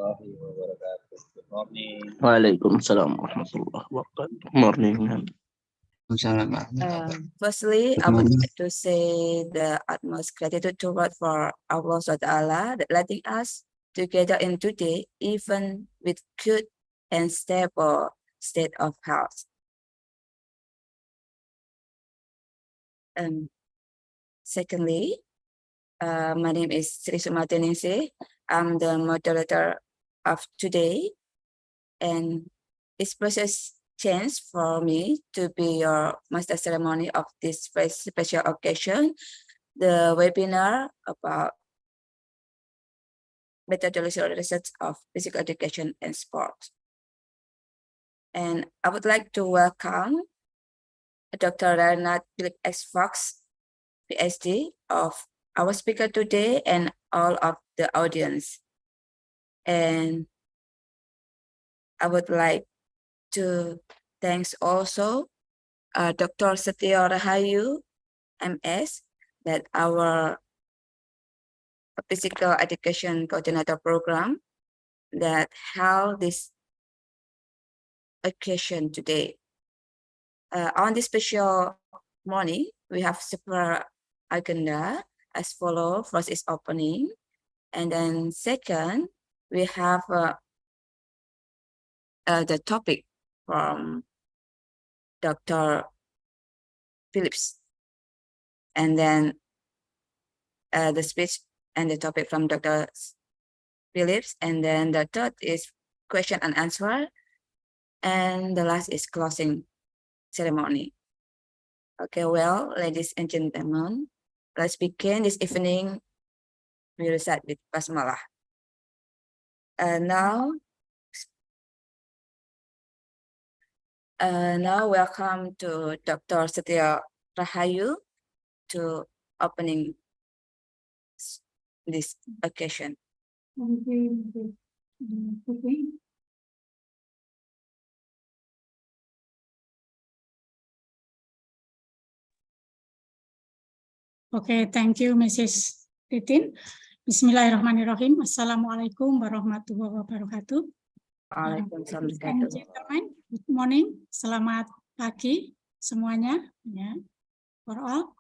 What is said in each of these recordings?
warahmatullahi wabarakatuh. Good morning. Waalaikumsalam warahmatullahi wabarakatuh. Morning. Firstly, I would like to say the utmost gratitude toward for Allah SWT that letting us together in today, even with good and stable state of health. Secondly, my name is Sri Sumartiningsih. I'm the moderator of today, and it's precious chance for me to be your master ceremony of this very special occasion, the webinar about methodological research of physical education and sport. And I would like to welcome Dr. Renat Philip X. Fox, PhD, of our speaker today and all of the audience. And I would like to thanks also Dr. Setio Rahayu, MS, that our physical education coordinator program that held this occasion today. On this special morning, we have several agenda as follow. First is opening, and then second, we have the topic from Dr. Phillips, and then the speech and the topic from Dr. Phillips, and then the third is question and answer, and the last is closing ceremony. Okay, well, ladies and gentlemen, let's begin this evening. We will start with basmalah. Now welcome to Dr. Setio Rahayu to opening this occasion. Okay, thank you, Mrs. Titin. Bismillahirrahmanirrahim. Assalamualaikum warahmatullahi wabarakatuh. Ladies and gentlemen, good morning. Selamat pagi semuanya. For all.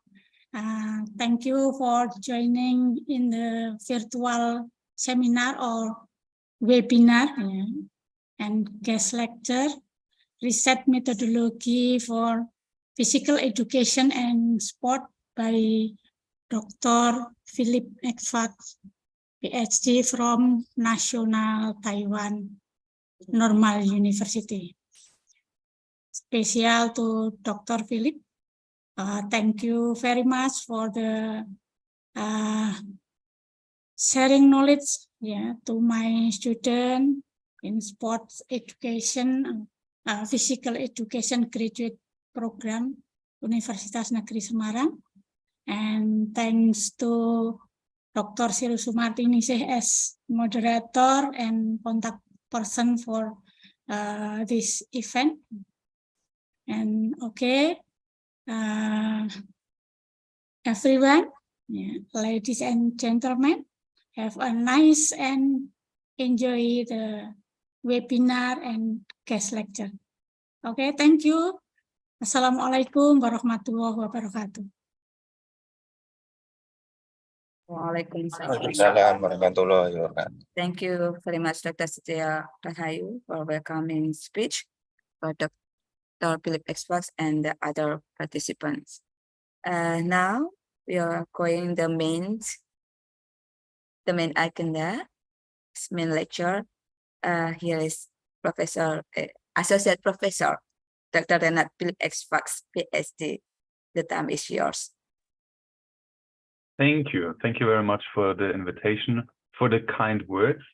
Thank you for joining in the virtual seminar or webinar and guest lecture, Research Methodology for Physical Education and Sport by Dr. Philip X. Fox, PhD from National Taiwan Normal University. Special to Dr. Philip. Thank you very much for the sharing knowledge to my student in sports education, physical education graduate program, Universitas Negeri Semarang. And thanks to Dr. Sri Sumartiningsih as moderator and contact person for this event. And okay, everyone, ladies and gentlemen, have a nice and enjoy the webinar and guest lecture. Okay, thank you. Assalamualaikum warahmatullahi wabarakatuh. Waalaikumsalam warahmatullahi wabarakatuh. Thank you very much, Dr. Setio Rahayu, for welcoming speech for Dr. Philip X. Fox and the other participants. Now we are going the main agenda, main lecture. Here is Associate Professor Dr. Renat Philip X. Fox, PhD. The time is yours. Thank you. Thank you very much for the invitation, for the kind words.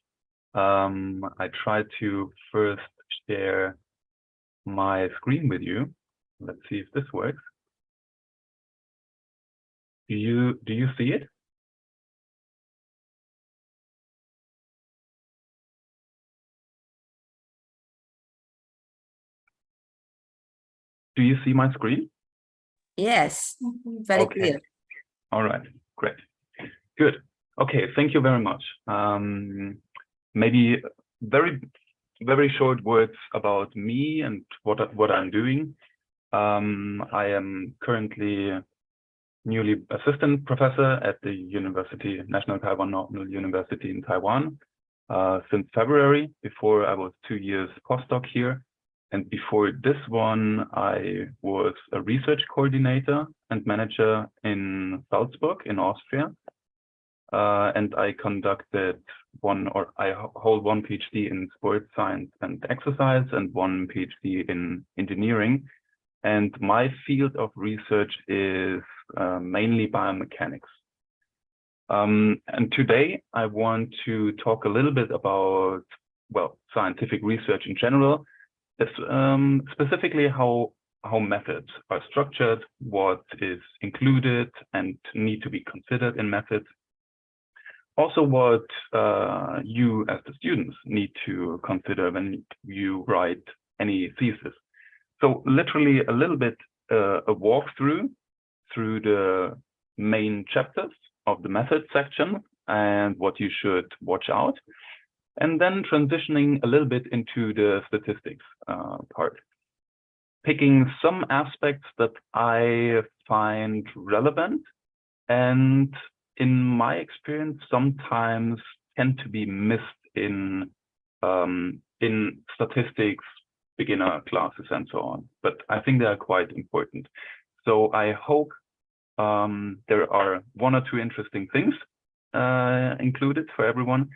I try to first share my screen with you. Let's see if this works. Do you see it? Do you see my screen? Yes, very clear. All right, great. Good. Okay, thank you very much. maybe very short words about me and what I'm doing. I am currently newly assistant professor at the National Taiwan Normal University in Taiwan since February. Before, I was 2 years postdoc here. And before this one, I was a research coordinator and manager in Salzburg in Austria. And I conducted I hold one PhD in sports science and exercise and one PhD in engineering. And my field of research is mainly biomechanics. And today I want to talk a little bit about, well, scientific research in general, specifically how methods are structured, what is included and need to be considered in methods. Also, what you as the students need to consider when you write any thesis. So literally a little bit a walkthrough through the main chapters of the method section and what you should watch out. And then transitioning a little bit into the statistics part. Picking some aspects that I find relevant and in my experience sometimes tend to be missed in statistics, beginner classes and so on, but I think they are quite important. So I hope there are 1 or 2 interesting things included for everyone.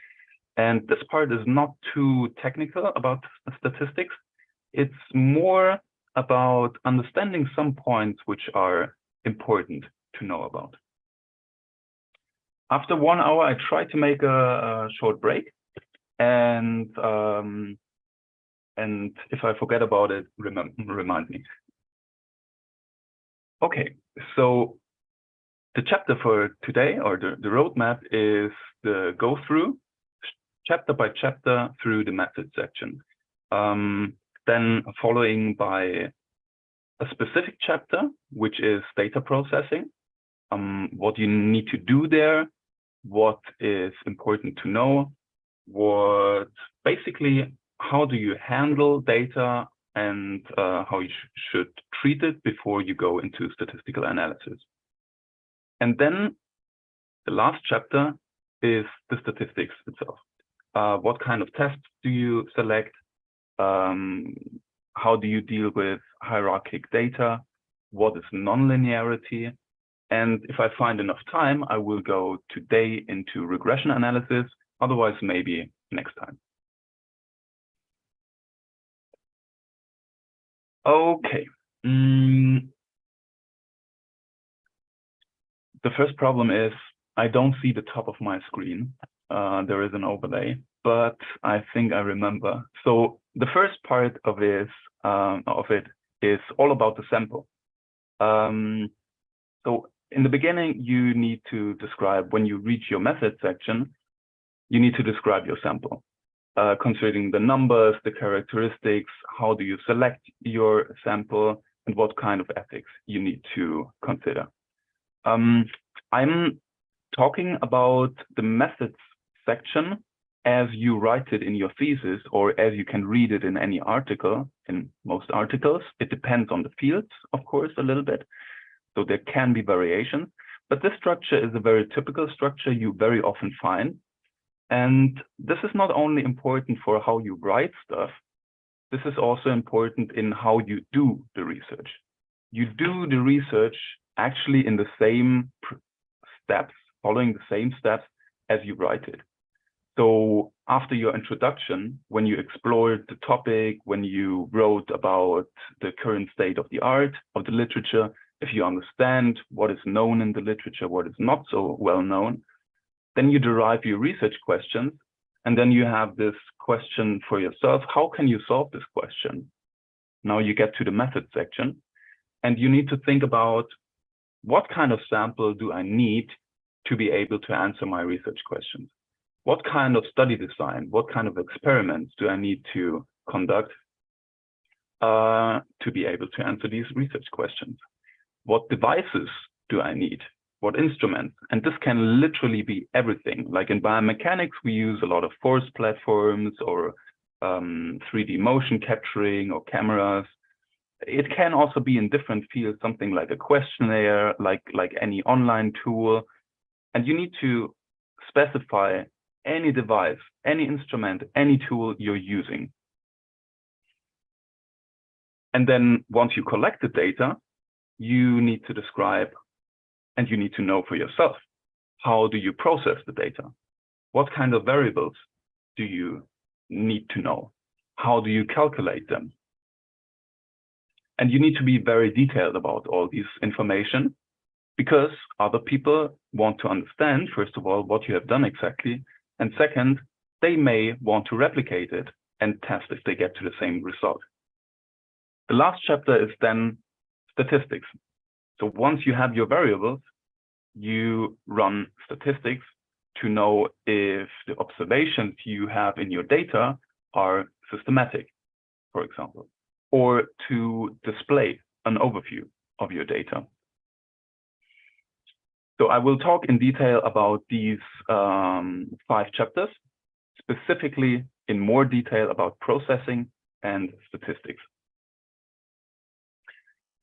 And this part is not too technical about statistics. It's more about understanding some points which are important to know about. After 1 hour, I try to make a short break. And if I forget about it, remind me. Okay, so the chapter for today, or the roadmap, is the go through chapter by chapter through the method section. Then following by a specific chapter, which is data processing, what you need to do there, what is important to know, basically, how do you handle data and how you should treat it before you go into statistical analysis. And then the last chapter is the statistics itself. What kind of tests do you select? How do you deal with hierarchic data? What is nonlinearity? And if I find enough time, I will go today into regression analysis, otherwise maybe next time. Okay. The first problem is I don't see the top of my screen. There is an overlay, but I think I remember. So the first part of it is all about the sample. So in the beginning, you need to describe, when you reach your method section, you need to describe your sample, considering the numbers, the characteristics, how do you select your sample, and what kind of ethics you need to consider. I'm talking about the methods section as you write it in your thesis, or as you can read it in any article, in most articles. It depends on the fields, of course, a little bit. So there can be variations, but this structure is a very typical structure you very often find. And this is not only important for how you write stuff, this is also important in how you do the research. You do the research actually in the same steps, following the same steps as you write it. So after your introduction, when you explored the topic, when you wrote about the current state of the art, of the literature, if you understand what is known in the literature, what is not so well known, then you derive your research questions, and then you have this question for yourself: how can you solve this question? Now you get to the method section, and you need to think about what kind of sample do I need to be able to answer my research questions? What kind of study design, what kind of experiments do I need to conduct to be able to answer these research questions? What devices do I need what instruments. And this can literally be everything. Like in biomechanics, we use a lot of force platforms or 3D motion capturing or cameras. It can also be in different fields, something like a questionnaire, like any online tool. And you need to specify any device, any instrument, any tool you're using. And then once you collect the data, you need to describe and you need to know for yourself, how do you process the data? What kind of variables do you need to know? How do you calculate them? And you need to be very detailed about all this information, because other people want to understand, first of all, what you have done exactly. And second, they may want to replicate it and test if they get to the same result. The last chapter is then statistics. So once you have your variables, you run statistics to know if the observations you have in your data are systematic, for example, or to display an overview of your data. So I will talk in detail about these 5 chapters, specifically in more detail about processing and statistics.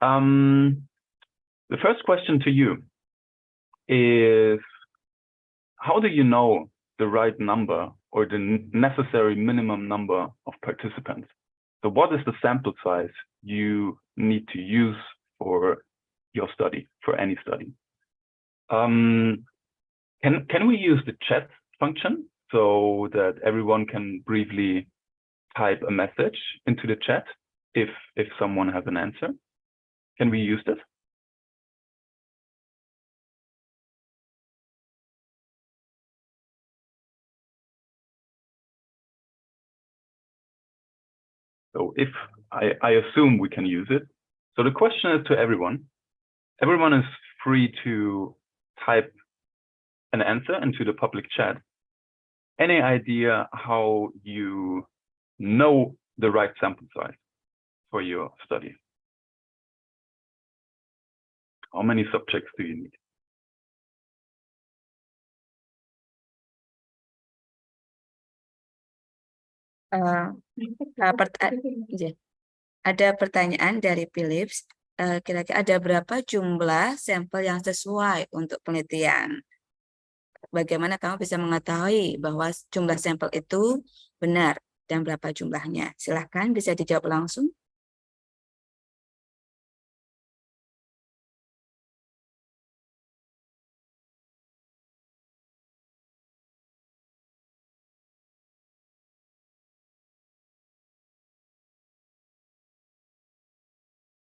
The first question to you is, how do you know the right number or the necessary minimum number of participants? So what is the sample size you need to use for your study, for any study? Can we use the chat function so that everyone can briefly type a message into the chat if someone has an answer? Can we use this? So if I assume we can use it. So the question is to everyone. Everyone is free to type an answer into the public chat. Any idea how you know the right sample size for your study? How many subjects do you need? Ada pertanyaan dari Philips. Kira-kira ada berapa jumlah sampel yang sesuai untuk penelitian? Bagaimana kamu bisa mengetahui bahwa jumlah sampel itu benar dan berapa jumlahnya? Silahkan bisa dijawab langsung.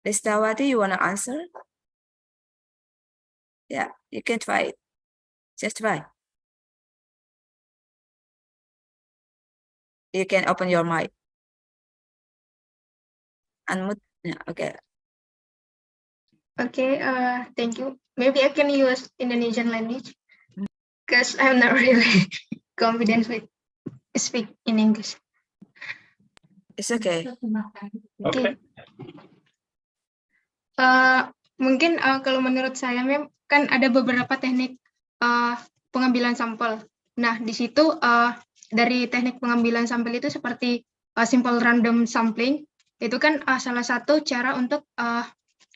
Listawati, you want to answer? Yeah, you can try it. Just try. You can open your mic. Unmute. Yeah, okay. Okay, thank you. Maybe I can use Indonesian language because I'm not really confident with speak in English. It's okay. Okay. Mungkin kalau menurut saya, Mem, kan ada beberapa teknik pengambilan sampel. Nah, di situ dari teknik pengambilan sampel itu seperti simple random sampling, itu kan salah satu cara untuk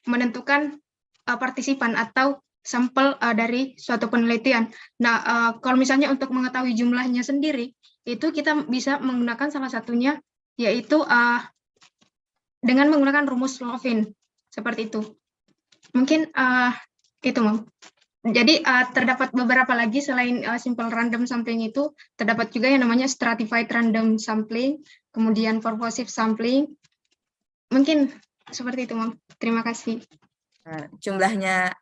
menentukan partisipan atau sampel dari suatu penelitian. Nah, kalau misalnya untuk mengetahui jumlahnya sendiri, itu kita bisa menggunakan salah satunya, yaitu dengan menggunakan rumus Lovin. Seperti itu. Mungkin itu, Mam. Jadi terdapat beberapa lagi selain simple random sampling itu, terdapat juga yang namanya stratified random sampling, kemudian purposive sampling. Mungkin seperti itu, Mam. Terima kasih. Jumlahnya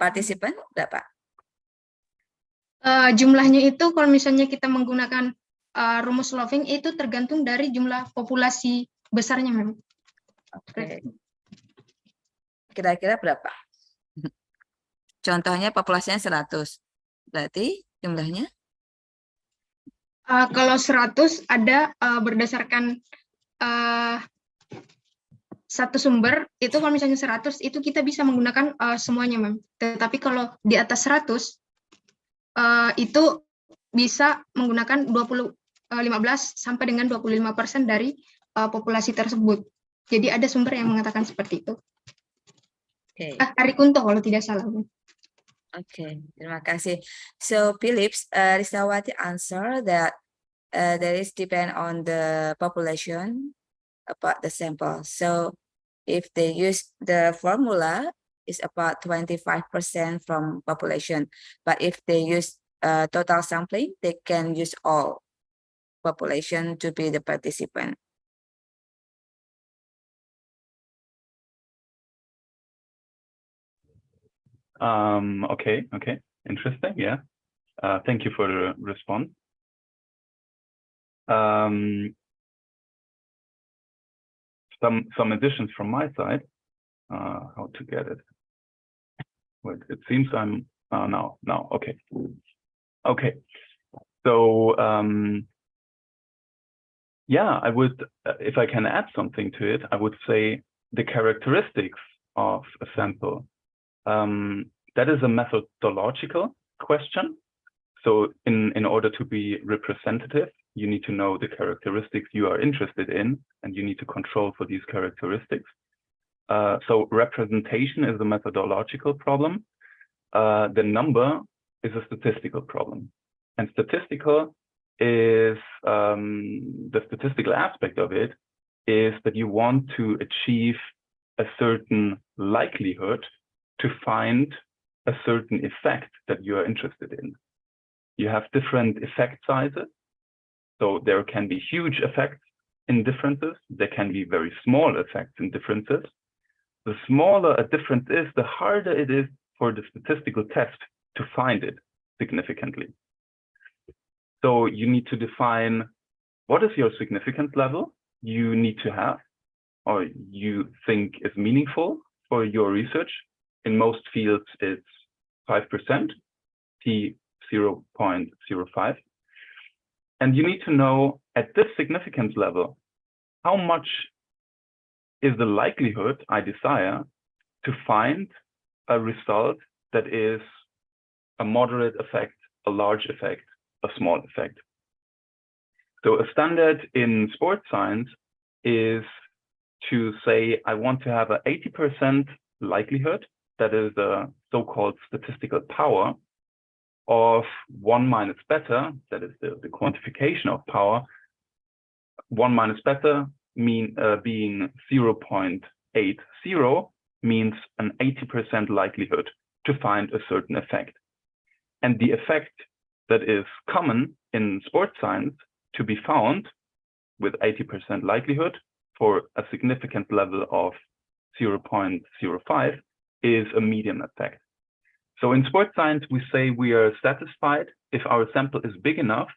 partisipan berapa? Jumlahnya itu kalau misalnya kita menggunakan rumus Lovin itu tergantung dari jumlah populasi besarnya, Mam. Oke. Kira-kira berapa? Contohnya populasinya 100. Berarti jumlahnya? Kalau 100 ada berdasarkan satu sumber itu kalau misalnya 100 itu kita bisa menggunakan semuanya, Mem. Tetapi kalau di atas 100 itu bisa menggunakan 15 sampai dengan 25% dari populasi tersebut. Jadi ada sumber yang mengatakan seperti itu. Okay. Ari Kunto kalau tidak salah. Okay, terima kasih. So Philips, Risawati answer that there is depend on the population about the sample. So if they use the formula, is about 25% from population. But if they use total sampling, they can use all population to be the participant. Okay, interesting. Yeah. Thank you for the response. Some additions from my side. How to get it? Wait, it seems I'm now. Okay. Okay. So yeah, I would, if I can add something to it, I would say the characteristics of a sample. That is a methodological question. So in order to be representative, you need to know the characteristics you are interested in, and you need to control for these characteristics. So representation is a methodological problem. The number is a statistical problem. And statistical is, the statistical aspect of it is that you want to achieve a certain likelihood to find a certain effect that you are interested in. You have different effect sizes. So there can be huge effects in differences. There can be very small effects in differences. The smaller a difference is, the harder it is for the statistical test to find it significantly. So you need to define what is your significance level you need to have, or you think is meaningful for your research. In most fields, it's 5%, T 0.05. And you need to know at this significance level, how much is the likelihood I desire to find a result that is a moderate effect, a large effect, a small effect. So a standard in sports science is to say, I want to have an 80% likelihood, that is the so-called statistical power of 1 minus beta, that is the quantification of power. 1 minus beta being 0.80 means an 80% likelihood to find a certain effect. And the effect that is common in sports science to be found with 80% likelihood for a significant level of 0.05 is a median effect. So in sports science, we say we are satisfied if our sample is big enough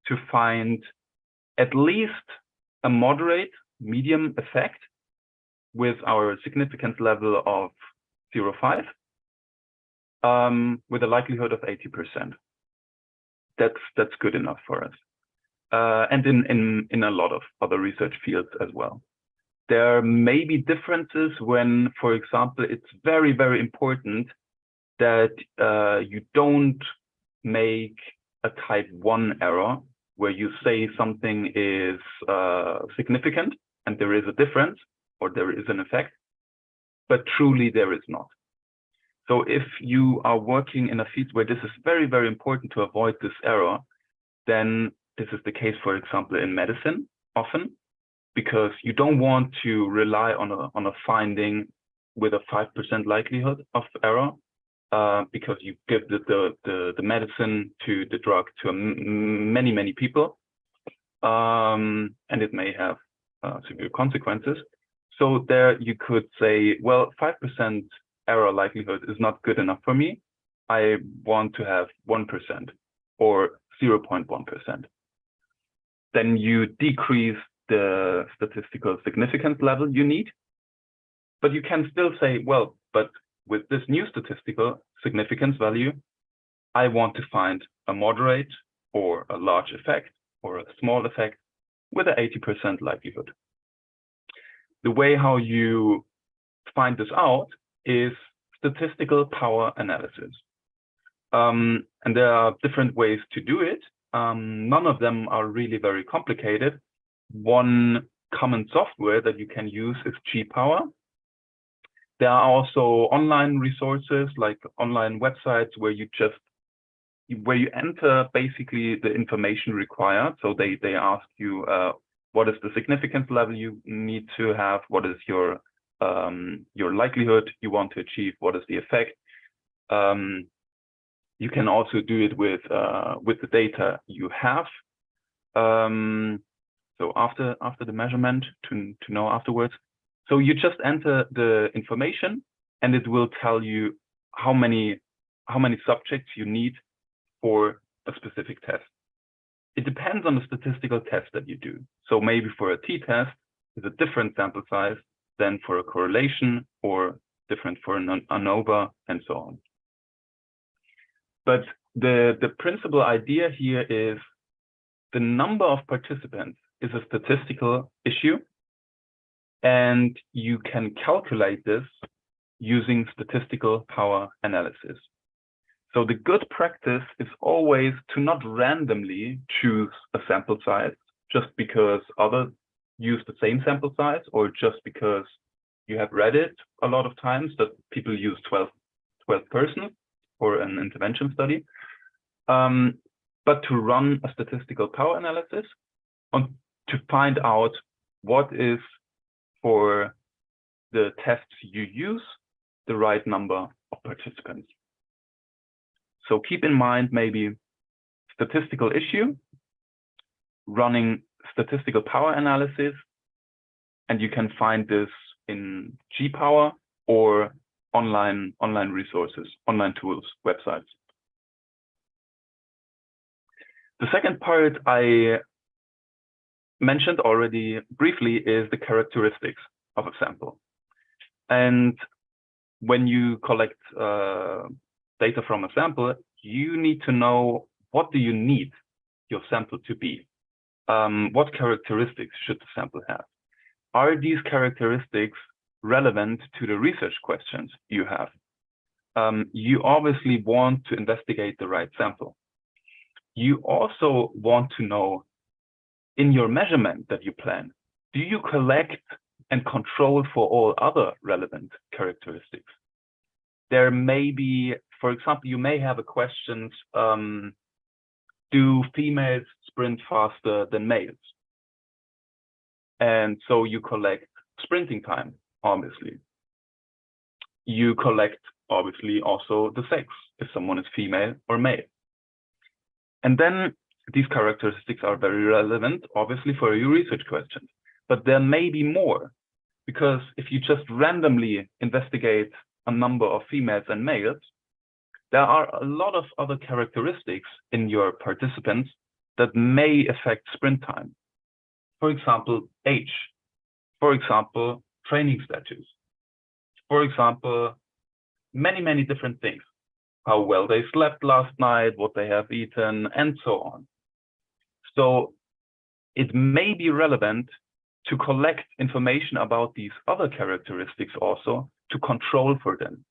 to find at least a moderate medium effect with our significance level of 0.5 with a likelihood of 80%. That's good enough for us. And in a lot of other research fields as well. There may be differences when, for example, it's very, very important that you don't make a type 1 error where you say something is significant and there is a difference or there is an effect, but truly there is not. So if you are working in a field where this is very, very important to avoid this error, then this is the case, for example, in medicine often, because you don't want to rely on a finding with a 5% likelihood of error, because you give the medicine to the drug to many people, and it may have severe consequences. So there you could say, well, 5% error likelihood is not good enough for me. I want to have 1% or 0.1%. Then you decrease the statistical significance level you need, but you can still say, well, but with this new statistical significance value, I want to find a moderate or a large effect or a small effect with an 80% likelihood. the way how you find this out is statistical power analysis. And there are different ways to do it. None of them are really very complicated. One common software that you can use is G-Power. There are also online resources like online websites where you enter basically the information required. So they ask you what is the significance level you need to have, what is your likelihood you want to achieve, what is the effect. You can also do it with the data you have. So after the measurement to know afterwards. So you just enter the information and it will tell you how many subjects you need for a specific test. It depends on the statistical test that you do. So maybe for a t-test is a different sample size than for a correlation, or different for an ANOVA, and so on. But the principal idea here is the number of participants is a statistical issue, and you can calculate this using statistical power analysis. So the good practice is always to not randomly choose a sample size just because others use the same sample size, or just because you have read it a lot of times that people use 12 persons for an intervention study, but to run a statistical power analysis and to find out what is, for the tests you use, the right number of participants. So keep in mind maybe statistical issue, running statistical power analysis, and you can find this in G-Power or online resources, online tools, websites. The second part I mentioned already briefly is the characteristics of a sample. And when you collect data from a sample, you need to know, what do you need your sample to be? What characteristics should the sample have? Are these characteristics relevant to the research questions you have? You obviously want to investigate the right sample. You also want to know, in your measurement that you plan, do you collect and control for all other relevant characteristics? There may be, for example, you may have a question, do females sprint faster than males? And so you collect sprinting time, obviously. You collect, obviously, also the sex, if someone is female or male. And then these characteristics are very relevant, obviously, for your research questions. But there may be more, because if you just randomly investigate a number of females and males, there are a lot of other characteristics in your participants that may affect sprint time. For example, age. For example, training status. For example, many different things. How well they slept last night, what they have eaten, and so on. So it may be relevant to collect information about these other characteristics also, to control for them.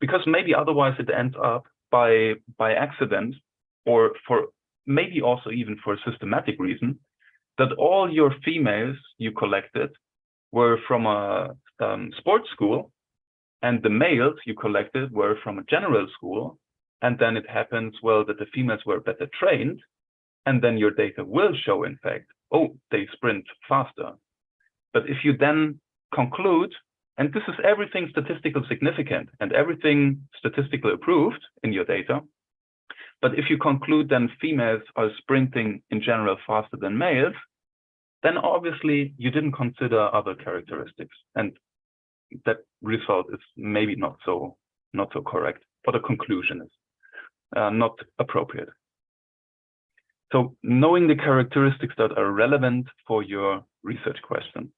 Because maybe otherwise it ends up by accident, or for maybe also even for a systematic reason, that all your females you collected were from a sports school, and the males you collected were from a general school. And then it happens, well, that the females were better trained, and then your data will show, in fact, oh, they sprint faster. But if you then conclude, and this is everything statistical significant and everything statistically approved in your data, but if you conclude then females are sprinting in general faster than males, then obviously you didn't consider other characteristics, and that result is maybe not so correct, or the conclusion is not appropriate. So knowing the characteristics that are relevant for your research question.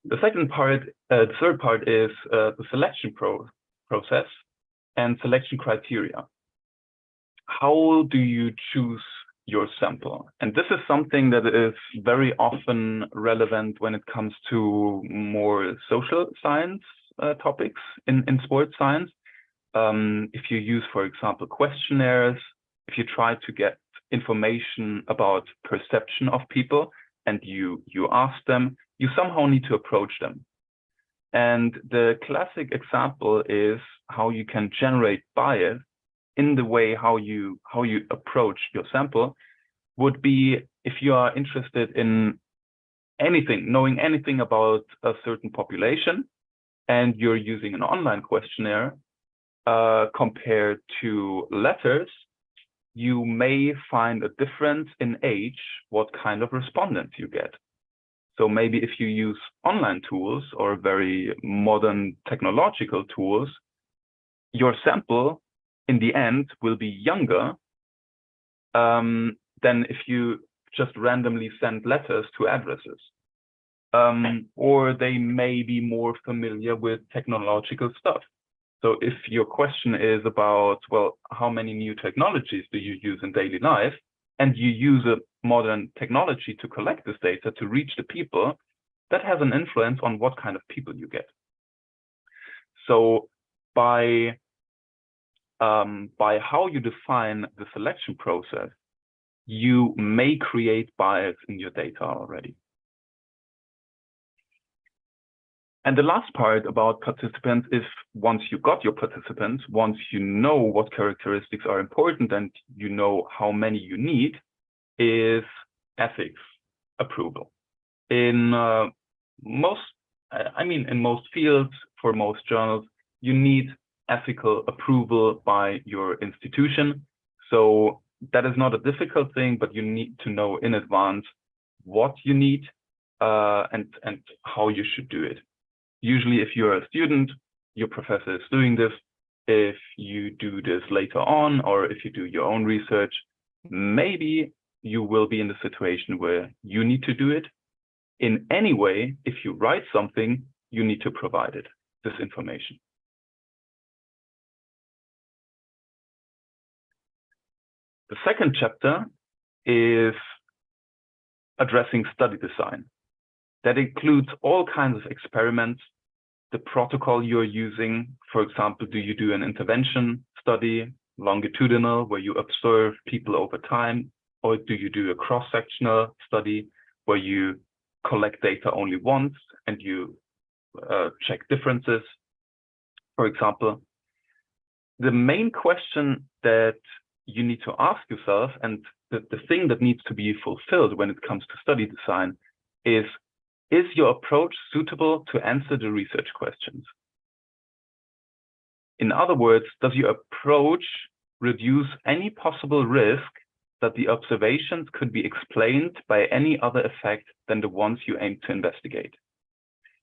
The third part is the selection process and selection criteria. How do you choose your sample. And this is something that is very often relevant when it comes to more social science topics in sports science. If you use, for example, questionnaires, if you try to get information about perception of people and you ask them, you somehow need to approach them. And the classic example is how you can generate bias in the way how you approach your sample would be if you are interested in anything, knowing anything about a certain population, and you're using an online questionnaire compared to letters, you may find a difference in age, what kind of respondents you get. So maybe if you use online tools or very modern technological tools, your sample in the end will be younger than if you just randomly send letters to addresses. Or they may be more familiar with technological stuff. So if your question is about, well, how many new technologies do you use in daily life, and you use a modern technology to collect this data to reach the people, that has an influence on what kind of people you get. So by how you define the selection process, you may create bias in your data already. And the last part about participants is once you got your participants, once you know what characteristics are important and you know how many you need, is ethics approval. In most fields, for most journals, you need ethical approval by your institution. So that is not a difficult thing, but you need to know in advance what you need and how you should do it. Usually, if you're a student, your professor is doing this. If you do this later on, or if you do your own research, maybe you will be in the situation where you need to do it. In any way, if you write something, you need to provide it, this information. The second chapter is addressing study design. That includes all kinds of experiments, the protocol you're using. For example, do you do an intervention study, longitudinal, where you observe people over time, or do you do a cross-sectional study where you collect data only once and you check differences, for example? The main question that you need to ask yourself, and the thing that needs to be fulfilled when it comes to study design, is your approach suitable to answer the research questions? In other words, does your approach reduce any possible risk that the observations could be explained by any other effect than the ones you aim to investigate?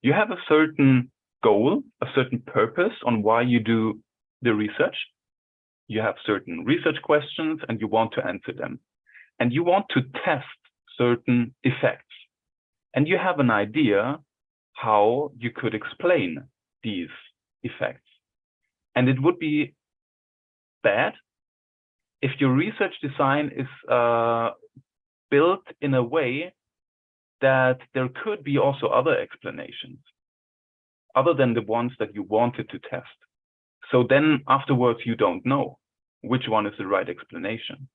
You have a certain goal, a certain purpose on why you do the research. You have certain research questions and you want to answer them. And you want to test certain effects. And you have an idea how you could explain these effects. And it would be bad if your research design is built in a way that there could be also other explanations, other than the ones that you wanted to test. So then afterwards, you don't know which one is the right explanation.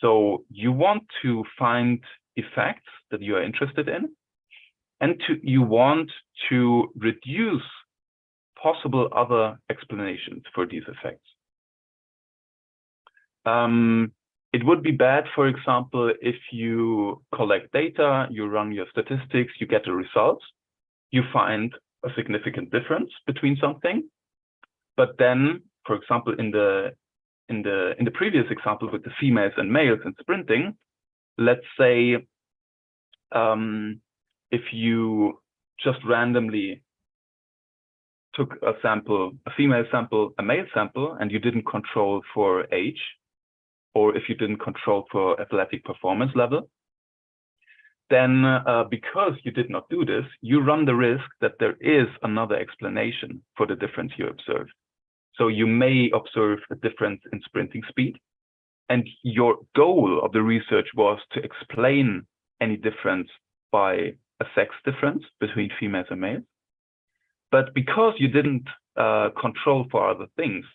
So you want to find effects that you are interested in, and you want to reduce possible other explanations for these effects. It would be bad, for example, if you collect data, you run your statistics, you get the results, you find a significant difference between something, but then, for example, in the previous example with the females and males in sprinting, let's say if you just randomly took a sample, a female sample, a male sample, and you didn't control for age, or if you didn't control for athletic performance level, then because you did not do this, you run the risk that there is another explanation for the difference you observed. So you may observe a difference in sprinting speed, and your goal of the research was to explain any difference by a sex difference between females and males. But because you didn't control for other things,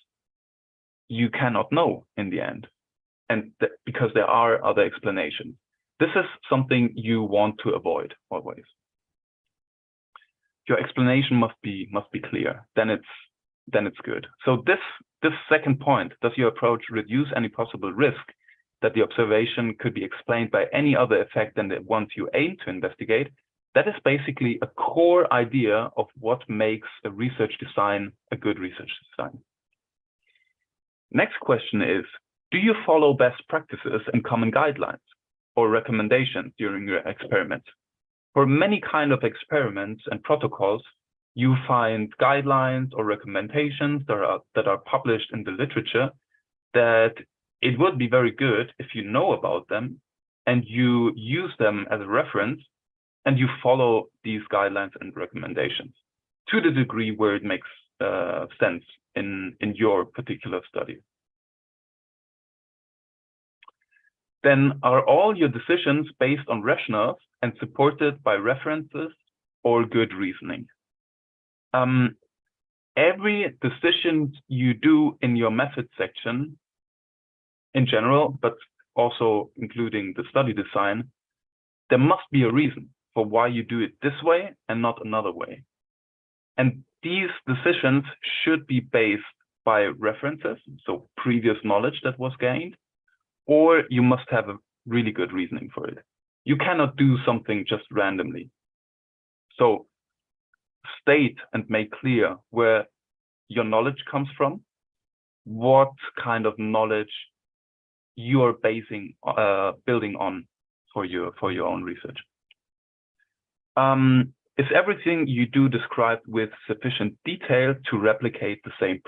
you cannot know in the end. And because there are other explanations. This is something you want to avoid always. Your explanation must be clear. Then it's good. So this second point, does your approach reduce any possible risk that the observation could be explained by any other effect than the ones you aim to investigate? That is basically a core idea of what makes a research design a good research design. Next question is, do you follow best practices and common guidelines or recommendations during your experiments? For many kind of experiments and protocols, you find guidelines or recommendations that are published in the literature that it would be very good if you know about them and you use them as a reference and you follow these guidelines and recommendations to the degree where it makes sense in your particular study. Then are all your decisions based on rationales and supported by references or good reasoning? Every decision you do in your method section in general, but also including the study design, there must be a reason for why you do it this way and not another way. And these decisions should be based by references, so previous knowledge that was gained, or you must have a really good reasoning for it. You cannot do something just randomly. So state and make clear where your knowledge comes from, what kind of knowledge you are building on for your own research. Is everything you do described with sufficient detail to replicate the same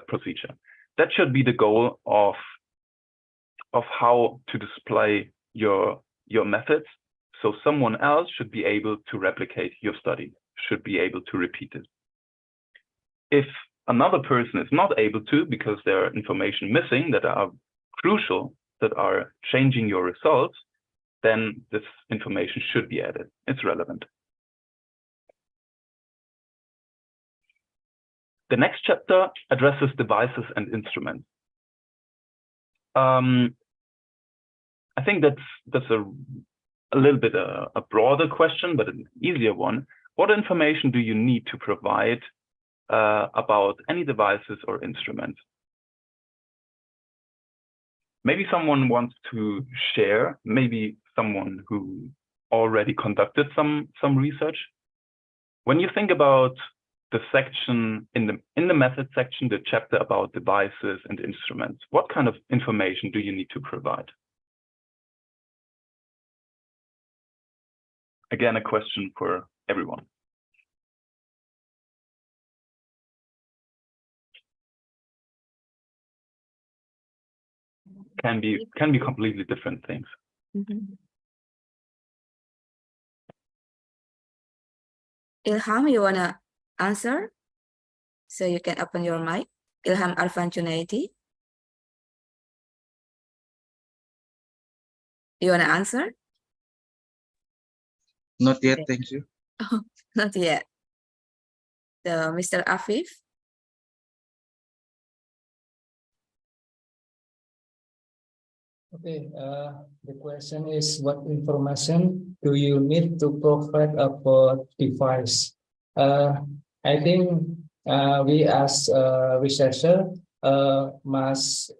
procedure? That should be the goal of how to display your methods. So someone else should be able to replicate your study, should be able to repeat it. If another person is not able to, because there are information missing that are crucial, that are changing your results, then this information should be added. It's relevant. The next chapter addresses devices and instruments. I think that's a little bit a broader question, but an easier one. What information do you need to provide about any devices or instruments? Maybe someone wants to share, maybe someone who already conducted some research. When you think about the section in the method section, the chapter about devices and instruments, what kind of information do you need to provide? Again, a question for everyone. Can be completely different things. Mhm. Ilham, you wanna answer? So you can open your mic. Ilham Arfan Junaidi. You wanna answer? Not yet, thank you. Oh, not yet. So Mr. Afif. Okay, the question is, what information do you need to provide about device? I think we as a researcher must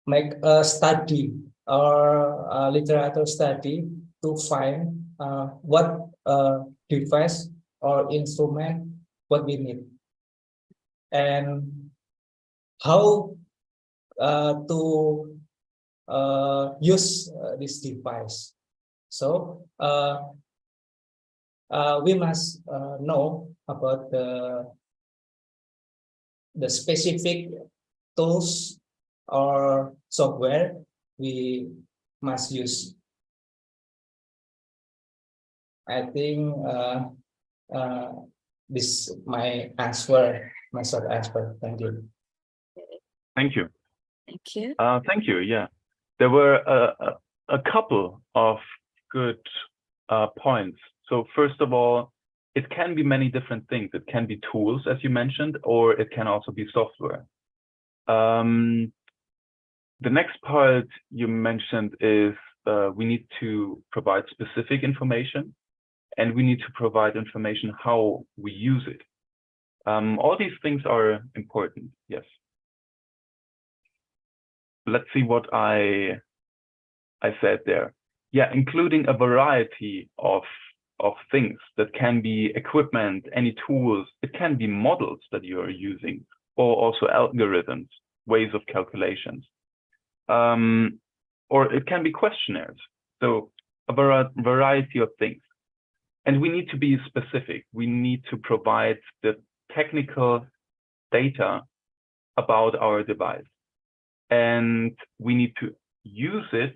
make a study or a literature study to find what device or instrument what we need and how to use this device. So we must know about the specific tools or software we must use. I think this is my answer. Thank you. Thank you. Thank you. Thank you. Yeah, there were a couple of good points. So first of all, it can be many different things. It can be tools, as you mentioned, or it can also be software. The next part you mentioned is we need to provide specific information, and we need to provide information how we use it. All these things are important, yes. Let's see what I said there. Yeah, including a variety of things that can be equipment, any tools, it can be models that you are using, or also algorithms, ways of calculations. Or it can be questionnaires. So a variety of things. And we need to be specific. We need to provide the technical data about our device. And we need to use it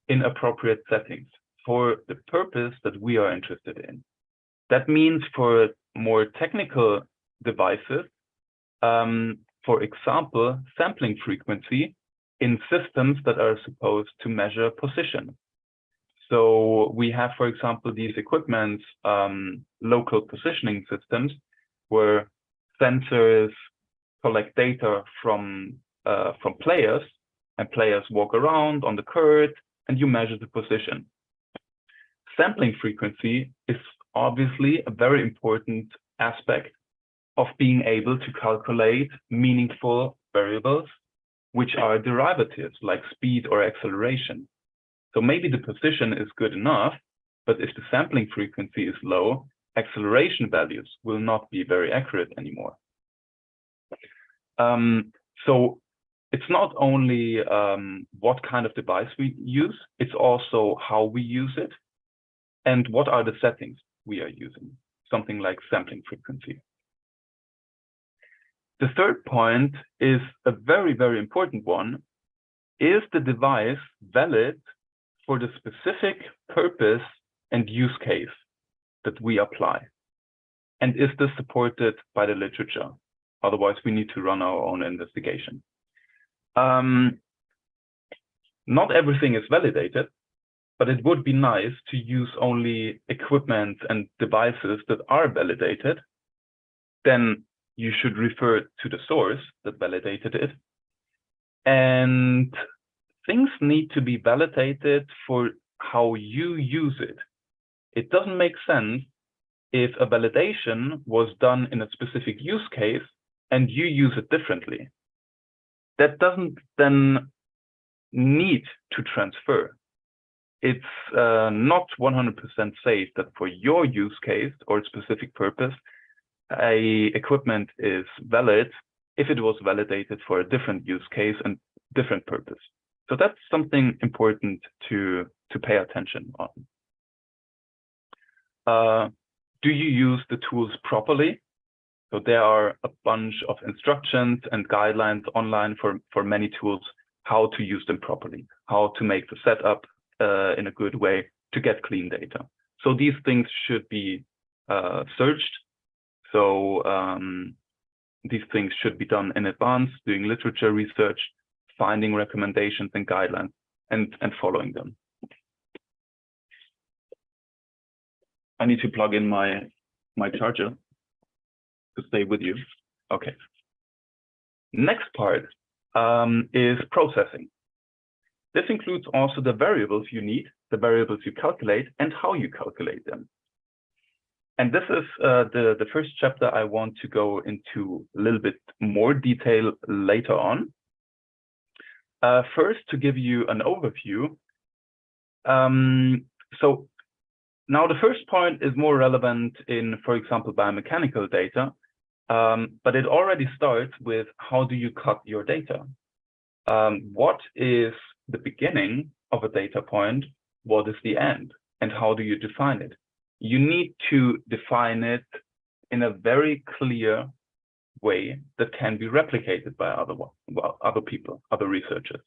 in appropriate settings for the purpose that we are interested in. That means for more technical devices, for example, sampling frequency in systems that are supposed to measure position. So we have, for example, these equipments, local positioning systems, where sensors collect data from players, and players walk around on the court, and you measure the position. Sampling frequency is obviously a very important aspect of being able to calculate meaningful variables, which are derivatives like speed or acceleration. So maybe the position is good enough, but if the sampling frequency is low, acceleration values will not be very accurate anymore. So it's not only what kind of device we use, it's also how we use it and what are the settings we are using, something like sampling frequency. The third point is a very, very important one. Is the device valid for the specific purpose and use case that we apply? And is this supported by the literature? Otherwise, we need to run our own investigation. Not everything is validated, but it would be nice to use only equipment and devices that are validated. Then you should refer to the source that validated it. And things need to be validated for how you use it. It doesn't make sense if a validation was done in a specific use case and you use it differently. That doesn't then need to transfer. It's not 100% safe that for your use case or specific purpose, equipment is valid if it was validated for a different use case and different purpose. So that's something important to pay attention on. Do you use the tools properly? So there are a bunch of instructions and guidelines online for many tools, how to use them properly, how to make the setup in a good way to get clean data. So these things should be searched. So these things should be done in advance, doing literature research, finding recommendations and guidelines, and following them. I need to plug in my charger to stay with you. Okay. Next part is processing. This includes also the variables you need, the variables you calculate, and how you calculate them. And this is the first chapter I want to go into a little bit more detail later on. First, to give you an overview. So now the first point is more relevant in, for example, biomechanical data, but it already starts with how do you cut your data? What is the beginning of a data point? What is the end? And how do you define it? You need to define it in a very clear way that can be replicated by other people, other researchers.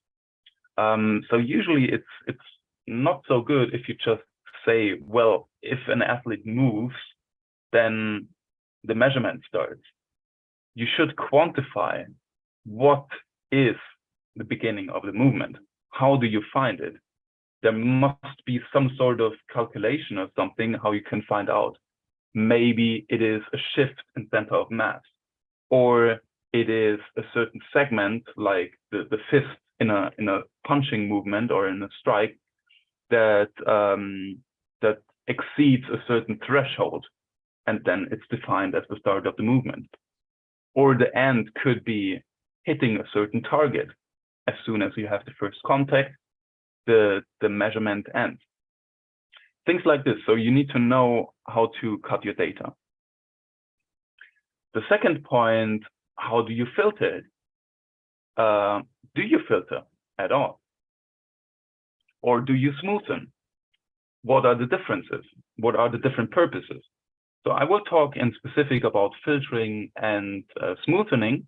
So usually it's not so good if you just say, well, if an athlete moves, then the measurement starts. You should quantify what is the beginning of the movement. How do you find it? There must be some sort of calculation or something how you can find out. Maybe it is a shift in center of mass, or it is a certain segment like the fist in a punching movement or in a strike that that exceeds a certain threshold, and then it's defined as the start of the movement. Or the end could be hitting a certain target. As soon as you have the first contact, the measurement ends. Things like this. So you need to know how to cut your data. The second point, how do you filter it? Do you filter at all? Or do you smoothen? What are the differences? What are the different purposes? So I will talk in specific about filtering and smoothening,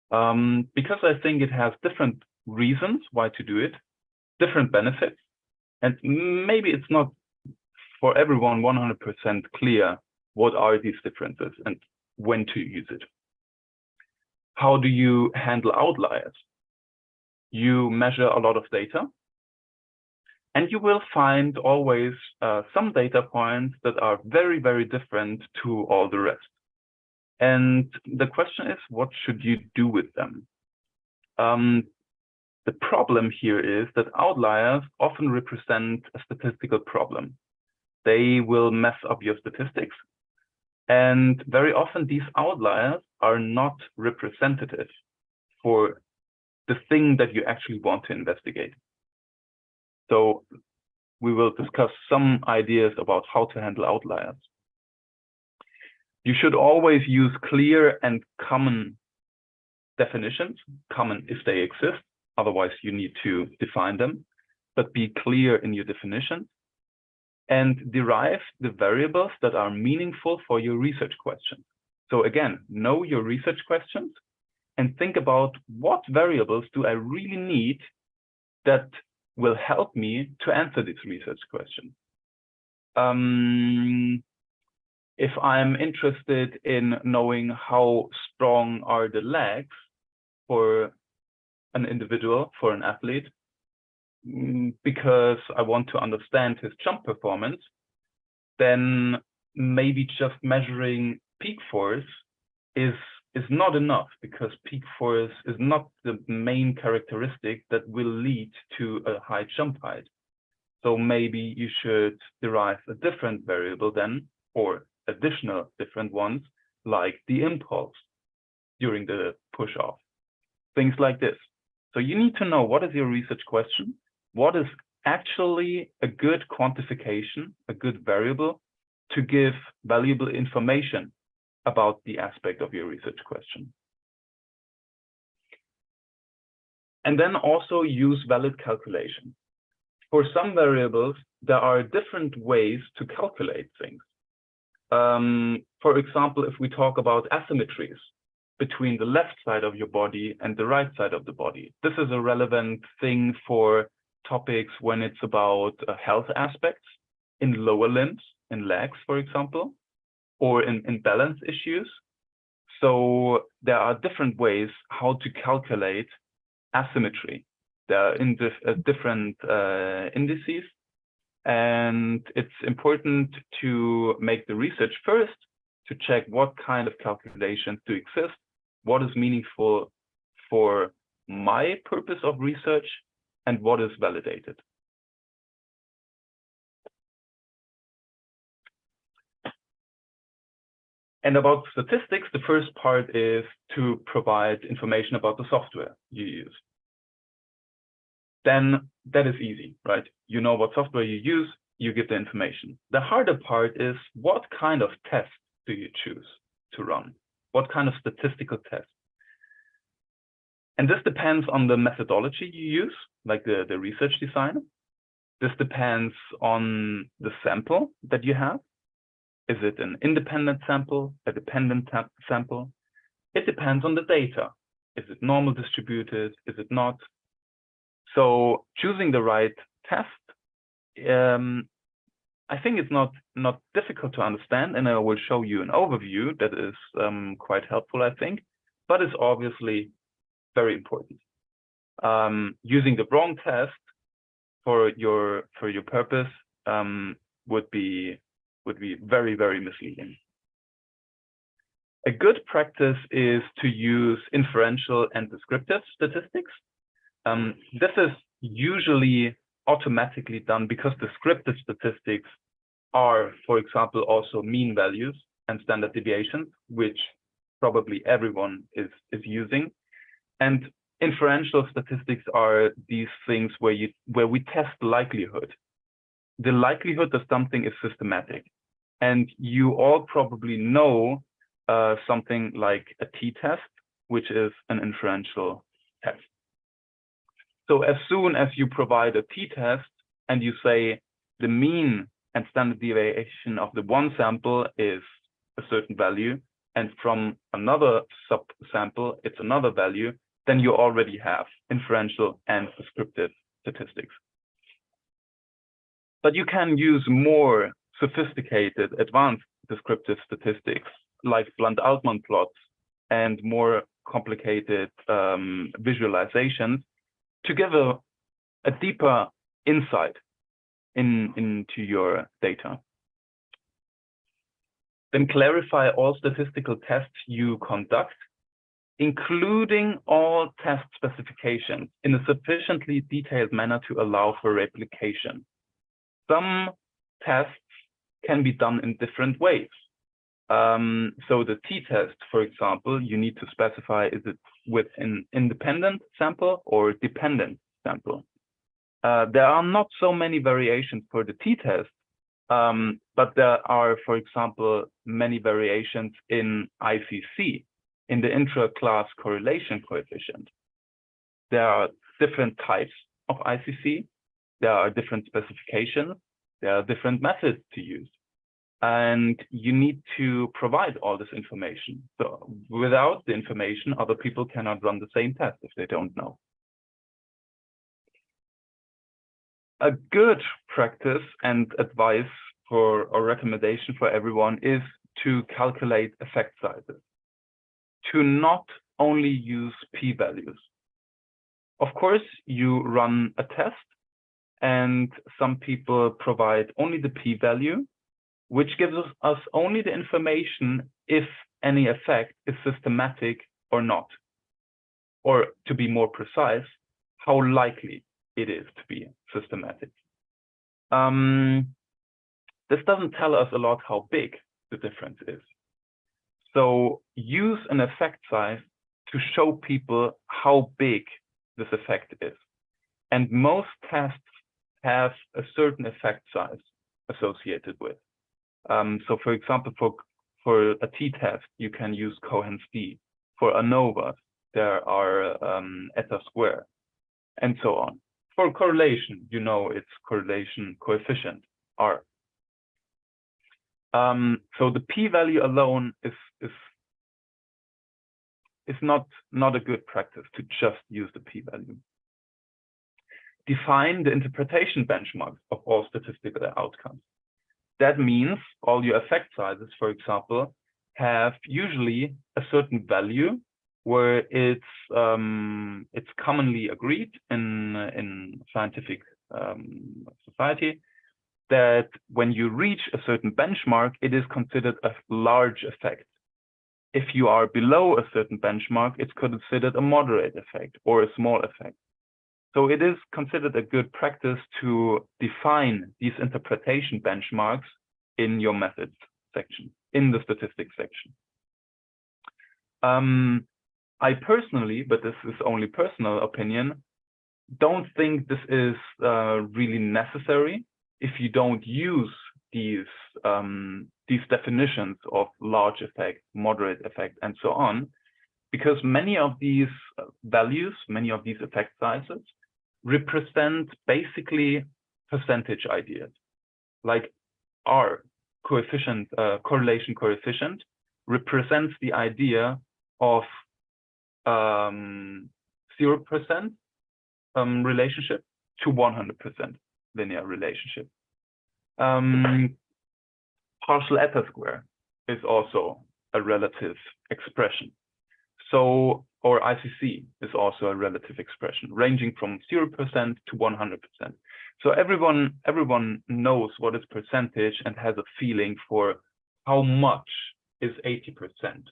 because I think it has different reasons why to do it, different benefits, and maybe it's not for everyone 100% clear what are these differences and when to use it. How do you handle outliers? You measure a lot of data, and you will find always some data points that are very, very different to all the rest. And the question is, what should you do with them? The problem here is that outliers often represent a statistical problem. They will mess up your statistics. And very often these outliers are not representative for the thing that you actually want to investigate. So we will discuss some ideas about how to handle outliers. You should always use clear and common definitions, common if they exist, otherwise you need to define them, but be clear in your definitions and derive the variables that are meaningful for your research questions. So again, know your research questions and think about what variables do I really need that will help me to answer this research question. If I'm interested in knowing how strong are the legs for an individual, for an athlete, because I want to understand his jump performance, then maybe just measuring peak force is not enough, because peak force is not the main characteristic that will lead to a high jump height. So maybe you should derive a different variable then, or additional different ones, like the impulse during the push-off, things like this. So you need to know what is your research question, what is actually a good quantification, a good variable to give valuable information about the aspect of your research question. And then also use valid calculation. For some variables, there are different ways to calculate things. For example, if we talk about asymmetries between the left side of your body and the right side of the body, this is a relevant thing for topics when it's about health aspects in lower limbs, in legs, for example, or in balance issues. So there are different ways how to calculate asymmetry. There are different indices, and it's important to make the research first to check what kind of calculations do exist, what is meaningful for my purpose of research, and what is validated. And about statistics, the first part is to provide information about the software you use. Then that is easy, right? You know what software you use, you give the information. The harder part is what kind of test do you choose to run? What kind of statistical test? And this depends on the methodology you use, like the research design. This depends on the sample that you have. Is it an independent sample, a dependent sample? It depends on the data. Is it normal distributed? Is it not? So choosing the right test, I think it's not difficult to understand, and I will show you an overview that is quite helpful, I think, but it's obviously very important. using the wrong test for your purpose would be very, very misleading. A good practice is to use inferential and descriptive statistics. This is usually automatically done because descriptive statistics are, for example, also mean values and standard deviations, which probably everyone is using. And inferential statistics are these things where we test likelihood. The likelihood that something is systematic. And you all probably know something like a t-test, which is an inferential test. So as soon as you provide a t-test and you say the mean and standard deviation of the one sample is a certain value, and from another subsample it's another value, then you already have inferential and descriptive statistics. But you can use more sophisticated, advanced descriptive statistics like Blunt-Altman plots and more complicated visualizations to give a deeper insight into your data. Then clarify all statistical tests you conduct, including all test specifications in a sufficiently detailed manner to allow for replication. Some tests can be done in different ways. So the t-test, for example, you need to specify, is it with an independent sample or dependent sample? There are not so many variations for the t-test, but there are, for example, many variations in ICC, in the intra-class correlation coefficient. There are different types of ICC. There are different specifications. There are different methods to use. And you need to provide all this information. So without the information, other people cannot run the same test if they don't know. A good practice and advice or recommendation for everyone is to calculate effect sizes, to not only use p-values. Of course, you run a test and some people provide only the p-value, which gives us only the information if any effect is systematic or not. Or to be more precise, how likely it is to be systematic. This doesn't tell us a lot how big the difference is. So use an effect size to show people how big this effect is. And most tests have a certain effect size associated with. So for example, for a t-test, you can use Cohen's d. For ANOVA, there are eta square, and so on. For correlation, you know its correlation coefficient, R. So the p-value alone is not a good practice to just use the p-value. Define the interpretation benchmarks of all statistical outcomes. That means all your effect sizes, for example, have usually a certain value where it's commonly agreed in scientific society that when you reach a certain benchmark, it is considered a large effect. If you are below a certain benchmark, it's considered a moderate effect or a small effect. So it is considered a good practice to define these interpretation benchmarks in your methods section, in the statistics section. I personally, but this is only personal opinion, don't think this is really necessary if you don't use these definitions of large effect, moderate effect, and so on, because many of these values, many of these effect sizes represent basically percentage ideas. Like R coefficient, correlation coefficient represents the idea of 0% relationship to 100% linear relationship. Partial eta square is also a relative expression. So, or ICC is also a relative expression, ranging from 0% to 100%. So everyone knows what is percentage and has a feeling for how much is 80%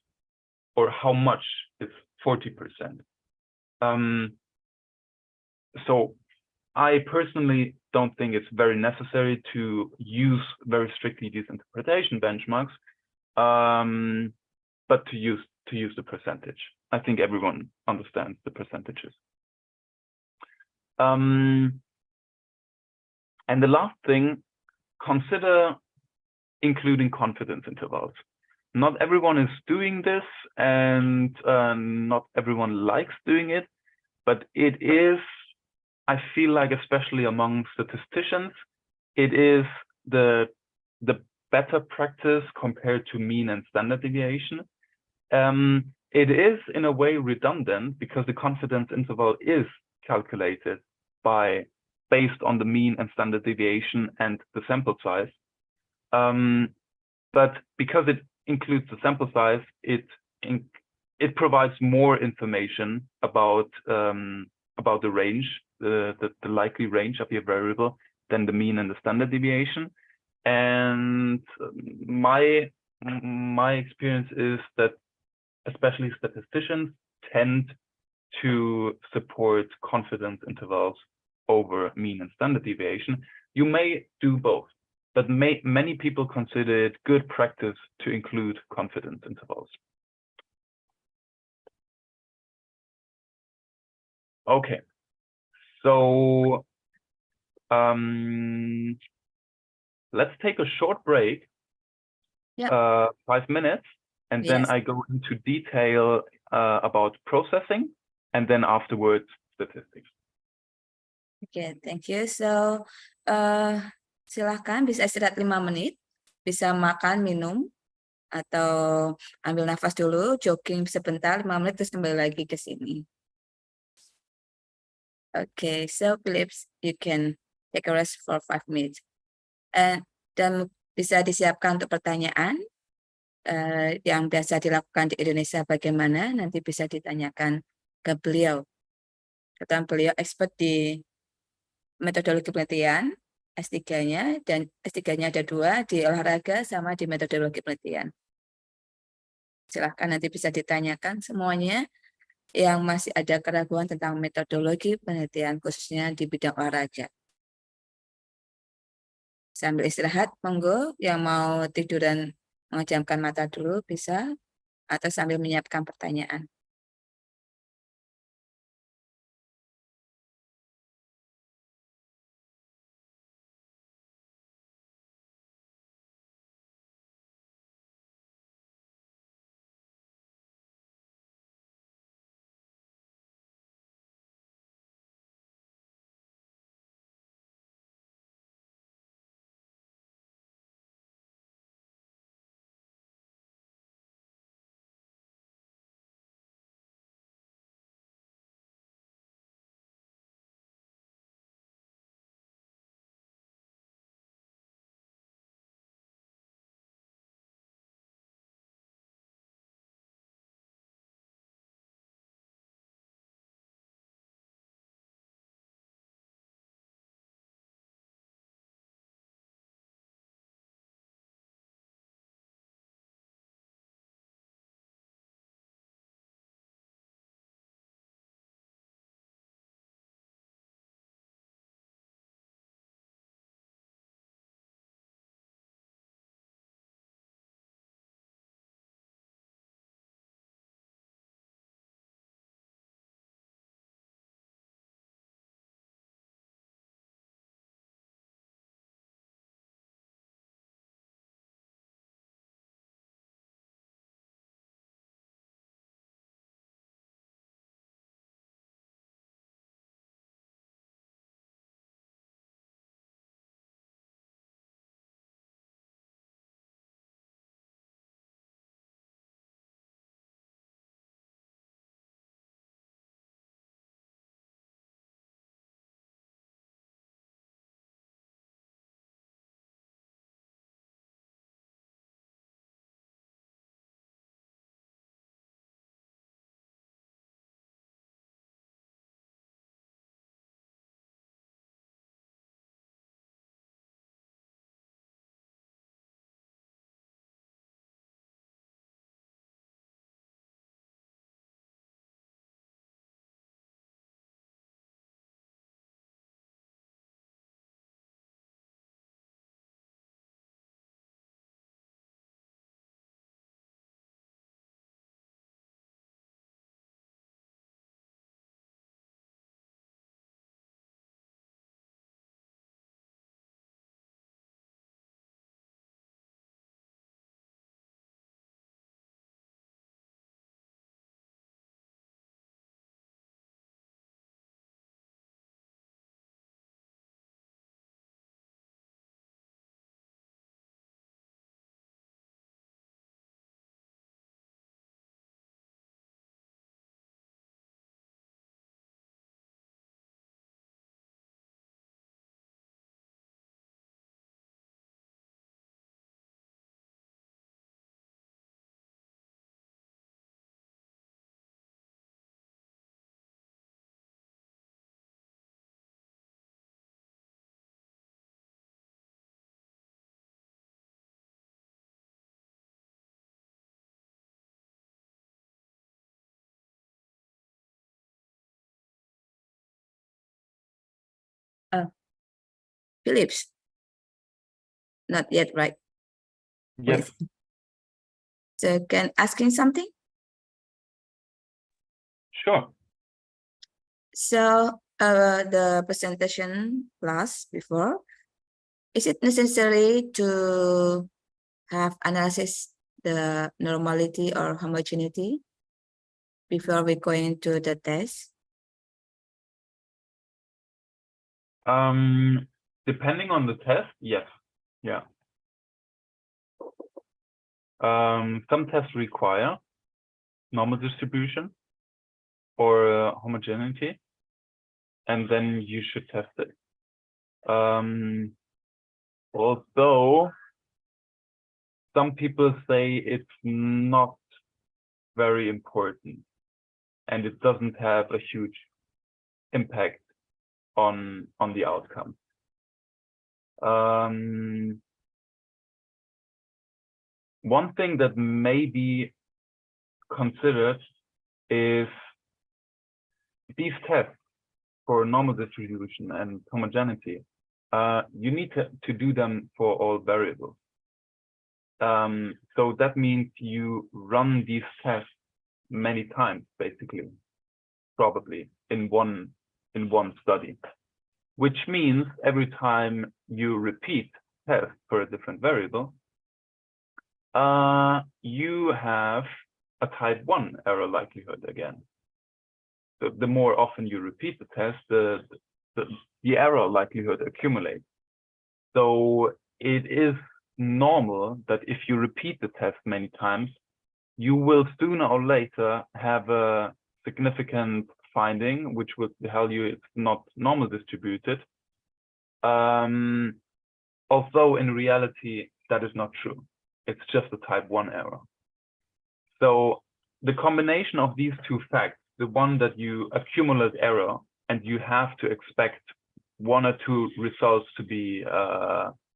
or how much is 40%. So I personally don't think it's very necessary to use very strictly these interpretation benchmarks, but to use the percentage. I think everyone understands the percentages. And the last thing, consider including confidence intervals. Not everyone is doing this, and not everyone likes doing it, but it is, I feel like, especially among statisticians, it is the better practice compared to mean and standard deviation. It is in a way redundant because the confidence interval is calculated based on the mean and standard deviation and the sample size. But because it includes the sample size, it provides more information about the range, the likely range of your variable than the mean and the standard deviation. And my experience is that especially statisticians tend to support confidence intervals over mean and standard deviation. You may do both, but many people consider it good practice to include confidence intervals. Okay, so let's take a short break, 5 minutes, and then Yes. I go into detail about processing, and then afterwards statistics. Oke, thank you. So, silahkan bisa istirahat 5 menit, bisa makan, minum, atau ambil nafas dulu, jogging sebentar, 5 menit, terus kembali lagi ke sini. Okay, so Philips, you can take a rest for 5 minutes. Dan bisa disiapkan untuk pertanyaan yang biasa dilakukan di Indonesia bagaimana, nanti bisa ditanyakan ke beliau. Kebetulan beliau expert di metodologi penelitian S3-nya, dan S3-nya ada 2, di olahraga sama di metodologi penelitian. Silahkan nanti bisa ditanyakan semuanya yang masih ada keraguan tentang metodologi penelitian, khususnya di bidang olahraga. Sambil istirahat, monggo, yang mau tidur dan mengejamkan mata dulu bisa, atau sambil menyiapkan pertanyaan. Phillips? Not yet, right? Yes. So can asking something? Sure. So the presentation class before, is it necessary to have analysis the normality or homogeneity before we go into the test? Depending on the test, yes. Yeah. Some tests require normal distribution or homogeneity, and then you should test it. Although some people say it's not very important and it doesn't have a huge impact on the outcome. One thing that may be considered is these tests for normal distribution and homogeneity. You need to do them for all variables. So that means you run these tests many times, basically, probably in one study, which means every time you repeat tests for a different variable, you have a type 1 error likelihood again. So the more often you repeat the test, the error likelihood accumulates. So it is normal that if you repeat the test many times, you will sooner or later have a significant finding, which will tell you it's not normal distributed. Although in reality, that is not true. It's just a type 1 error. So the combination of these two facts, the one that you accumulate error and you have to expect one or two results to be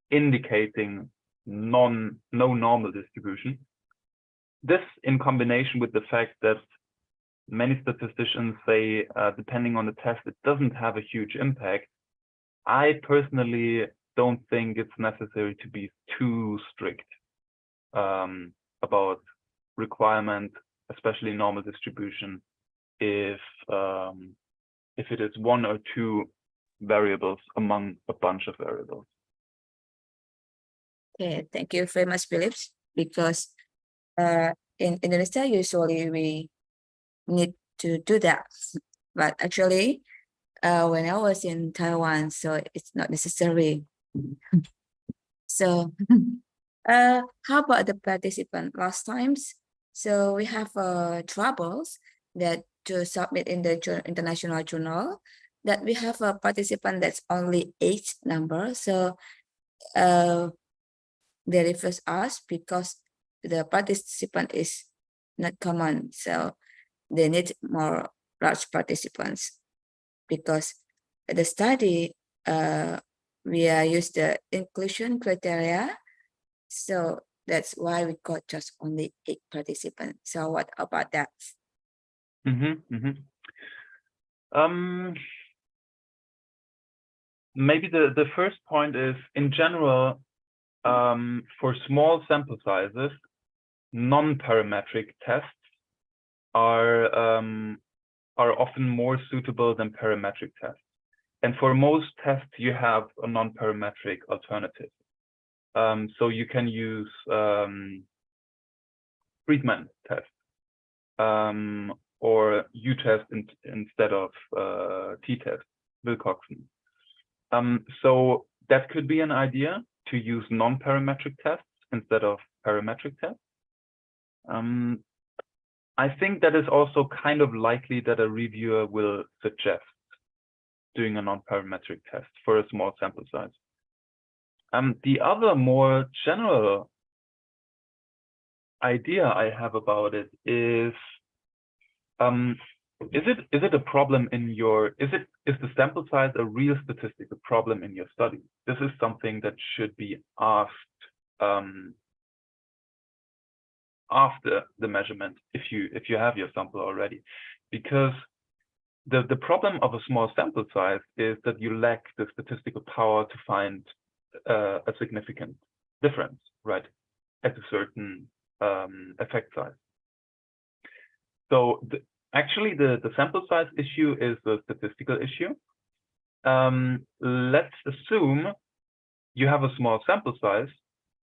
indicating no normal distribution. This in combination with the fact that many statisticians say, depending on the test, it doesn't have a huge impact. I personally don't think it's necessary to be too strict about requirement, especially normal distribution, if it is one or two variables among a bunch of variables. Okay, thank you very much, Phillips. Because in Indonesia, usually we need to do that, but actually, when I was in Taiwan, so it's not necessary. So, how about the participant last times? So we have troubles that to submit in the international journal that we have a participant that's only 8 number. So they refuse us because the participant is not common. So they need more large participants because the study we use the inclusion criteria. So that's why we got just only 8 participants. So what about that? Maybe the first point is, in general, for small sample sizes, non-parametric tests are often more suitable than parametric tests. And for most tests, you have a non-parametric alternative. So you can use Friedman test or U-test instead of T-test, Wilcoxon. So that could be an idea, to use non-parametric tests instead of parametric tests. I think that is also kind of likely that a reviewer will suggest doing a non-parametric test for a small sample size. The other more general idea I have about it is it a problem in your, is the sample size a real statistical problem in your study? This is something that should be asked after the measurement, if you have your sample already, because the problem of a small sample size is that you lack the statistical power to find a significant difference, right, at a certain effect size. So actually, the sample size issue is the statistical issue. Let's assume you have a small sample size,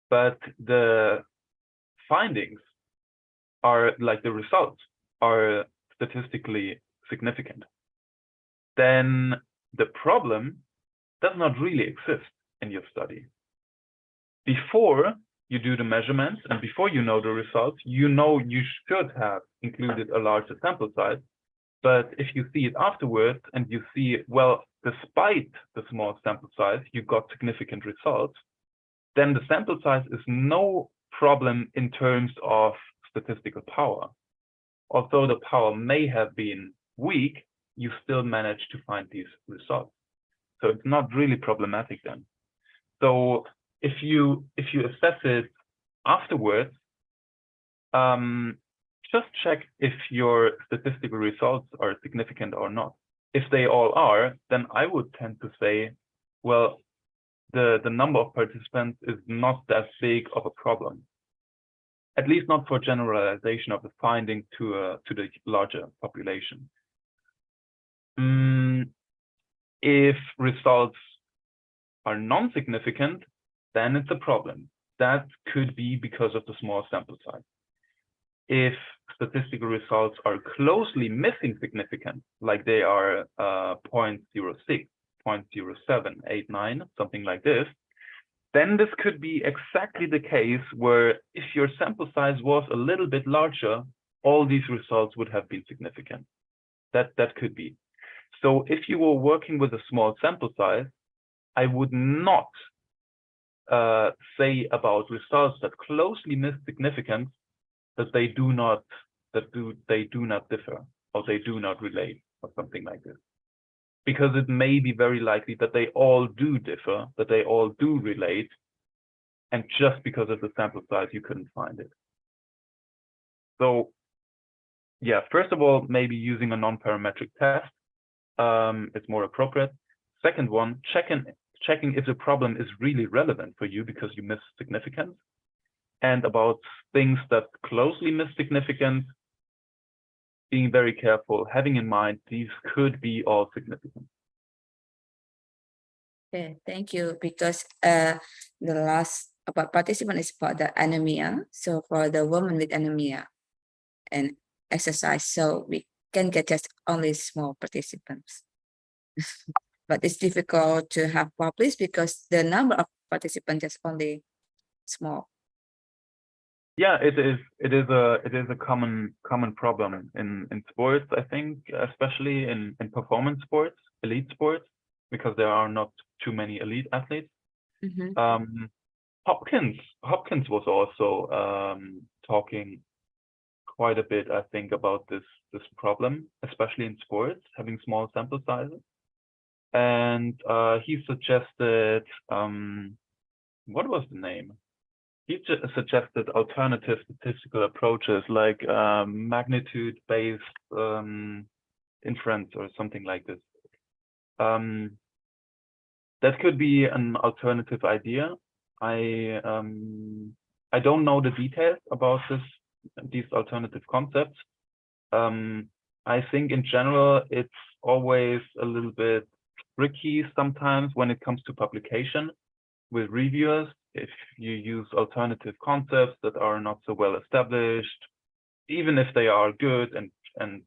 but the findings are, like the results, are statistically significant. Then the problem does not really exist in your study. Before you do the measurements and before you know the results, you know you should have included a larger sample size. But if you see it afterwards and you see, well, despite the small sample size, you got significant results, then the sample size is no problem in terms of statistical power. Although the power may have been weak, you still manage to find these results. So it's not really problematic then. So if you assess it afterwards, just check if your statistical results are significant or not. If they all are, then I would tend to say, well, the number of participants is not that big of a problem, at least not for generalization of the finding to the larger population. If results are non-significant, then it's a problem. That could be because of the small sample size. If statistical results are closely missing significance, like they are 0.06, 0.07, 89, something like this, then this could be exactly the case where if your sample size was a little bit larger, all these results would have been significant. That could be. So if you were working with a small sample size, I would not say about results that closely miss significance that they do not differ, or they do not relate, or something like this. Because it may be very likely that they all do differ, that they all do relate, and just because of the sample size, you couldn't find it. So yeah, first of all, maybe using a non-parametric test is more appropriate. Second one, checking if the problem is really relevant for you because you miss significance. And about things that closely miss significance, being very careful, having in mind these could be all significant. Okay, thank you. Because the last about participant is about the anemia. So for the woman with anemia and exercise, so we can get just only small participants. But it's difficult to have published because the number of participants is only small. Yeah, it is a common problem in sports, I think, especially in performance sports, elite sports, because there are not too many elite athletes. Hopkins was also talking quite a bit, I think, about this problem, especially in sports, having small sample sizes. And he suggested, what was the name? He suggested alternative statistical approaches like magnitude-based inference or something like this. That could be an alternative idea. I don't know the details about these alternative concepts. I think in general it's always a little bit tricky sometimes when it comes to publication with reviewers. If you use alternative concepts that are not so well established, even if they are good and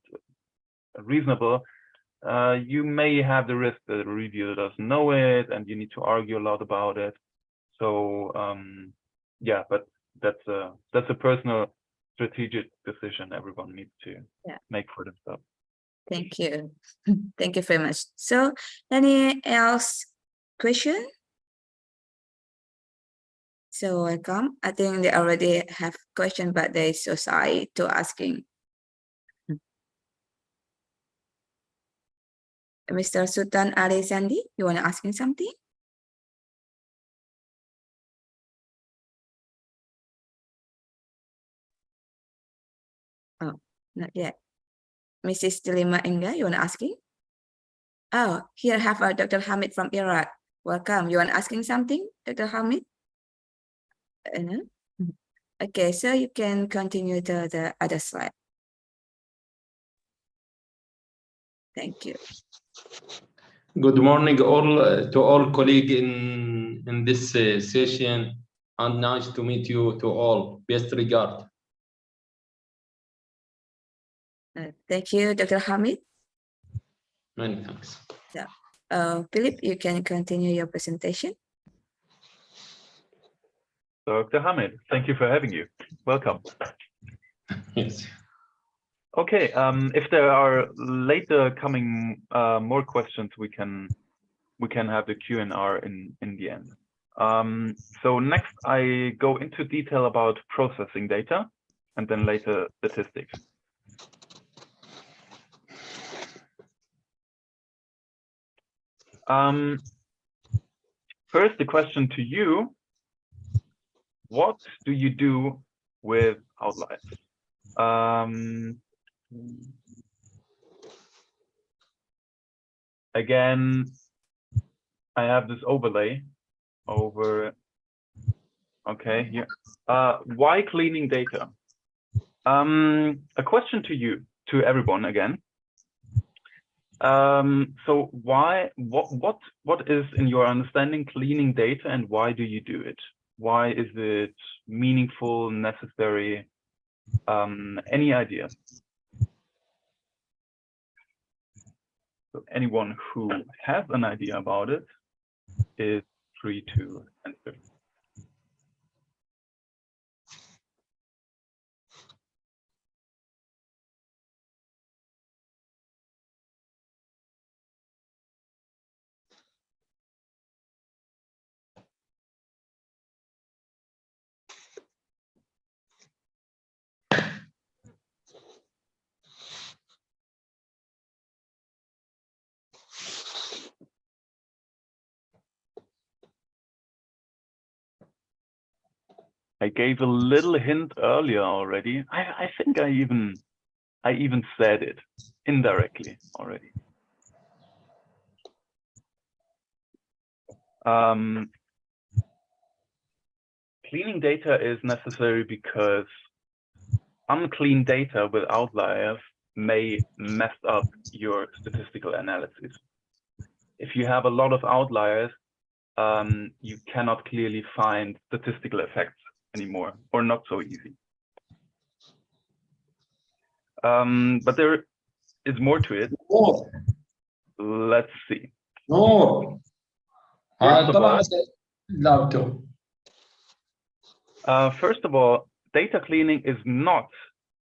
reasonable, you may have the risk that a reviewer doesn't know it and you need to argue a lot about it. So yeah, but that's a personal strategic decision everyone needs to make for themselves. Thank you. Thank you very much. So any else question? So welcome. I think they already have question, but they're so shy to asking. Mr. Sultan Ali Sandi, you want to asking something? Oh, not yet. Mrs. Delima Enga, you want asking? Oh, here have Dr. Hamid from Iraq. Welcome. You want asking something, Dr. Hamid? No? Okay, so you can continue to the other slide. Thank you. Good morning, all to all colleagues in this session, and nice to meet you to all. Best regard. Thank you, Dr. Hamid. Many thanks. Philip, you can continue your presentation. Dr. Hamid, thank you for having you. Welcome. Yes. Okay, if there are later coming more questions, we can have the Q&R in the end. So next, I go into detail about processing data, and then later statistics. First, the question to you: what do you do with outliers? Again, I have this overlay over. Okay, here. Why cleaning data? A question to you, to everyone again. So what is, in your understanding, cleaning data, and why do you do it? Why is it meaningful, necessary? Any idea? So anyone who has an idea about it is free to answer. I gave a little hint earlier already. I think I even said it indirectly already. Cleaning data is necessary because unclean data with outliers may mess up your statistical analysis. If you have a lot of outliers, you cannot clearly find statistical effects anymore, or not so easy. But there is more to it. Oh. Let's see. No. First of all, data cleaning is not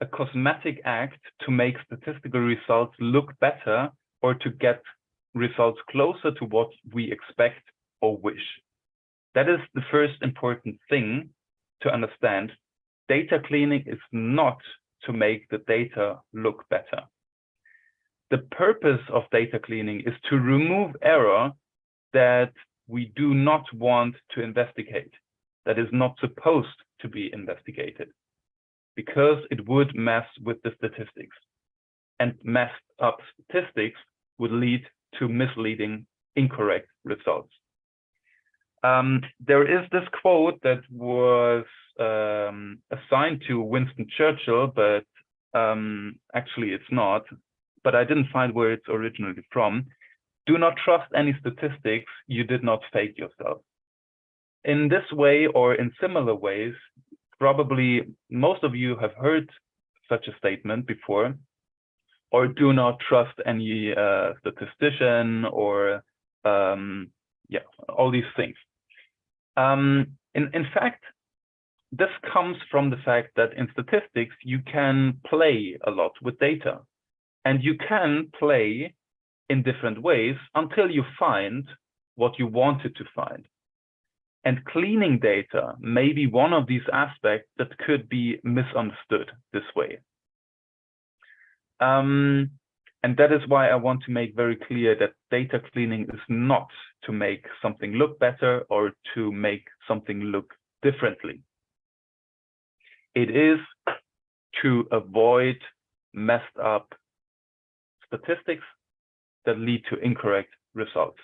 a cosmetic act to make statistical results look better or to get results closer to what we expect or wish. That is the first important thing to understand. Data cleaning is not to make the data look better. The purpose of data cleaning is to remove error that we do not want to investigate, that is not supposed to be investigated, because it would mess with the statistics, and messed up statistics would lead to misleading, incorrect results. There is this quote that was assigned to Winston Churchill, but actually it's not, but I didn't find where it's originally from. Do not trust any statistics you did not fake yourself. In this way, or in similar ways, probably most of you have heard such a statement before, or do not trust any statistician, or yeah, all these things. In fact, this comes from the fact that in statistics, you can play a lot with data, and you can play in different ways until you find what you wanted to find. And cleaning data may be one of these aspects that could be misunderstood this way. And that is why I want to make very clear that data cleaning is not to make something look better or to make something look differently. It is to avoid messed up statistics that lead to incorrect results.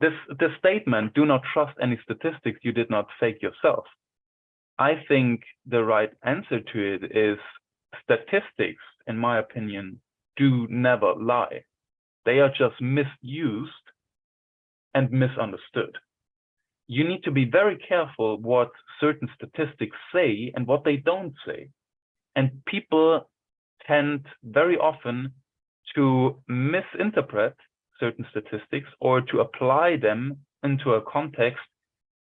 This statement, do not trust any statistics you did not fake yourself. I think the right answer to it is statistics, in my opinion, do never lie. They are just misused and misunderstood. You need to be very careful what certain statistics say and what they don't say. And people tend very often to misinterpret certain statistics or to apply them into a context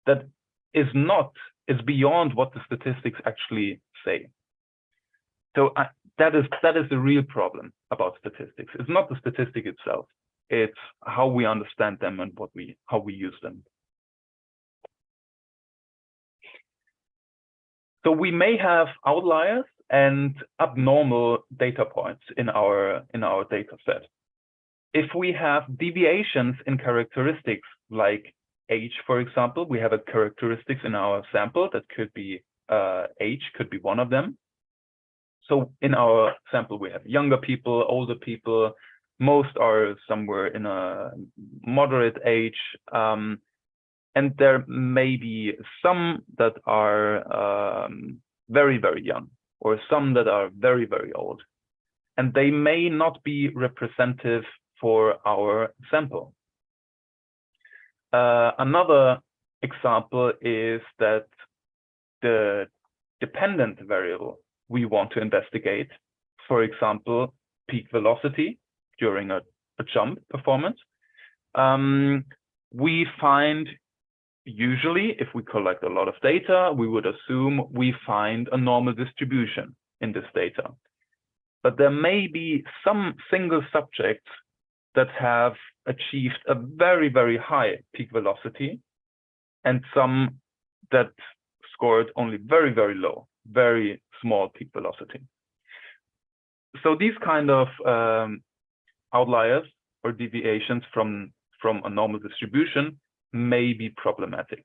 that is beyond what the statistics actually say. So that is the real problem about statistics. It's not the statistic itself. It's how we understand them and how we use them. So we may have outliers and abnormal data points in our data set. If we have deviations in characteristics like age, for example, we have a characteristics in our sample that could be age, could be one of them. So in our sample, we have younger people, older people, most are somewhere in a moderate age, and there may be some that are very, very young, or some that are very, very old, and they may not be representative for our sample. Another example is that the dependent variable we want to investigate, for example, peak velocity during a jump performance, we find usually, if we collect a lot of data, we would assume we find a normal distribution in this data. But there may be some single subjects that have achieved a very, very high peak velocity and some that scored only very, very low, very small peak velocity. So these kind of outliers or deviations from a normal distribution may be problematic.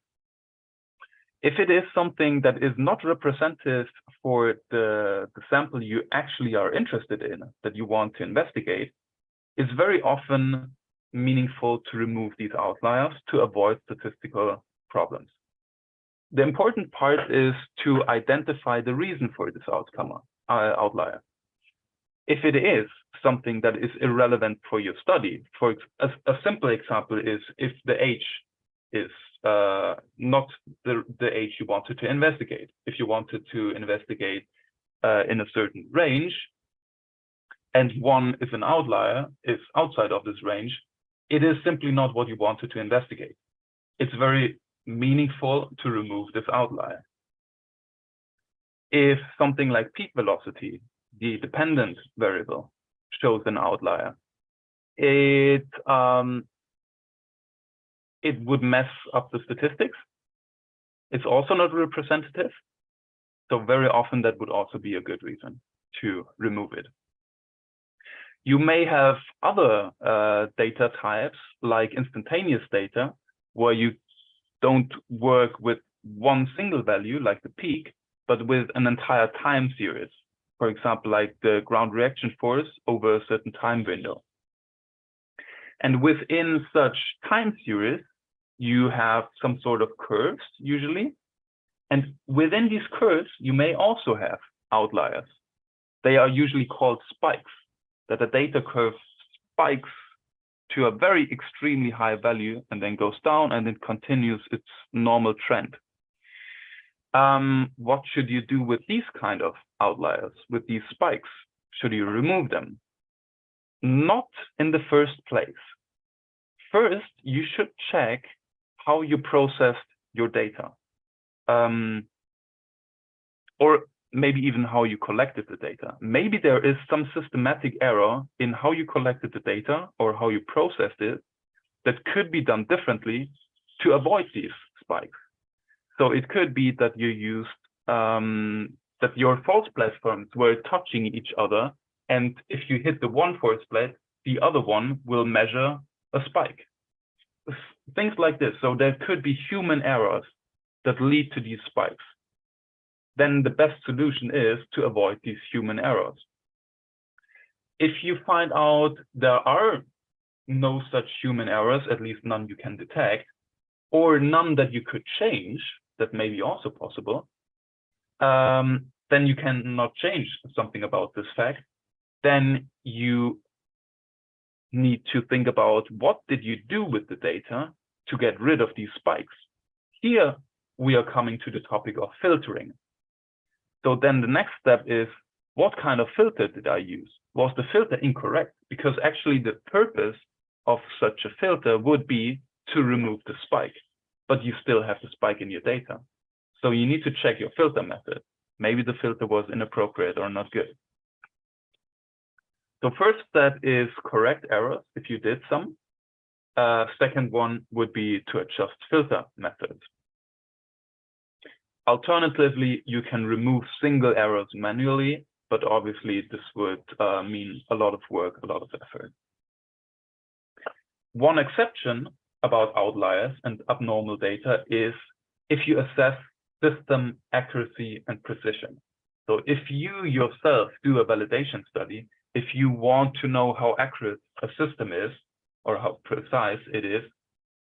If it is something that is not representative for the sample you actually are interested in, that you want to investigate, it's very often meaningful to remove these outliers to avoid statistical problems. The important part is to identify the reason for this outlier. If it is something that is irrelevant for your study, for a simple example is if the age is not the age you wanted to investigate. If you wanted to investigate in a certain range, and one is an outlier, is outside of this range, it is simply not what you wanted to investigate. It's very meaningful to remove this outlier. If something like peak velocity, the dependent variable, shows an outlier, it would mess up the statistics. It's also not representative. So very often that would also be a good reason to remove it. You may have other data types like instantaneous data, where you don't work with one single value like the peak, but with an entire time series. For example, like the ground reaction force over a certain time window. And within such time series, you have some sort of curves usually. And within these curves, you may also have outliers. They are usually called spikes, that the data curve spikes to a very extremely high value and then goes down and it continues its normal trend. What should you do with these kind of outliers, with these spikes? Should you remove them? Not in the first place. First, you should check how you processed your data. Or maybe even how you collected the data. Maybe there is some systematic error in how you collected the data or how you processed it that could be done differently to avoid these spikes. So it could be that you used, that your false platforms were touching each other, and if you hit the one false plat, the other one will measure a spike. Things like this. So there could be human errors that lead to these spikes. Then the best solution is to avoid these human errors. if you find out there are no such human errors, at least none you can detect, or none that you could change, that may be also possible, then you cannot change something about this fact. Then you need to think about what did you do with the data to get rid of these spikes. Here we are coming to the topic of filtering. So then the next step is, what kind of filter did I use? Was the filter incorrect? Because actually the purpose of such a filter would be to remove the spike, but you still have the spike in your data. So you need to check your filter method. Maybe the filter was inappropriate or not good. So first step is correct errors if you did some. Second one would be to adjust filter methods. Alternatively, you can remove single errors manually, but obviously this would mean a lot of work, a lot of effort. One exception about outliers and abnormal data is if you assess system accuracy and precision. So if you yourself do a validation study, if you want to know how accurate a system is or how precise it is,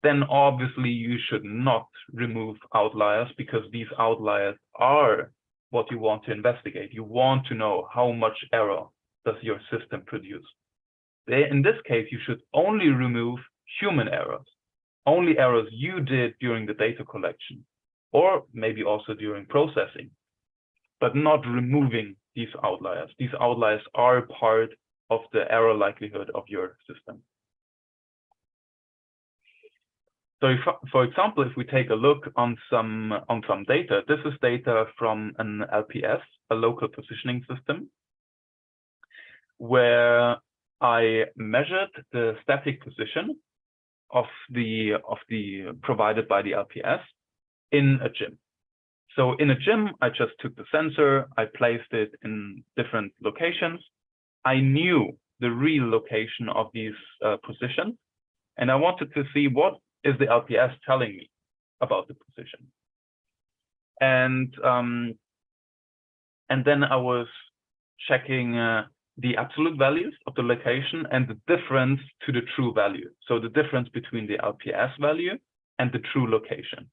then obviously you should not remove outliers, because these outliers are what you want to investigate. You want to know how much error does your system produce. In this case, you should only remove human errors, only errors you did during the data collection, or maybe also during processing, but not removing these outliers. These outliers are part of the error likelihood of your system. So if, for example, if we take a look on some data, this is data from an LPS, a local positioning system, where I measured the static position of the provided by the LPS in a gym. So in a gym, I just took the sensor, I placed it in different locations. I knew the real location of these positions, and I wanted to see what is the LPS telling me about the position. And then I was checking the absolute values of the location and the difference to the true value. So the difference between the LPS value and the true location.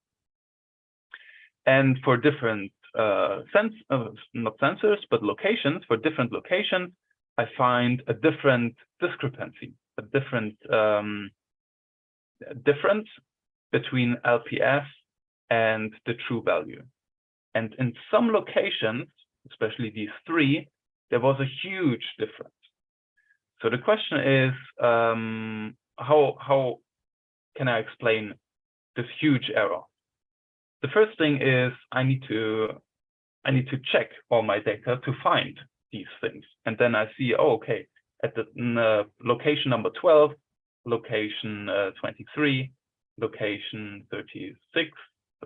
And for different not sensors, but locations, for different locations, I find a different discrepancy, a different difference between LPS and the true value. And in some locations, especially these three, there was a huge difference. So the question is, how can I explain this huge error? The first thing is I need to check all my data to find these things. And then I see, oh, okay, at the location number 12, location 23, location 36,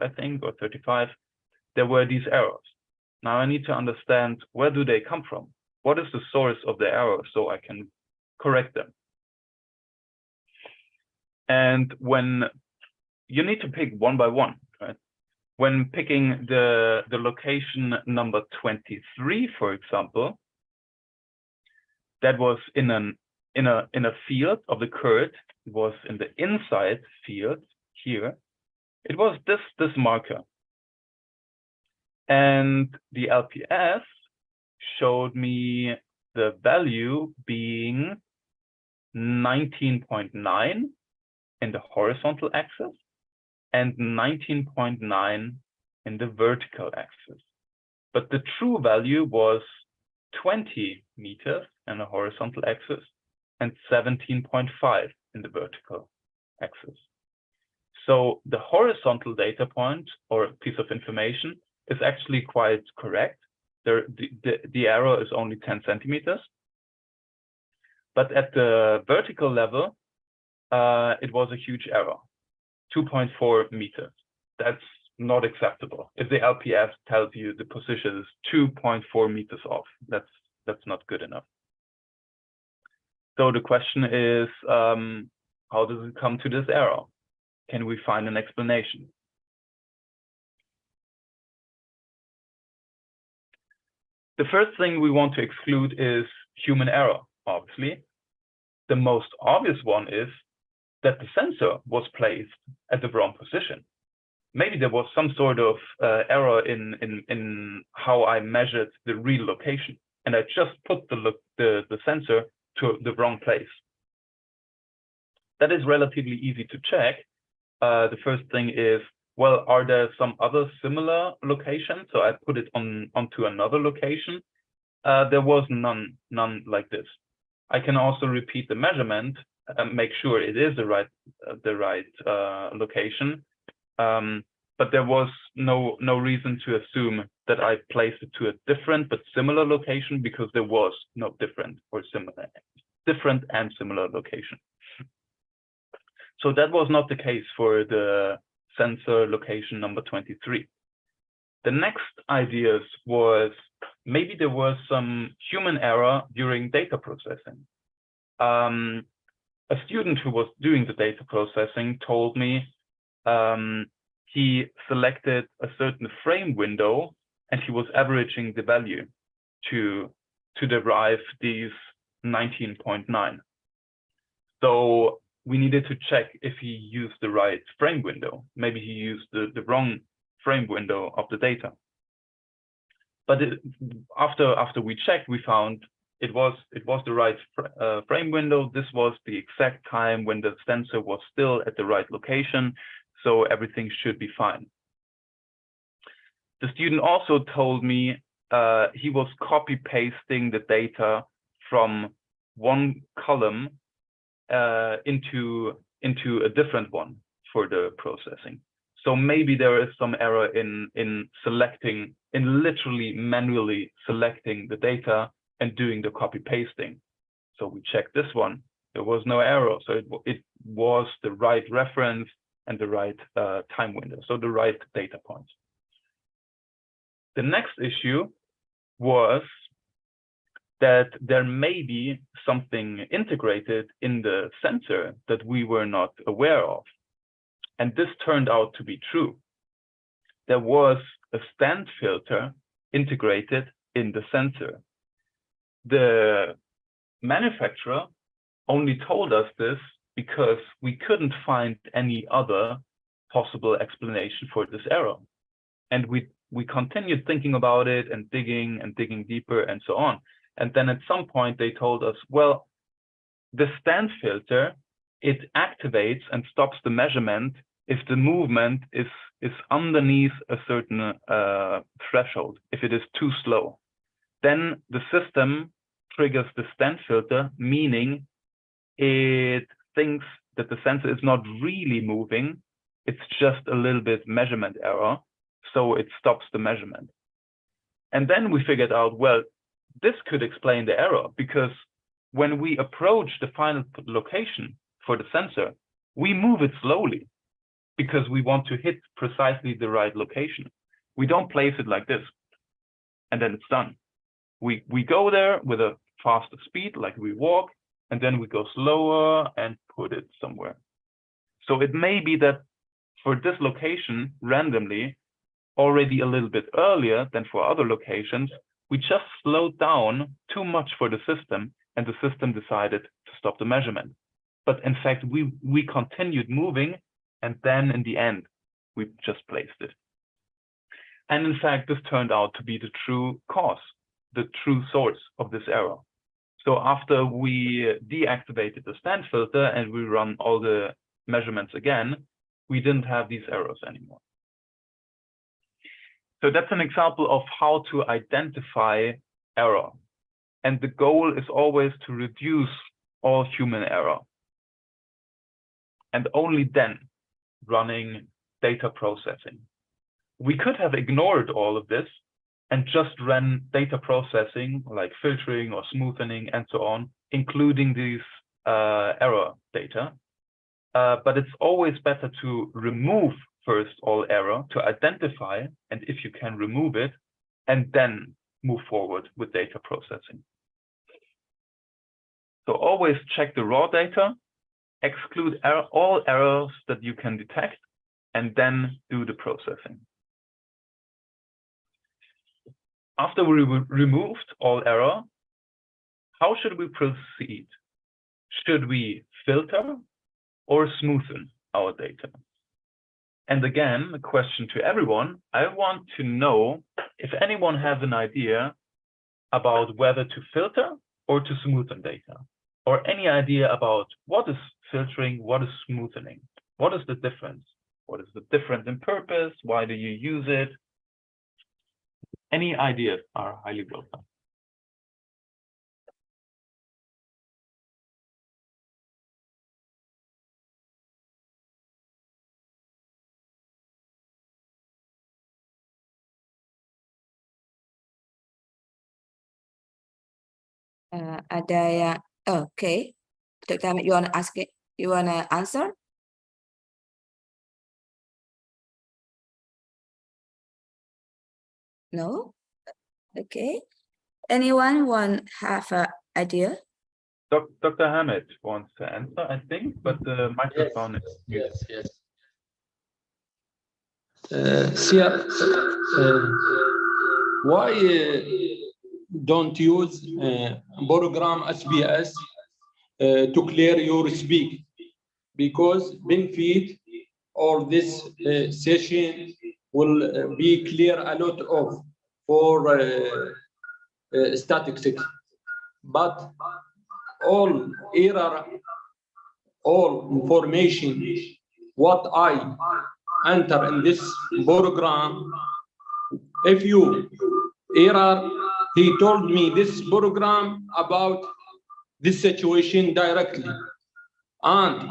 I think, or 35, there were these errors. Now I need to understand, where do they come from? What is the source of the error so I can correct them? And when you need to pick one by one, right? When picking the location number 23, for example, that was in a field of the curd, it was in the inside field here. It was this marker. And the LPS showed me the value being 19.9 in the horizontal axis and 19.9 in the vertical axis. But the true value was 20 meters in the horizontal axis and 17.5 in the vertical axis. So the horizontal data point or piece of information is actually quite correct. The error is only 10 centimeters. But at the vertical level, it was a huge error, 2.4 meters. That's not acceptable. If the LPS tells you the position is 2.4 meters off, that's not good enough. So the question is, how does it come to this error? Can we find an explanation? The first thing we want to exclude is human error. obviously. The most obvious one is that the sensor was placed at the wrong position. Maybe there was some sort of error in how I measured the real location, and I just put the sensor to the wrong place. That is relatively easy to check. The first thing is, well, are there some other similar locations? So I put it onto another location. There was none like this. I can also repeat the measurement and make sure it is the right location. But there was no reason to assume that I placed it to a different but similar location, because there was no different and similar location. So that was not the case for the sensor location number 23. The next ideas was maybe there was some human error during data processing. A student who was doing the data processing told me he selected a certain frame window and he was averaging the value to derive these 19.9. So we needed to check if he used the right frame window. Maybe he used the wrong frame window of the data. But after we checked, we found it was the right frame window. This was the exact time when the sensor was still at the right location, so everything should be fine. The student also told me he was copy pasting the data from one column into a different one for the processing. So maybe there is some error in literally manually selecting the data and doing the copy pasting. So we checked this one. There was no error. So it was the right reference and the right time window. So the right data points. The next issue was that there may be something integrated in the sensor that we were not aware of. And this turned out to be true. There was a stand filter integrated in the sensor. The manufacturer only told us this because we couldn't find any other possible explanation for this error. And we continued thinking about it and digging deeper and so on. And then at some point they told us, well, the stand filter, it activates and stops the measurement if the movement is underneath a certain threshold. If it is too slow, then the system triggers the stand filter, meaning it thinks that the sensor is not really moving. It's just a little bit measurement error. So it stops the measurement. And then we figured out, well, this could explain the error, because when we approach the final location for the sensor, we move it slowly because we want to hit precisely the right location. We don't place it like this and then it's done. We go there with a faster speed, like we walk, and then we go slower and put it somewhere. So it may be that for this location, randomly, already a little bit earlier than for other locations, we just slowed down too much for the system, and the system decided to stop the measurement. But in fact, we continued moving, and then in the end, we just placed it. And in fact, this turned out to be the true cause, the true source of this error. So after we deactivated the stand filter and we run all the measurements again, we didn't have these errors anymore. So that's an example of how to identify error. And the goal is always to reduce all human error. And only then running data processing. We could have ignored all of this and just ran data processing like filtering or smoothing and so on, including these error data. But it's always better to remove first all error, to identify, and if you can remove it, and then move forward with data processing. So always check the raw data, exclude all errors that you can detect, and then do the processing. After we removed all error, how should we proceed? Should we filter or smoothen our data? And again, a question to everyone. I want to know if anyone has an idea about whether to filter or to smoothen data, or any idea about what is filtering, what is smoothening, what is the difference? What is the difference in purpose? Why do you use it? Any ideas are highly welcome. Ada yang, okay. Dr. Hamid, you want to ask it? You want to answer? No? Okay. Anyone want have an idea? Dr. Hamid wants to answer, I think, but the microphone is muted. Yes. Why don't use program SBS to clear your speak? Because benefit or this session will be clear a lot of for statistics, but all error, all information what I enter in this program, if you error, he told me this program about this situation directly. And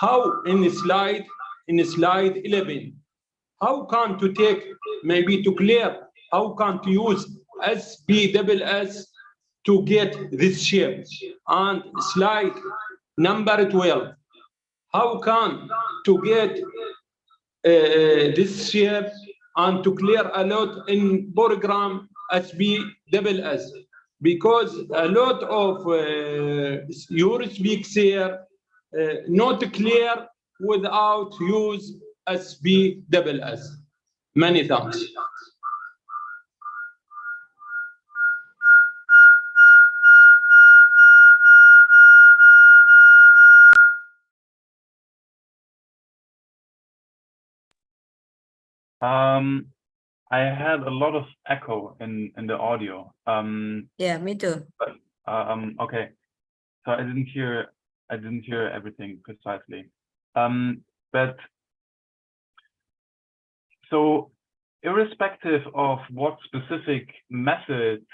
how in slide 11, how can to take, maybe to clear, how can to use SPSS to get this shape? And slide number 12, how can to get this shape and to clear a lot in program SPSS? Because a lot of your speaks here not clear without use SPSS. Many thanks. I had a lot of echo in the audio. Yeah, me too. But, okay, so I didn't hear everything precisely. But so irrespective of what specific method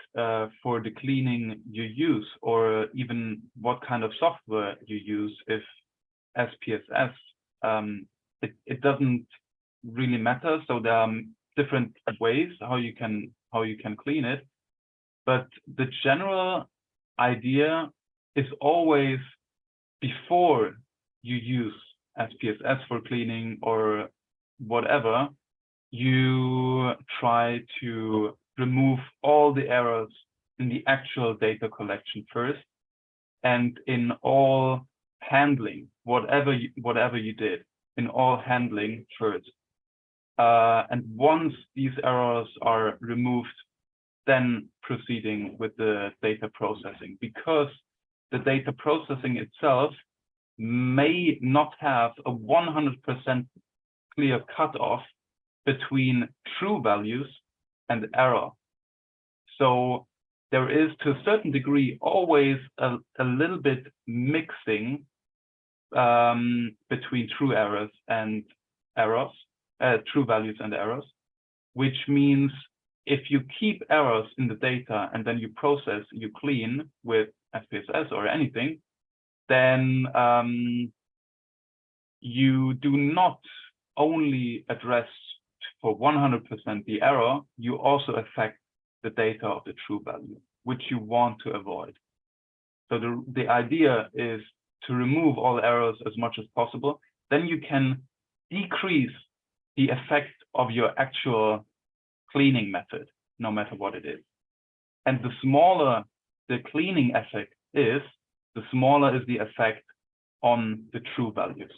for the cleaning you use, or even what kind of software you use, if SPSS, it doesn't really matter. So there are different ways how you can clean it, but the general idea is always, before you use SPSS for cleaning or whatever, you try to remove all the errors in the actual data collection first, and in all handling, whatever you did, in all handling first. And once these errors are removed, then proceeding with the data processing, because the data processing itself may not have a 100% clear cutoff between true values and error. So there is, to a certain degree, always a little bit mixing between true errors and errors, true values and errors, which means if you keep errors in the data and then you process, you clean with SPSS or anything, then you do not only address for 100% the error, you also affect the data of the true value, which you want to avoid. So the idea is to remove all errors as much as possible. Then you can decrease the effect of your actual cleaning method, no matter what it is. And the smaller the cleaning effect is, the smaller is the effect on the true values.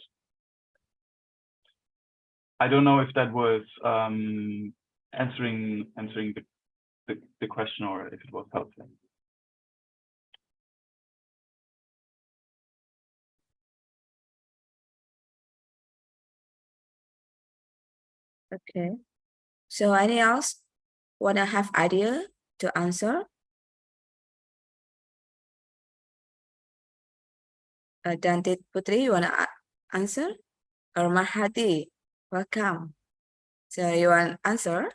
I don't know if that was answering the question, or if it was helpful. Okay. So any else wanna have idea to answer? Dante Putri, you wanna answer? Or Mahadi, welcome. So you want answer?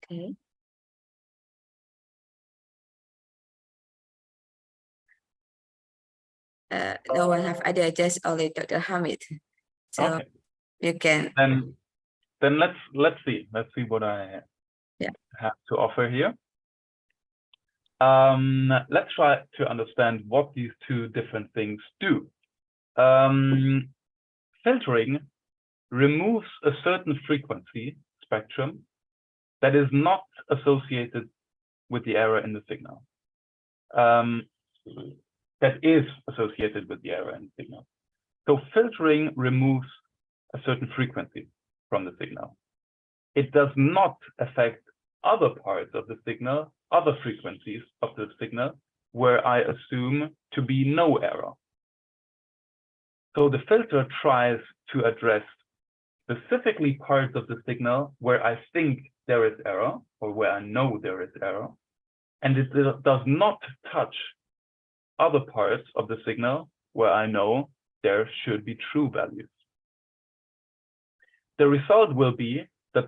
Okay. No one have idea, just only Dr. Hamid. So Okay. you can. Then let's see what I have to offer here. Let's try to understand what these two different things do. Filtering removes a certain frequency spectrum that is not associated with the error in the signal. That is associated with the error in the signal. So filtering removes a certain frequency from the signal. It does not affect other parts of the signal, other frequencies of the signal, where I assume to be no error. So the filter tries to address specifically parts of the signal where I think there is error, or where I know there is error, and it does not touch other parts of the signal where I know there should be true values. The result will be that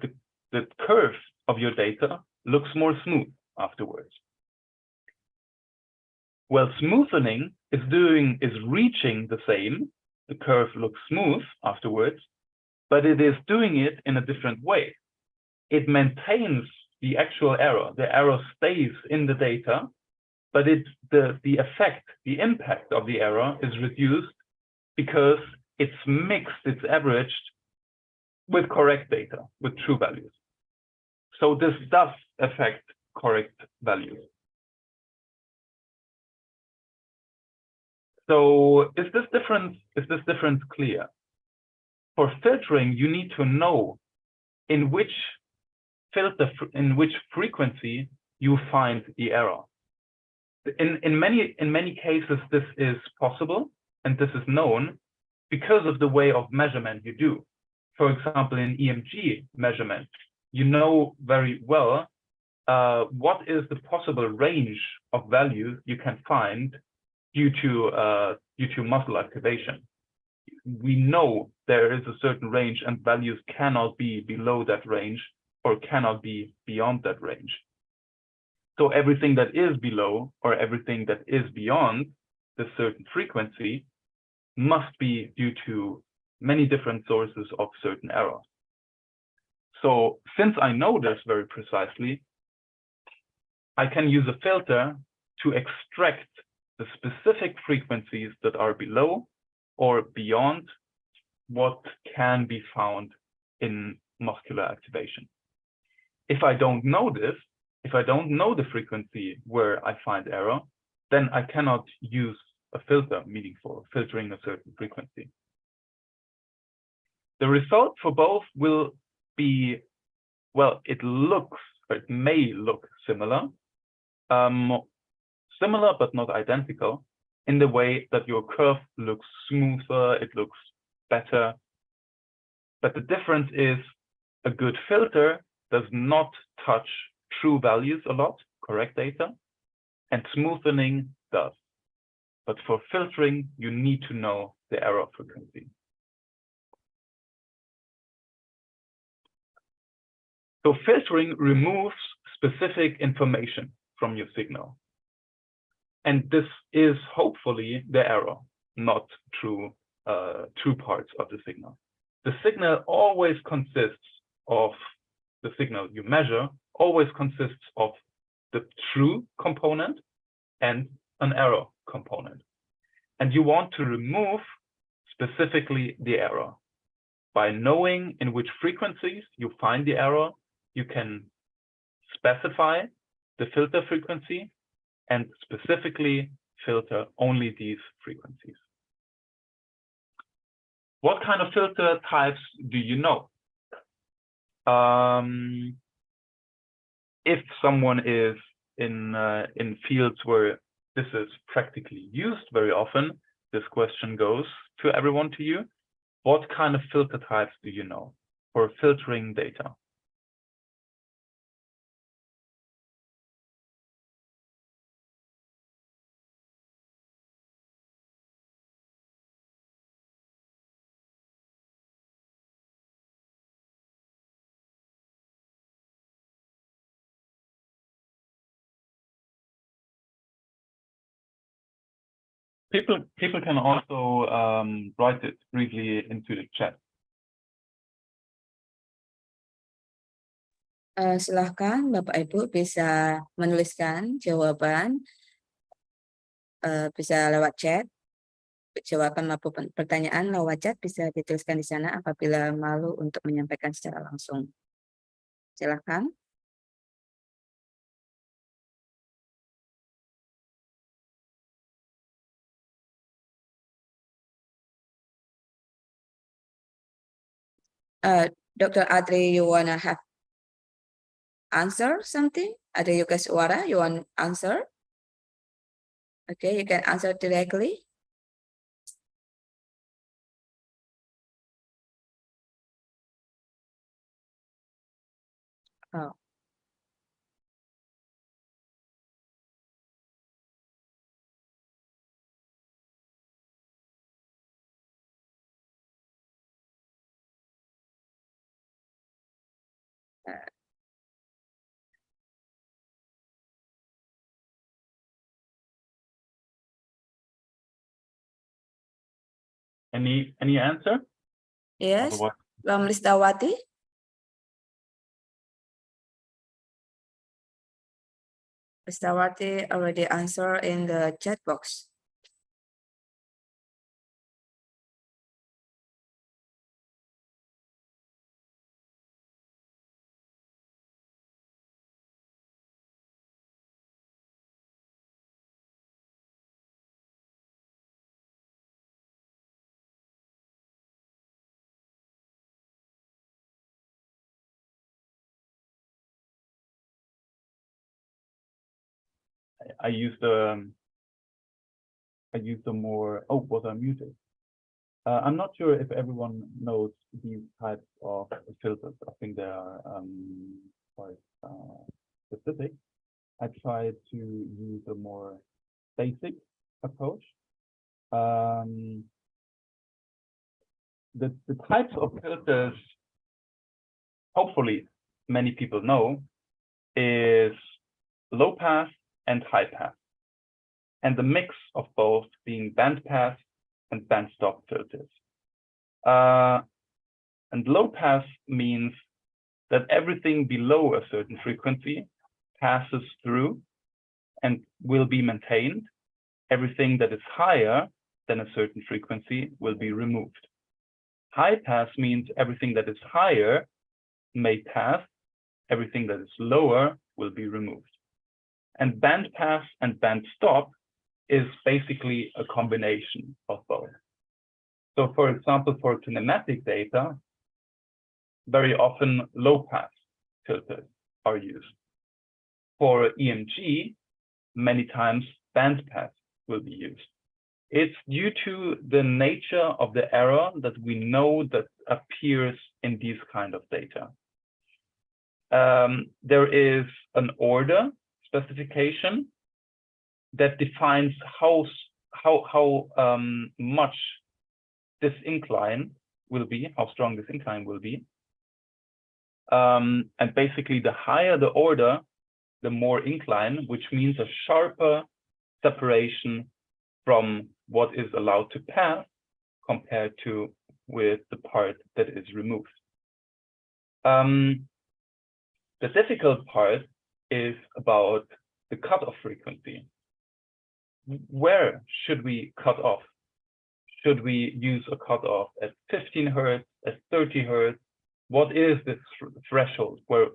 the curve of your data looks more smooth afterwards. Well, smoothening is reaching the same. The curve looks smooth afterwards, but it is doing it in a different way. It maintains the actual error. The error stays in the data, but the effect, the impact of the error is reduced because it's mixed, it's averaged with correct data, with true values. So this does affect correct values. So is this difference clear? For filtering, you need to know in which frequency you find the error. In many cases, this is possible and this is known because of the way of measurement you do. For example, in EMG measurement, you know very well what is the possible range of values you can find due to muscle activation. We know there is a certain range and values cannot be below that range or cannot be beyond that range. So everything that is below or everything that is beyond the certain frequency must be due to many different sources of certain errors. So since I know this very precisely, I can use a filter to extract the specific frequencies that are below or beyond what can be found in muscular activation. If I don't know this, if I don't know the frequency where I find error, then I cannot use a filter, meaning for filtering a certain frequency. The result for both will be, well, it may look similar, similar but not identical, in the way that your curve looks smoother, it looks better. But the difference is a good filter does not touch true values a lot, correct data, and smoothening does. But for filtering, you need to know the error frequency. So filtering removes specific information from your signal. And this is hopefully the error, not true parts of the signal. The signal always consists of, the signal you measure always consists of the true component and an error component. And you want to remove specifically the error. By knowing in which frequencies you find the error, you can specify the filter frequency and specifically filter only these frequencies. What kind of filter types do you know? If someone is in fields where this is practically used very often, this question goes to everyone to you. what kind of filter types do you know for filtering data? People can also write it briefly into the chat. Silahkan Bapak Ibu bisa menuliskan jawaban, bisa lewat chat, jawaban maupun pertanyaan lewat chat bisa dituliskan di sana apabila malu untuk menyampaikan secara langsung. Silahkan. Dr. Adri, you wanna have answer something? Ada Yuka Suara, you want answer? Okay, you can answer directly. Oh. Any answer? Yes, Otherwise, Listawati. Listawati already answered in the chat box. I used the more. Oh, was I muted? I'm not sure if everyone knows these types of filters. I think they are quite specific. I tried to use a more basic approach. The types of filters, hopefully many people know, is low pass and high pass, and the mix of both being band pass and band stop filters. And low pass means that everything below a certain frequency passes through and will be maintained. Everything that is higher than a certain frequency will be removed. High pass means everything that is higher may pass, everything that is lower will be removed. And band pass and band stop is basically a combination of both. So for example, for kinematic data, very often low pass filters are used. For EMG, many times band pass will be used. It's due to the nature of the error that we know that appears in these kind of data. There is an order specification that defines how much this incline will be, how strong this incline will be. And basically, the higher the order, the more incline, which means a sharper separation from what is allowed to pass compared to with the part that is removed. The difficult part is about the cutoff frequency. Where should we cut off? Should we use a cutoff at 15 Hertz, at 30 Hertz? What is the threshold where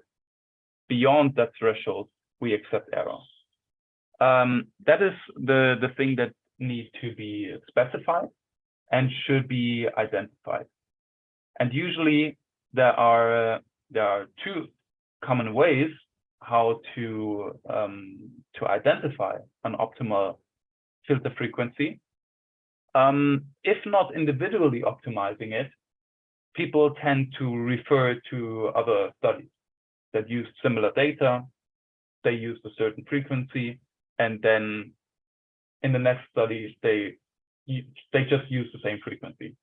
beyond that threshold we accept error? That is the thing that needs to be specified and should be identified. And usually there are two common ways how to identify an optimal filter frequency. If not individually optimizing it, people tend to refer to other studies that use similar data. They use a certain frequency, and then in the next study, they just use the same frequency.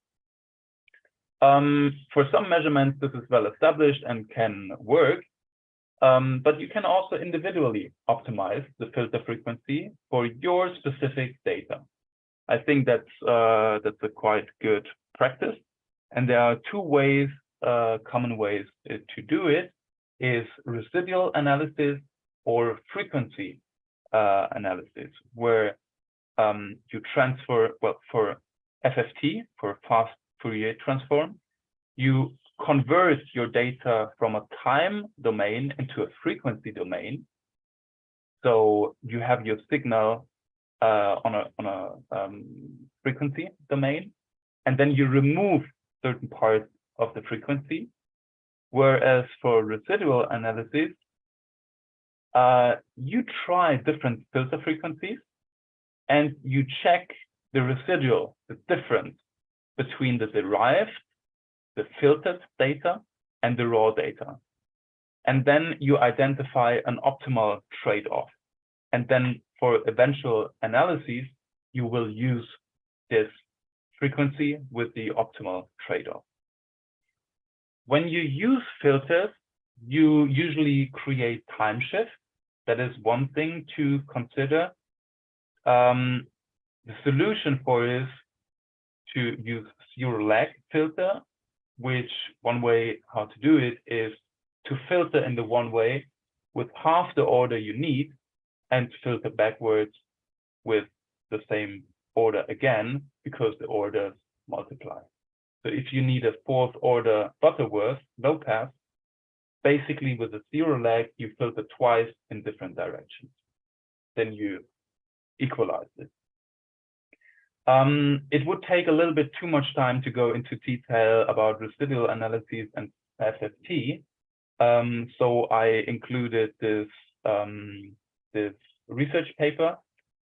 For some measurements, this is well established and can work, but you can also individually optimize the filter frequency for your specific data. I think that's a quite good practice, and there are two ways, common ways to do it: is residual analysis or frequency analysis, where you transfer, well, for FFT, for fast Fourier transform, you convert your data from a time domain into a frequency domain. So you have your signal on a frequency domain, and then you remove certain parts of the frequency. Whereas for residual analysis, you try different filter frequencies, and you check the residual, the difference between the derived, the filtered data, and the raw data. And then you identify an optimal trade-off. And then for eventual analyses, you will use this frequency with the optimal trade-off. When you use filters, you usually create time shift. That is one thing to consider. The solution for is to use zero lag filter, which one way how to do it is to filter in the one way with half the order you need and filter backwards with the same order again, because the orders multiply. So if you need a fourth order Butterworth low pass, basically with a zero lag, you filter twice in different directions. Then you equalize it. It would take a little bit too much time to go into detail about residual analyses and FFT. So I included this, this research paper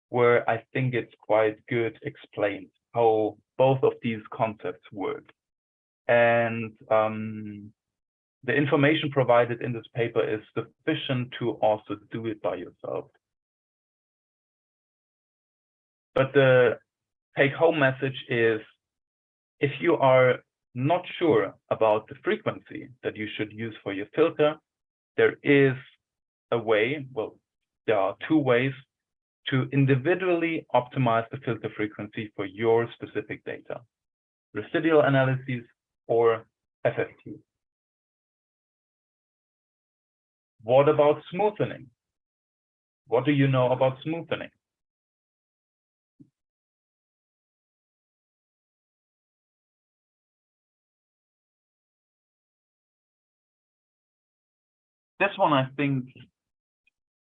where I think it's quite good explained how both of these concepts work. And the information provided in this paper is sufficient to also do it by yourself. But the take-home message is, if you are not sure about the frequency that you should use for your filter, there is a way, well, there are two ways to individually optimize the filter frequency for your specific data: residual analysis or FFT. What about smoothening? What do you know about smoothening? This one, I think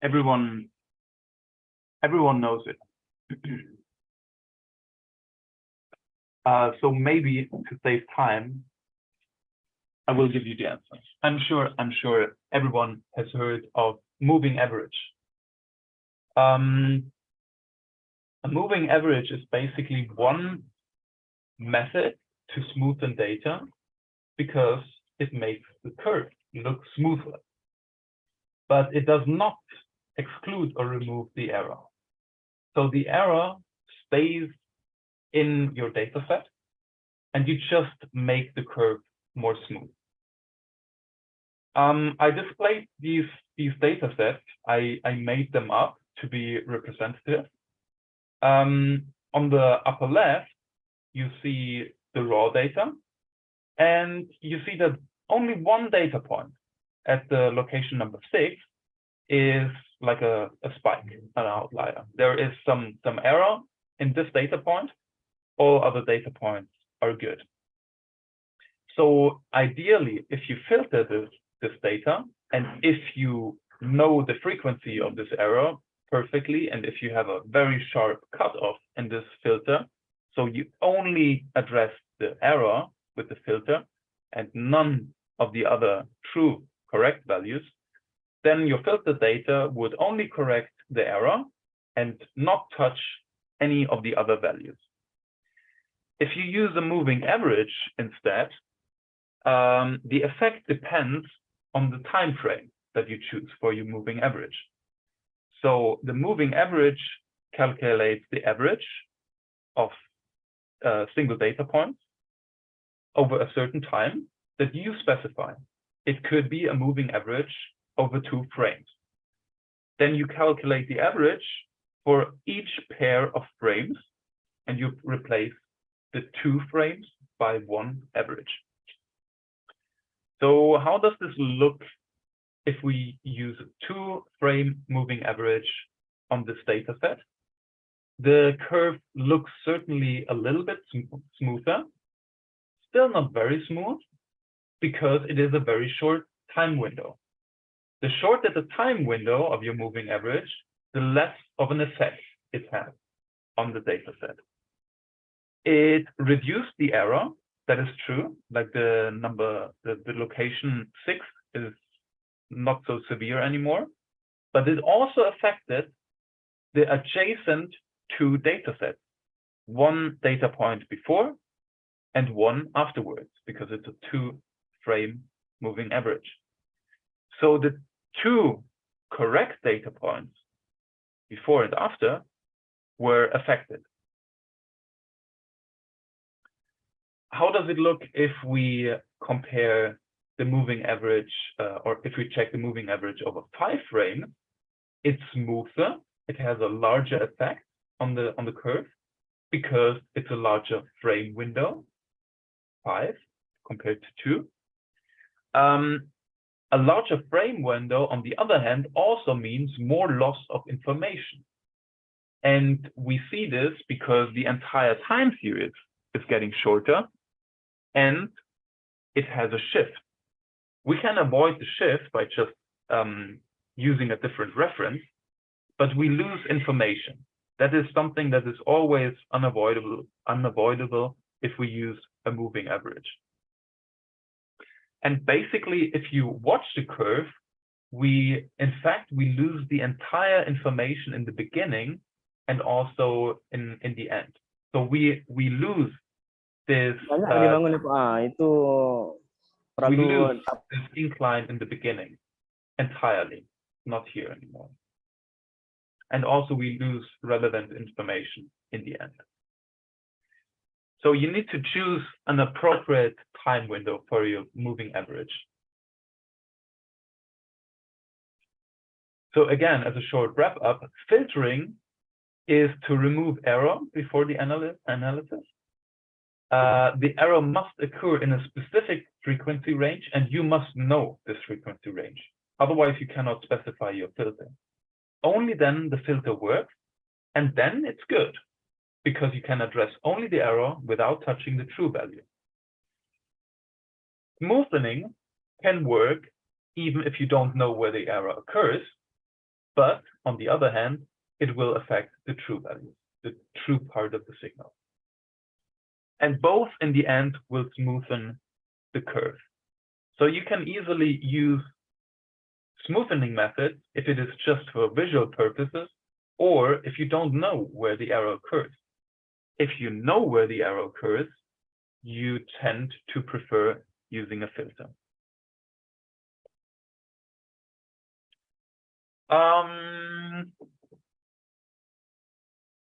everyone knows it. So maybe to save time, I will give you the answer. I'm sure everyone has heard of moving average. A moving average is basically one method to smoothen data because it makes the curve look smoother. But it does not exclude or remove the error. So the error stays in your data set, and you just make the curve more smooth. I displayed these data sets. I made them up to be representative. On the upper left, you see the raw data, and you see that only one data point at the location number 6 is like a spike, an outlier. There is some error in this data point. All other data points are good. So ideally, if you filter this data, and if you know the frequency of this error perfectly, and if you have a very sharp cutoff in this filter, so you only address the error with the filter and none of the other true correct values, then your filter data would only correct the error and not touch any of the other values. If you use a moving average instead, the effect depends on the time frame that you choose for your moving average. So the moving average calculates the average of single data points over a certain time that you specify. It could be a moving average over 2 frames. Then you calculate the average for each pair of frames, and you replace the 2 frames by 1 average. So how does this look if we use a 2-frame moving average on this data set? The curve looks certainly a little bit smoother, still not very smooth, because it is a very short time window. The shorter the time window of your moving average, the less of an effect it has on the data set. It reduced the error, that is true, like the location 6 is not so severe anymore, but it also affected the adjacent 2 data sets, 1 data point before and 1 afterwards, because it's a 2-frame moving average. So the 2 correct data points before and after were affected. How does it look if we compare the moving average, or if we check the moving average over 5 frames? It's smoother. It has a larger effect on the curve because it's a larger frame window, 5 compared to 2. A larger frame window, on the other hand, also means more loss of information. And we see this because the entire time series is getting shorter and it has a shift. We can avoid the shift by just using a different reference, but we lose information. That is something that is always unavoidable if we use a moving average. And basically, if you watch the curve, in fact, we lose the entire information in the beginning and also in the end. So we lose this, this incline in the beginning entirely, not here anymore. And also we lose relevant information in the end. So you need to choose an appropriate time window for your moving average. So again, as a short wrap up, filtering is to remove error before the analysis. The error must occur in a specific frequency range, and you must know this frequency range. Otherwise, you cannot specify your filter. Only then the filter works, and then it's good, because you can address only the error without touching the true value. Smoothening can work even if you don't know where the error occurs, but on the other hand, it will affect the true value, the true part of the signal. And both in the end will smoothen the curve. So you can easily use smoothening methods if it is just for visual purposes, or if you don't know where the error occurs. If you know where the error occurs, you tend to prefer using a filter.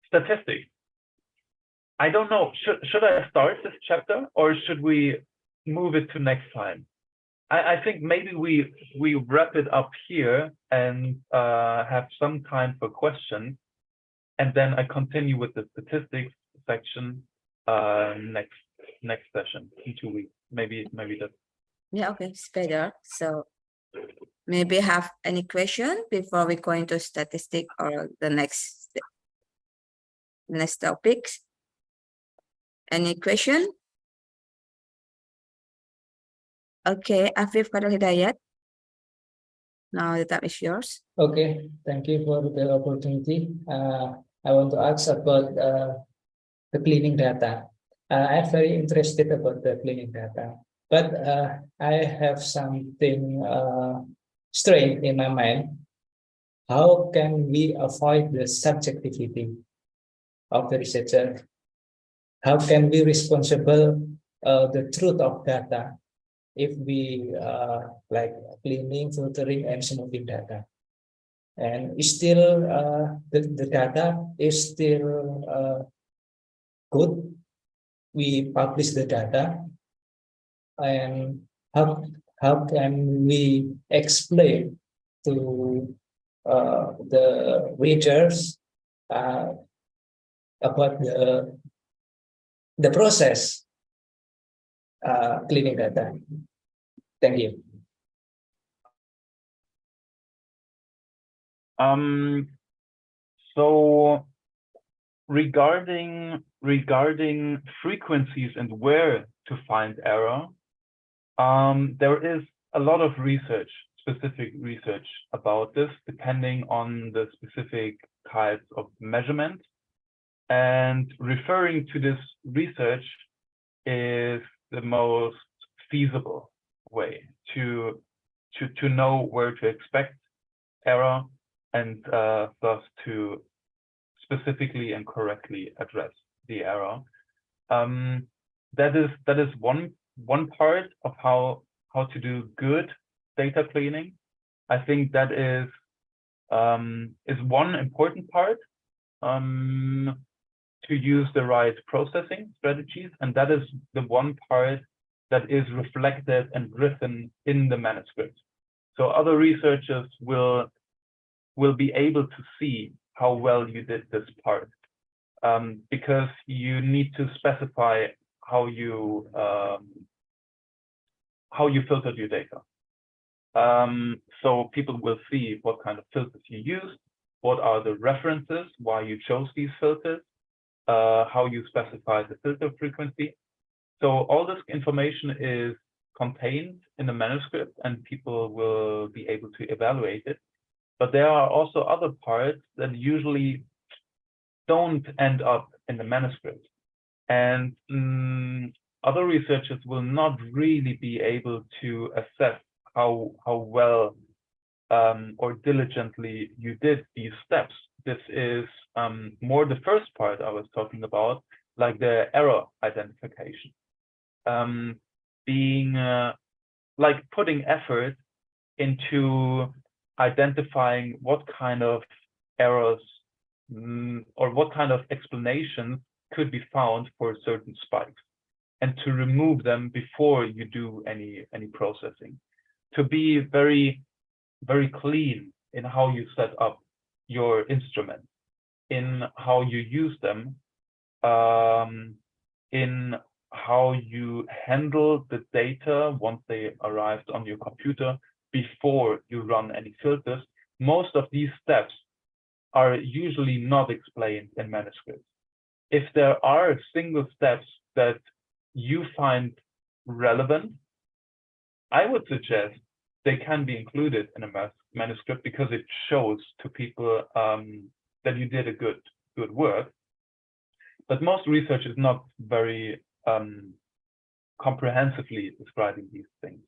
Statistics. I don't know, should I start this chapter or should we move it to next time? I think maybe we wrap it up here and have some time for questions, and then I continue with the statistics section next session in 2 weeks. Maybe that. Yeah, okay, it's better. So maybe have any question before we go into statistic or the next topics. Any question? Okay, Afif Fadil Hidayat. Now the time is yours. Okay, thank you for the opportunity. I want to ask about the cleaning data. I'm very interested about the cleaning data, but I have something strange in my mind. How can we avoid the subjectivity of the researcher? How can we responsible the truth of data if we like cleaning, filtering, and smoothing data. And still the data is still good. We publish the data, and how can we explain to the readers about the process cleaning data? Thank you. So regarding frequencies and where to find error, there is a lot of research, specific research about this, depending on the specific types of measurement. And referring to this research is the most feasible way to know where to expect error, and thus to specifically and correctly address the error. That is one part of how to do good data cleaning. I think that is one important part, to use the right processing strategies, and that is the one part that is reflected and written in the manuscript. So other researchers will be able to see how well you did this part, because you need to specify how you filtered your data. So people will see what kind of filters you used, what are the references, why you chose these filters, how you specify the filter frequency. So all this information is contained in the manuscript, and people will be able to evaluate it. But there are also other parts that usually don't end up in the manuscript. And other researchers will not really be able to assess how well or diligently you did these steps. This is more the first part I was talking about, like the error identification. Being like putting effort into identifying what kind of errors or what kind of explanations could be found for certain spikes, and to remove them before you do any processing. To be very, very clean in how you set up your instruments, in how you use them, in how you handle the data once they arrived on your computer before you run any filters. Most of these steps are usually not explained in manuscripts. If there are single steps that you find relevant, I would suggest they can be included in a manuscript, because it shows to people that you did a good work. But most research is not very comprehensively describing these things.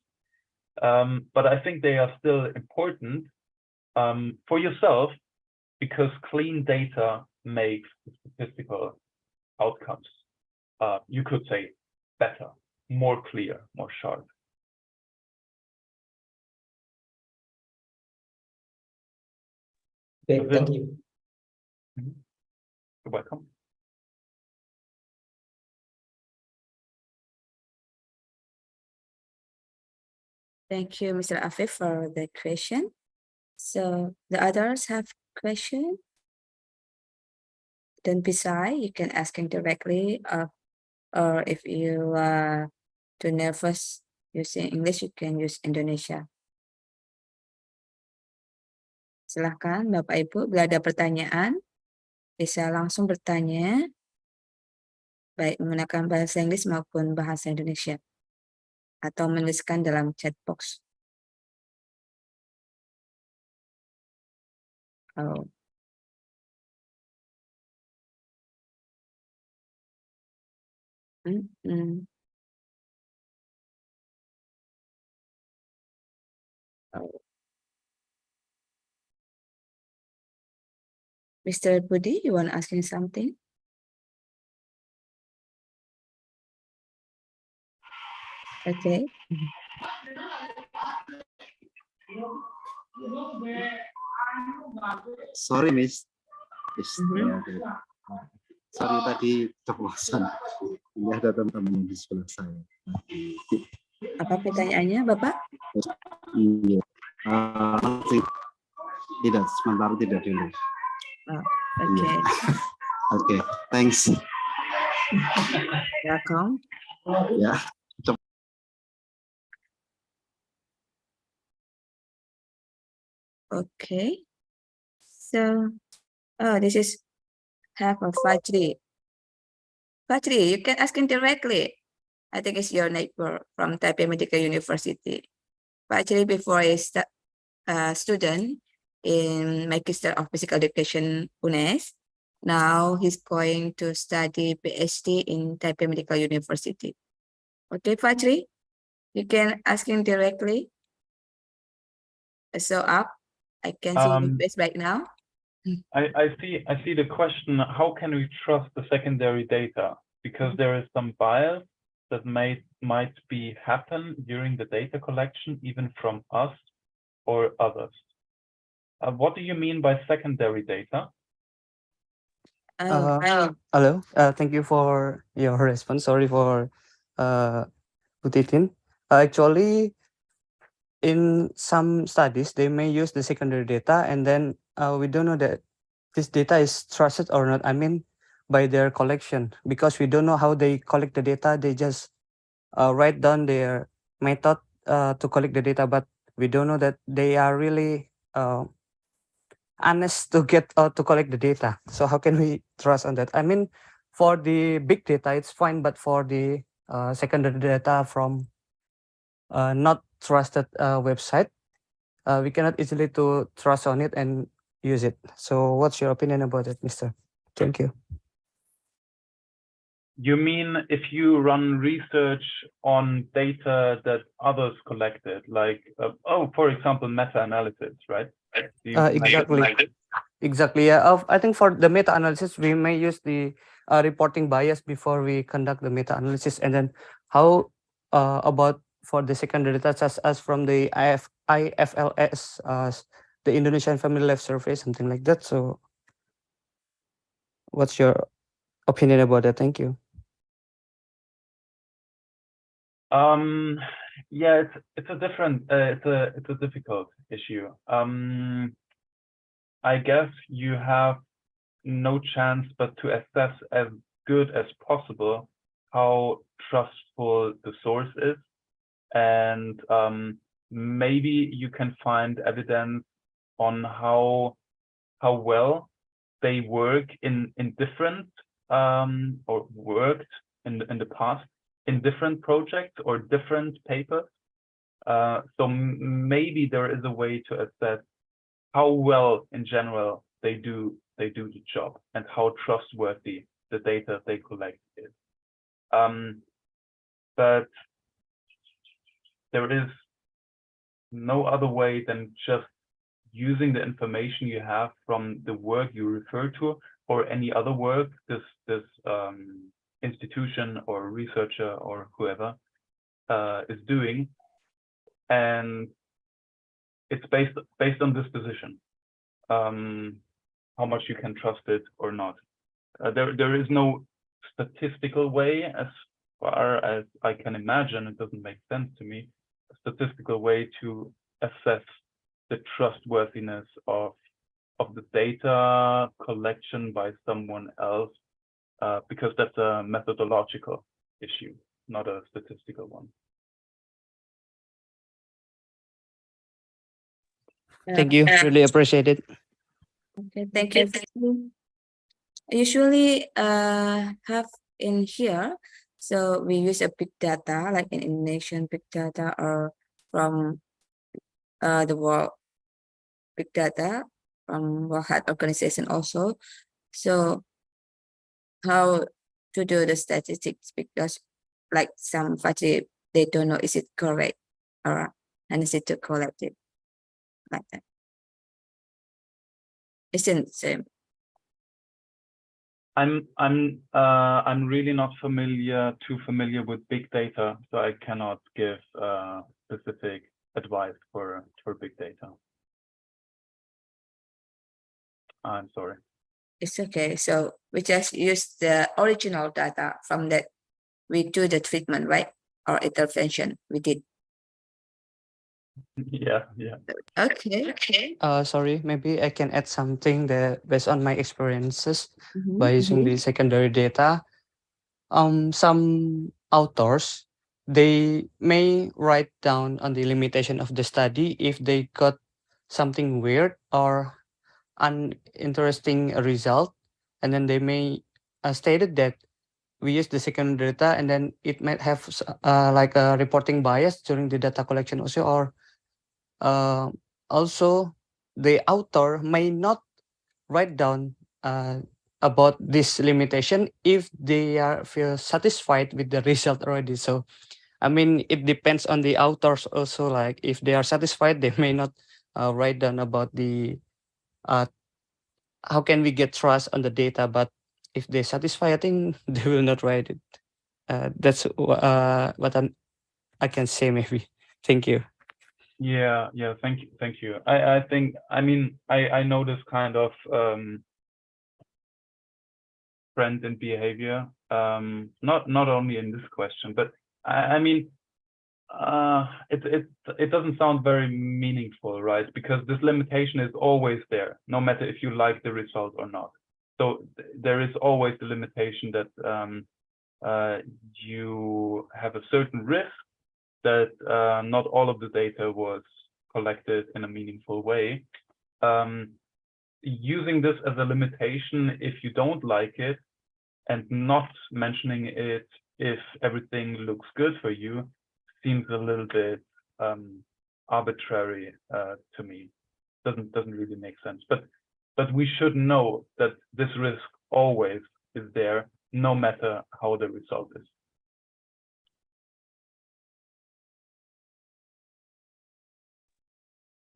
But I think they are still important for yourself, because clean data makes the statistical outcomes, you could say, better, more clear, more sharp. Okay, thank you. You're welcome. Thank you, Mr. Afif, for the question. So the others have question? Don't be shy. You can ask him directly, or if you are too nervous using English, you can use Indonesia. Silahkan Bapak Ibu, bila ada pertanyaan, bisa langsung bertanya, baik menggunakan bahasa Inggris maupun bahasa Indonesia, atau menuliskan dalam chat box. Oh. Oh. Mr. Budi, you want asking something? Okay. Sorry, Miss. Mhm. Sorry tadi keceplosan. Ini ada teman-teman di sebelah saya. Apa pertanyaannya, Bapak? Iya. Tidak, sementara tidak dulu. Oh, okay. Oke, thanks. Welcome. Ya. Okay. So, this is half of Fajri. Fajri, you can ask him directly. I think it's your neighbor from Taipei Medical University. Fajri before is a student in Magister of Physical Education UNES. Now he's going to study PhD in Taipei Medical University. Okay, Fajri, you can ask him directly. So up, I can see his face right now. I see the question, how can we trust the secondary data? Because there is some bias that might be happen during the data collection, even from us or others. What do you mean by secondary data? Hello, thank you for your response. Sorry for put it in. Actually, in some studies, they may use the secondary data, and then we don't know that this data is trusted or not. I mean, by their collection, because we don't know how they collect the data. They just write down their method to collect the data, but we don't know that they are really honest to get to collect the data. So how can we trust on that? I mean, for the big data, it's fine, but for the secondary data from not trusted website, we cannot easily to trust on it and use it. So what's your opinion about it, Mr.? Thank you. You mean if you run research on data that others collected, like, for example, meta-analysis, right? Exactly. Yeah. I think for the meta-analysis, we may use the reporting bias before we conduct the meta-analysis. And then how about for the secondary data, such as from the IFLS, the Indonesian Family Life Survey, something like that. So what's your opinion about that? Thank you. Yeah, it's a different, it's a difficult issue. I guess you have no chance but to assess as good as possible how trustful the source is, and maybe you can find evidence on how well they work in different or worked in the past in different projects or different papers. So maybe there is a way to assess how well in general they do the job and how trustworthy the data they collect is. But there is no other way than just using the information you have from the work you refer to or any other work this institution or researcher or whoever is doing, and it's based on this position, how much you can trust it or not. There is no statistical way, as far as I can imagine. It doesn't make sense to me, a statistical way to assess the trustworthiness of the data collection by someone else, because that's a methodological issue, not a statistical one. Thank you. Really appreciate it. Okay, thank you. Usually have in here, so we use a big data like in Indonesian big data or from the world big data from World Health Organization also. So how to do the statistics, because like some Fajri, they don't know is it correct or and is it to collect it like that. Isn't the same. I'm really not too familiar with big data, so I cannot give specific advice for big data. I'm sorry. It's okay. So we just use the original data from that we do the treatment, right? Or intervention we did. Yeah. Okay. Sorry, maybe I can add something that based on my experiences Mhm, by using the secondary data. Some authors, they may write down on the limitation of the study if they got something weird or uninteresting result, and then they may stated that we use the secondary data and then it might have like a reporting bias during the data collection also, or also the author may not write down about this limitation if they are feel satisfied with the result already. So I mean, it depends on the authors also, like if they are satisfied, they may not write down about the how can we get trust on the data, but if they're satisfied, I think they will not write it. That's what I can say maybe. Thank you. Yeah. Thank you. I think, I mean, I know this kind of trend in behavior, not only in this question, but I mean, it doesn't sound very meaningful, right? Because this limitation is always there, no matter if you like the result or not. So there is always the limitation that you have a certain risk that not all of the data was collected in a meaningful way. Using this as a limitation, if you don't like it, and not mentioning it if everything looks good for you, seems a little bit arbitrary to me. Doesn't really make sense. But we should know that this risk always is there, no matter how the result is.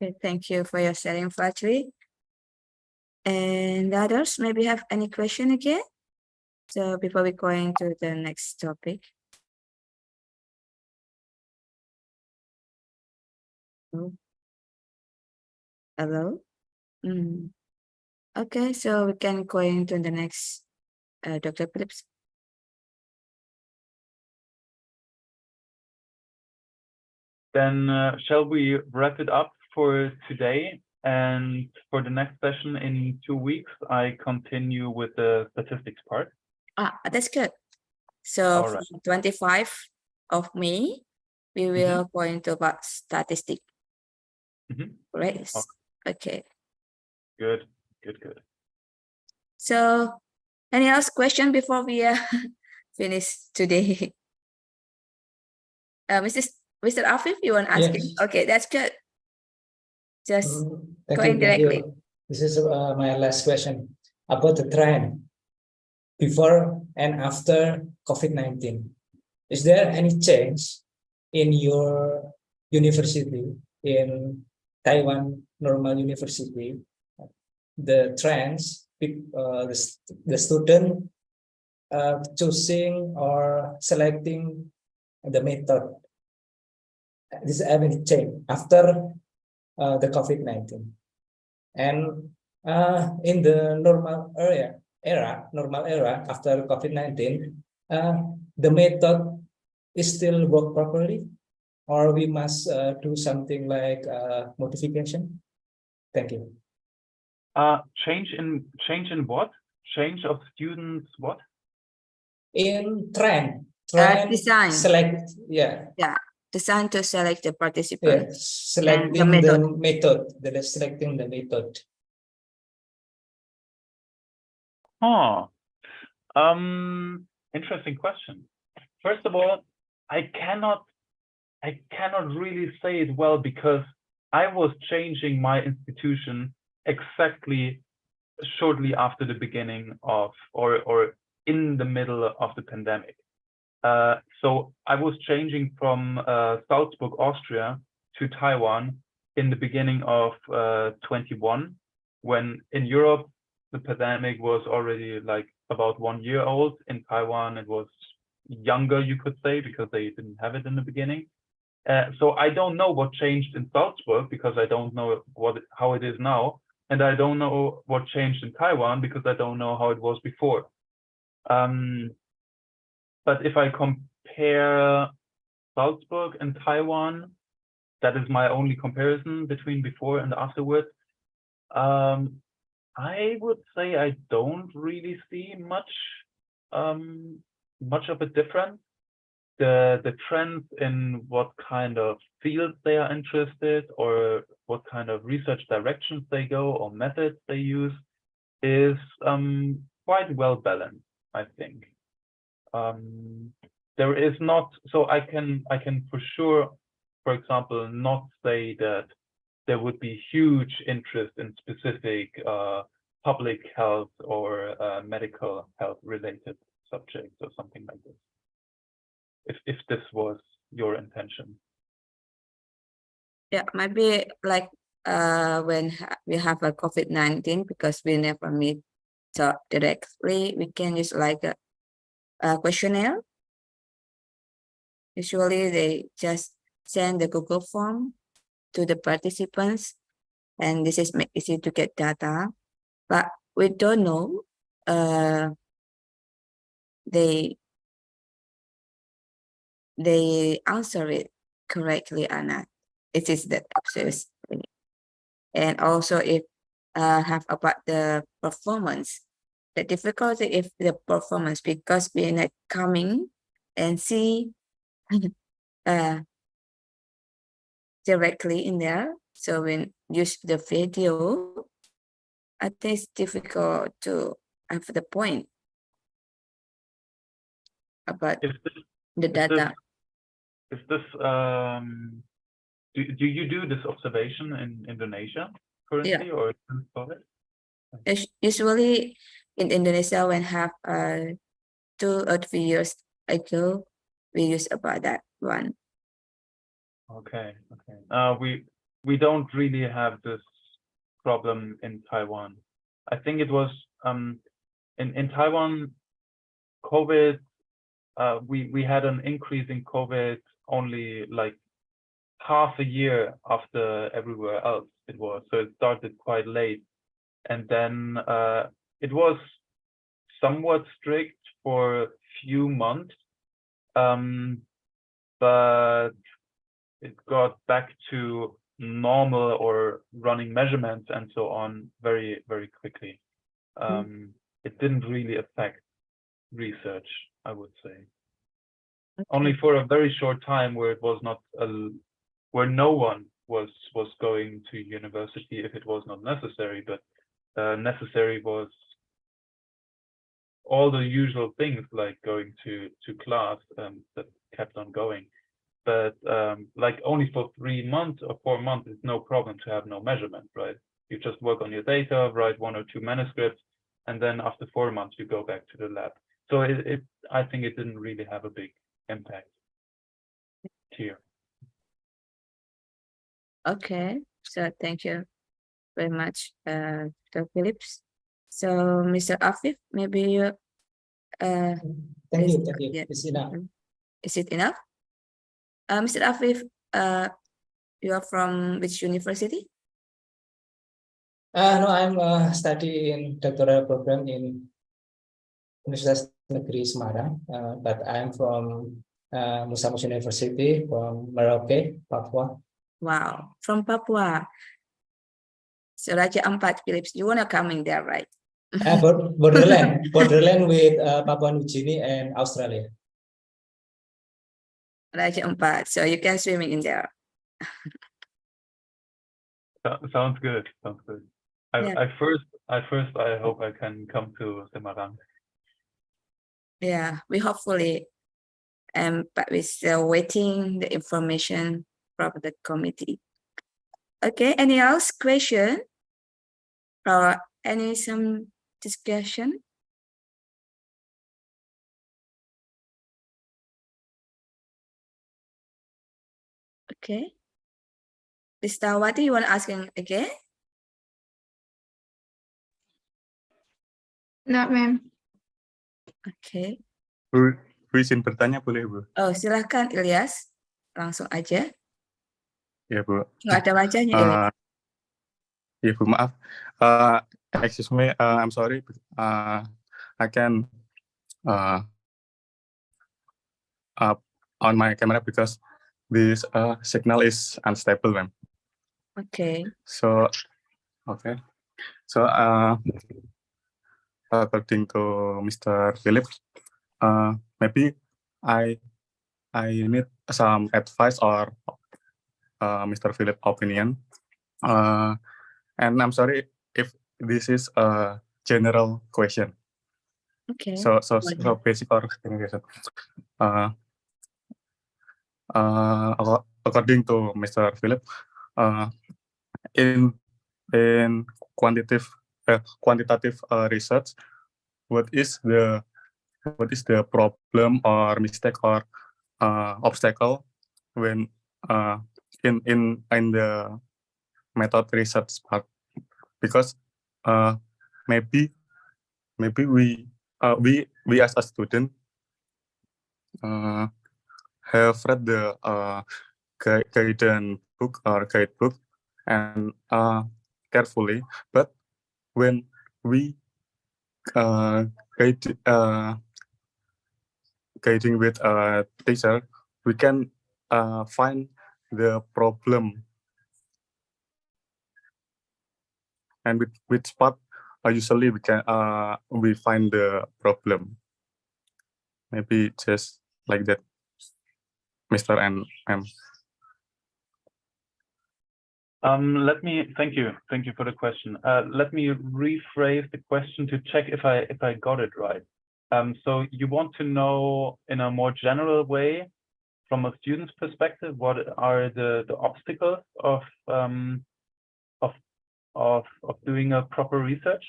Okay, thank you for your sharing, Fajri. And others maybe have any question again? So before we go into the next topic. Oh. Hello? Okay, so we can go into the next, Dr. Phillips. Then shall we wrap it up for today? And for the next session in 2 weeks, I continue with the statistics part. That's good. So All right. from 25 of May, we will go into about statistics. Right? Okay. Good. So any else question before we finish today? Mr. Afif, you want to ask him? Yes. Okay, that's good. Just Thank directly. you. This is my last question about the trend before and after COVID-19. Is there any change in your university, in Taiwan Normal University, the trends, the student choosing or selecting the method? This any change after the COVID-19, and in the normal era after COVID-19, the method is still work properly, or we must do something like modification? Thank you. Change in what? Change of students what? In trend design. Select, design to select the participants. Selecting selecting the method. Interesting question. First of all, I cannot really say it well, because I was changing my institution exactly shortly after the beginning of, or in the middle of the pandemic. So I was changing from Salzburg, Austria to Taiwan in the beginning of 21, when in Europe the pandemic was already like about 1 year old. In Taiwan it was younger, you could say, because they didn't have it in the beginning. So I don't know what changed in Salzburg because I don't know how it is now, and I don't know what changed in Taiwan because I don't know how it was before. But if I compare Salzburg and Taiwan, that is my only comparison between before and afterwards. I would say I don't really see much of a difference. The trends in what kind of fields they are interested or what kind of research directions they go or methods they use is quite well balanced, I think. There is not, so I can for sure, for example, not say that there would be huge interest in specific public health or medical health related subjects or something like this. If this was your intention. Yeah, maybe like when we have a COVID-19, because we never meet directly, we can use like a questionnaire. Usually they just send the Google form to the participants, and this is make easy to get data, but we don't know they answer it correctly or not. It is the observed. And also if have about the performance, the difficulty if the performance, because we're not coming and see directly in there. So when use the video, I think it's difficult to have the point about the data. Do you do this observation in Indonesia currently, Yeah. or Usually in Indonesia, when have 2 or 3 years ago, we use about that one. Okay. We don't really have this problem in Taiwan. I think it was in Taiwan, COVID. We had an increase in COVID only like half a year after everywhere else it was. So it started quite late, and then it was somewhat strict for a few months, but it got back to normal or running measurements and so on very, very quickly. It didn't really affect research, I would say. Okay. Only for a very short time where it was not where no one was going to university if it was not necessary, but necessary was all the usual things like going to class that kept on going. But like only for 3 months or 4 months, it's no problem to have no measurement, right? You just work on your data, write 1 or 2 manuscripts, and then after 4 months, you go back to the lab. So I think it didn't really have a big impact here. Okay, so thank you very much, Dr. Phillips. So Mr. Afif, maybe you thank you. Yeah. It's enough. Is it enough? Mr. Afif, you are from which university? No, I'm studying doctoral program in Universitas Negeri Semarang, but I'm from Musamus University from Merauke, Papua. Wow, from Papua. So Raja Ampat, Phillips, you wanna coming there, right? borderland with Papua New Guinea and Australia. Raja Ampat, so you can swimming in there. Sounds good. Sounds good. I hope I can come to Semarang. Yeah, we hopefully, but we're still waiting the information from the committee. Okay, any else question or some discussion? Okay. Listawati, you want to ask again? No, ma'am. Okay. Izin bertanya boleh, Bu? Oh, silakan Ilyas. Langsung aja. Ya Bu. Nggak ada wajahnya, Ili. Ya Bu, maaf. Excuse me, I'm sorry. I can up on my camera because this signal is unstable, ma'am. Okay. So, okay. So, according to Mr. Philip, maybe I need some advice or Mr. Philip opinion. And I'm sorry if this is a general question. Okay. So Boleh. basic or general question. According to Mr. Philip, in quantitative research, what is the problem or mistake or obstacle when in the method research part? Because maybe we as a student have read the guidance book or guidebook and carefully, but when we guiding with a teacher, we can find the problem, and with which part usually we can we find the problem. Maybe just like that, Mr. and M. Thank you for the question. Let me rephrase the question to check if I got it right. So you want to know in a more general way, from a student's perspective, what are the obstacles of doing a proper research?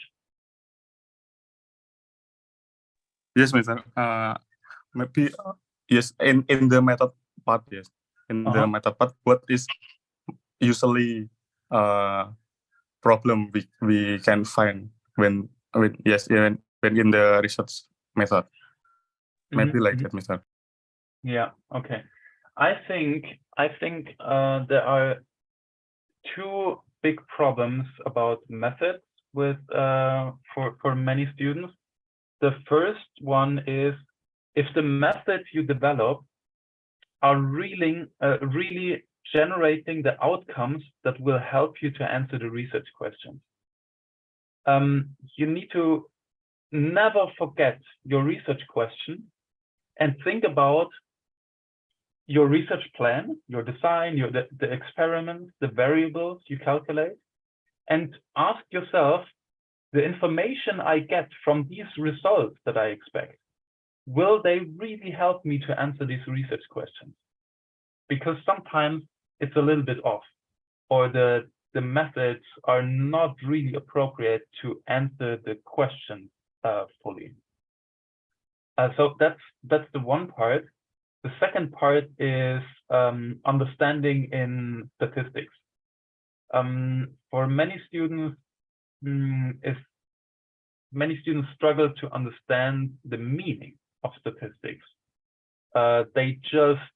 Yes, Mr. Maybe yes, in the method part, yes. In the method part, what is usually problem we can find when in the research method? Maybe like that, Mr. Yeah. Okay. I think there are two big problems about methods with for many students. The first one is if the methods you develop are really generating the outcomes that will help you to answer the research questions. You need to never forget your research question and think about your research plan, your design, the experiments, the variables you calculate, and ask yourself, the information I get from these results that I expect, will they really help me to answer these research questions? Because sometimes it's a little bit off, or the methods are not really appropriate to answer the question fully. So that's the one part. The second part is understanding in statistics. For many students, many students struggle to understand the meaning of statistics. They just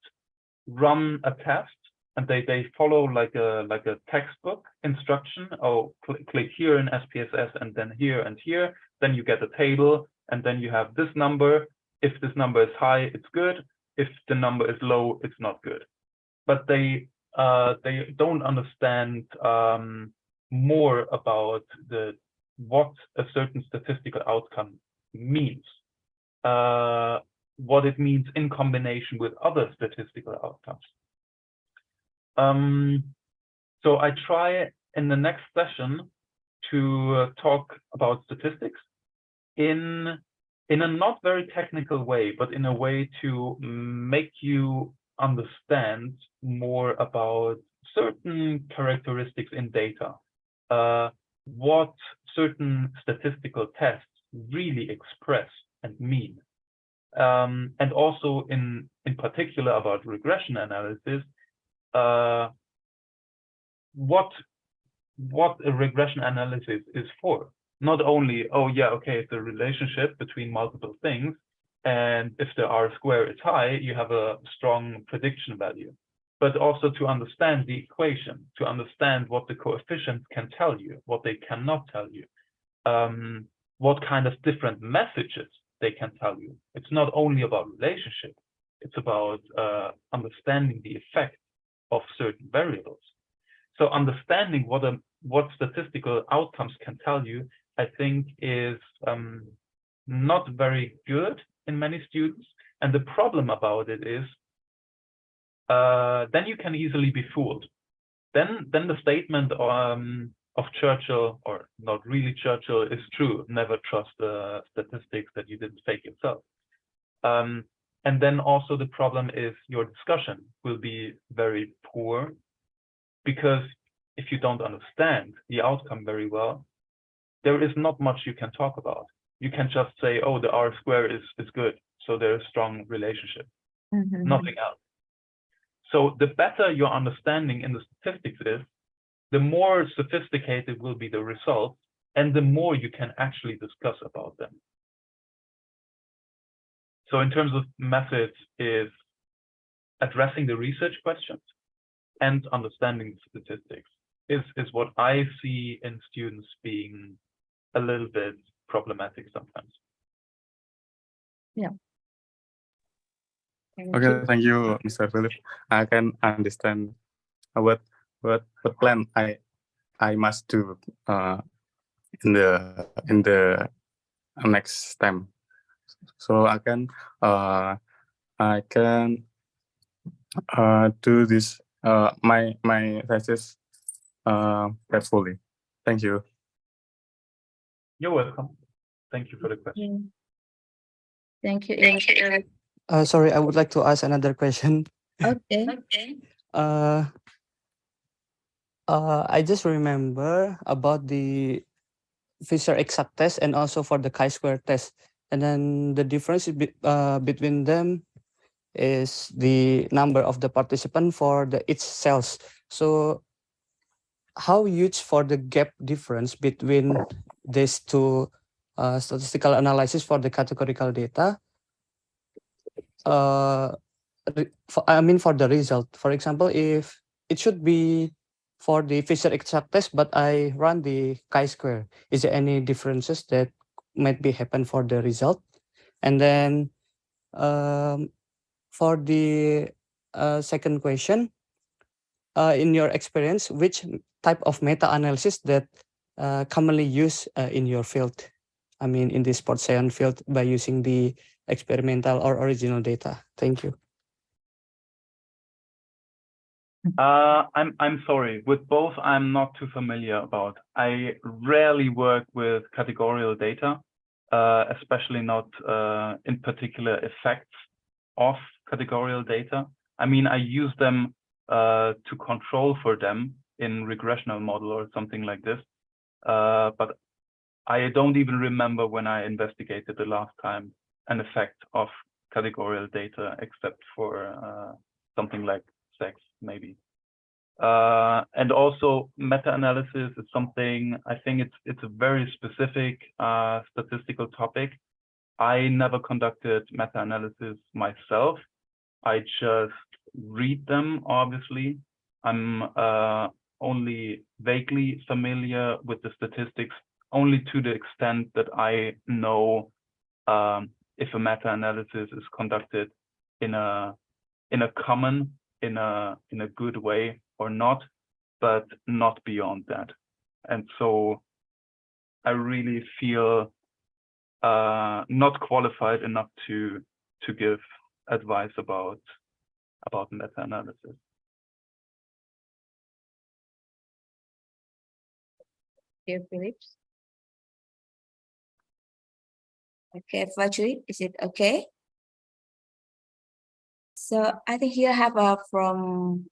run a test and they follow like a textbook instruction. Oh, click here in SPSS and then here and here. Then you get a table and then you have this number. If this number is high, it's good. If the number is low, it's not good. But they don't understand more about what a certain statistical outcome means, what it means in combination with other statistical outcomes. So I try in the next session to talk about statistics in a not very technical way, but in a way to make you understand more about certain characteristics in data, what certain statistical tests really express and mean, and also in particular about regression analysis, what a regression analysis is for. Not only, oh yeah, okay, it's a relationship between multiple things, and if the R square is high, you have a strong prediction value. but also to understand the equation, to understand what the coefficients can tell you, what they cannot tell you, what kind of different messages they can tell you. It's not only about relationship, it's about understanding the effect of certain variables. So understanding what statistical outcomes can tell you, I think, is not very good in many students. And the problem about it is, then you can easily be fooled. Then the statement of Churchill, or not really Churchill, is true. Never trust the statistics that you didn't fake yourself. And then also the problem is your discussion will be very poor, because if you don't understand the outcome very well, there is not much you can talk about. You can just say, oh, the R square is good, so there's a strong relationship. Nothing else. So the better your understanding in the statistics is, the more sophisticated will be the results, and the more you can actually discuss about them. So in terms of methods, is addressing the research questions and understanding statistics is what I see in students being a little bit problematic sometimes. Yeah. Okay, thank you, Mr. Philip. I can understand what plan I must do in the next time. So I can do this my thesis carefully. Thank you. You're welcome. Thank you for the question. Thank you. Sorry, I would like to ask another question. Okay. I just remember about the Fisher-Exact test and also for the chi-square test. And then the difference between them is the number of the participant for each cells. So how huge for the gap difference between these two statistical analysis for the categorical data? I mean for the result. For example, if it should be for the Fisher-Exact test, but I run the chi-square, is there any differences that might be happen for the result? And then for the second question, in your experience, which type of meta-analysis that commonly used in your field? I mean, in the sports science field, by using the experimental or original data. Thank you. I'm sorry. With both, I'm not too familiar about. I rarely work with categorical data, especially not in particular effects of categorical data. I mean, I use them to control for them in regressional model or something like this. But I don't even remember when I investigated the last time an effect of categorical data, except for something like sex, maybe. And also meta-analysis is something, I think it's a very specific statistical topic. I never conducted meta-analysis myself. I just read them, obviously. I'm only vaguely familiar with the statistics, only to the extent that I know if a meta-analysis is conducted in a common, in a good way or not, but not beyond that. And so I really feel not qualified enough to give advice about meta-analysis. Dear Phillips. Okay, Fajri, is it okay? So I think here I have from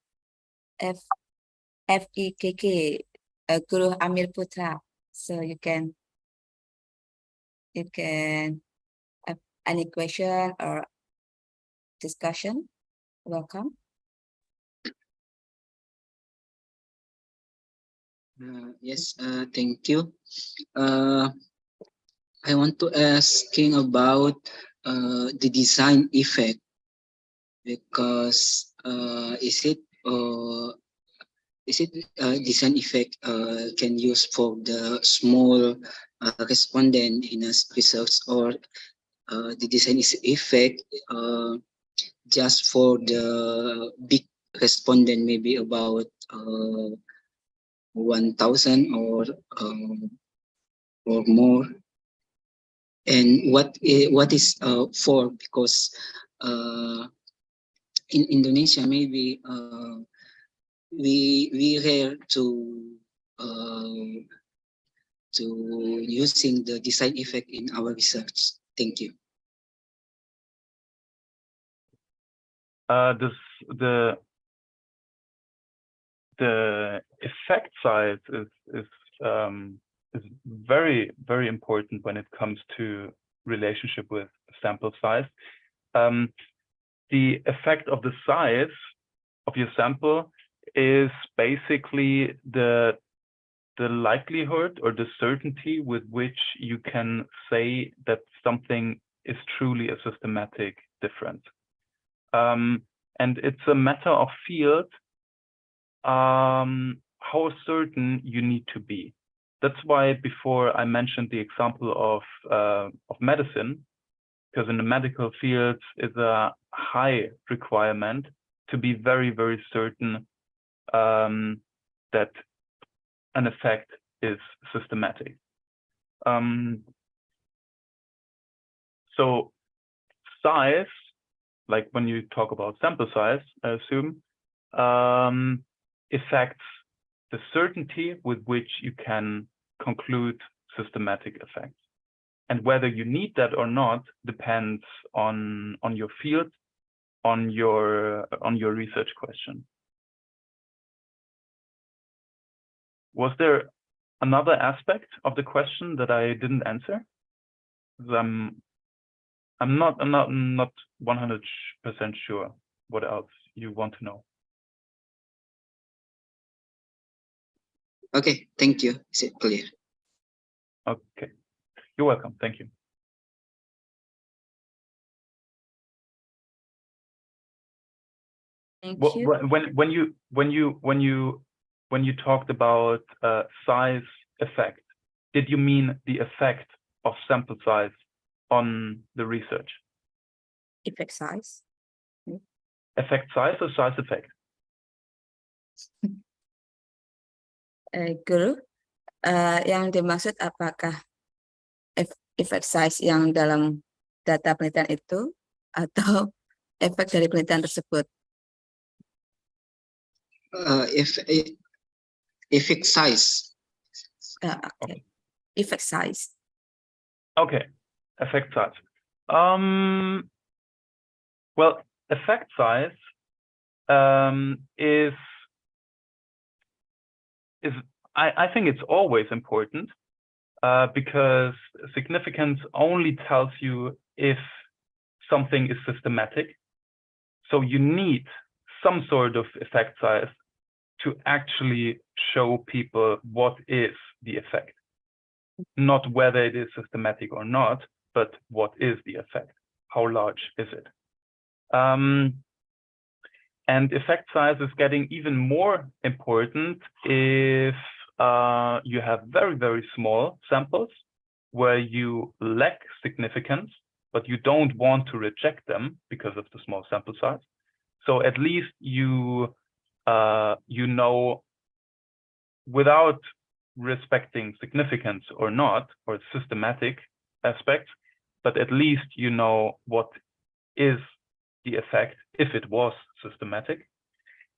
FEKK, Guru Amir Putra. So you can have any question or discussion. Welcome. Yes, thank you. I want to asking about the design effect, because is it is it design effect can use for the small respondent in a research, or the design effect just for the big respondent, maybe about 1,000 or more? And what is for? Because in Indonesia, maybe we rare to using the design effect in our research. Thank you. The effect size is very, very important when it comes to relationship with sample size. The effect of the size of your sample is basically the likelihood or the certainty with which you can say that something is truly a systematic difference. And it's a matter of field, how certain you need to be. That's why before I mentioned the example of medicine, because in the medical field is a high requirement to be very, very certain that an effect is systematic. So size, like when you talk about sample size, I assume, affects the certainty with which you can conclude systematic effects. And whether you need that or not depends on your field, on your research question. Was there another aspect of the question that I didn't answer? I'm not 100% sure what else you want to know. Okay, thank you. Is it clear? Okay, you're welcome. Thank you. Thank Well, you. when you talked about size effect, did you mean the effect of sample size on the research? Effect size. Effect size or size effect? Guru, yang dimaksud apakah effect size yang dalam data penelitian itu atau efek dari penelitian tersebut? Effect size. Okay. Effect size. Okay, effect size. Well, effect size I think it's always important because significance only tells you if something is systematic. So you need some sort of effect size to actually show people what is the effect. Not whether it is systematic or not, but what is the effect? How large is it? And effect size is getting even more important if you have very, very small samples where you lack significance, but you don't want to reject them because of the small sample size. So at least you know, without respecting significance or not, or systematic aspects, but at least you know what is the effect if it was systematic.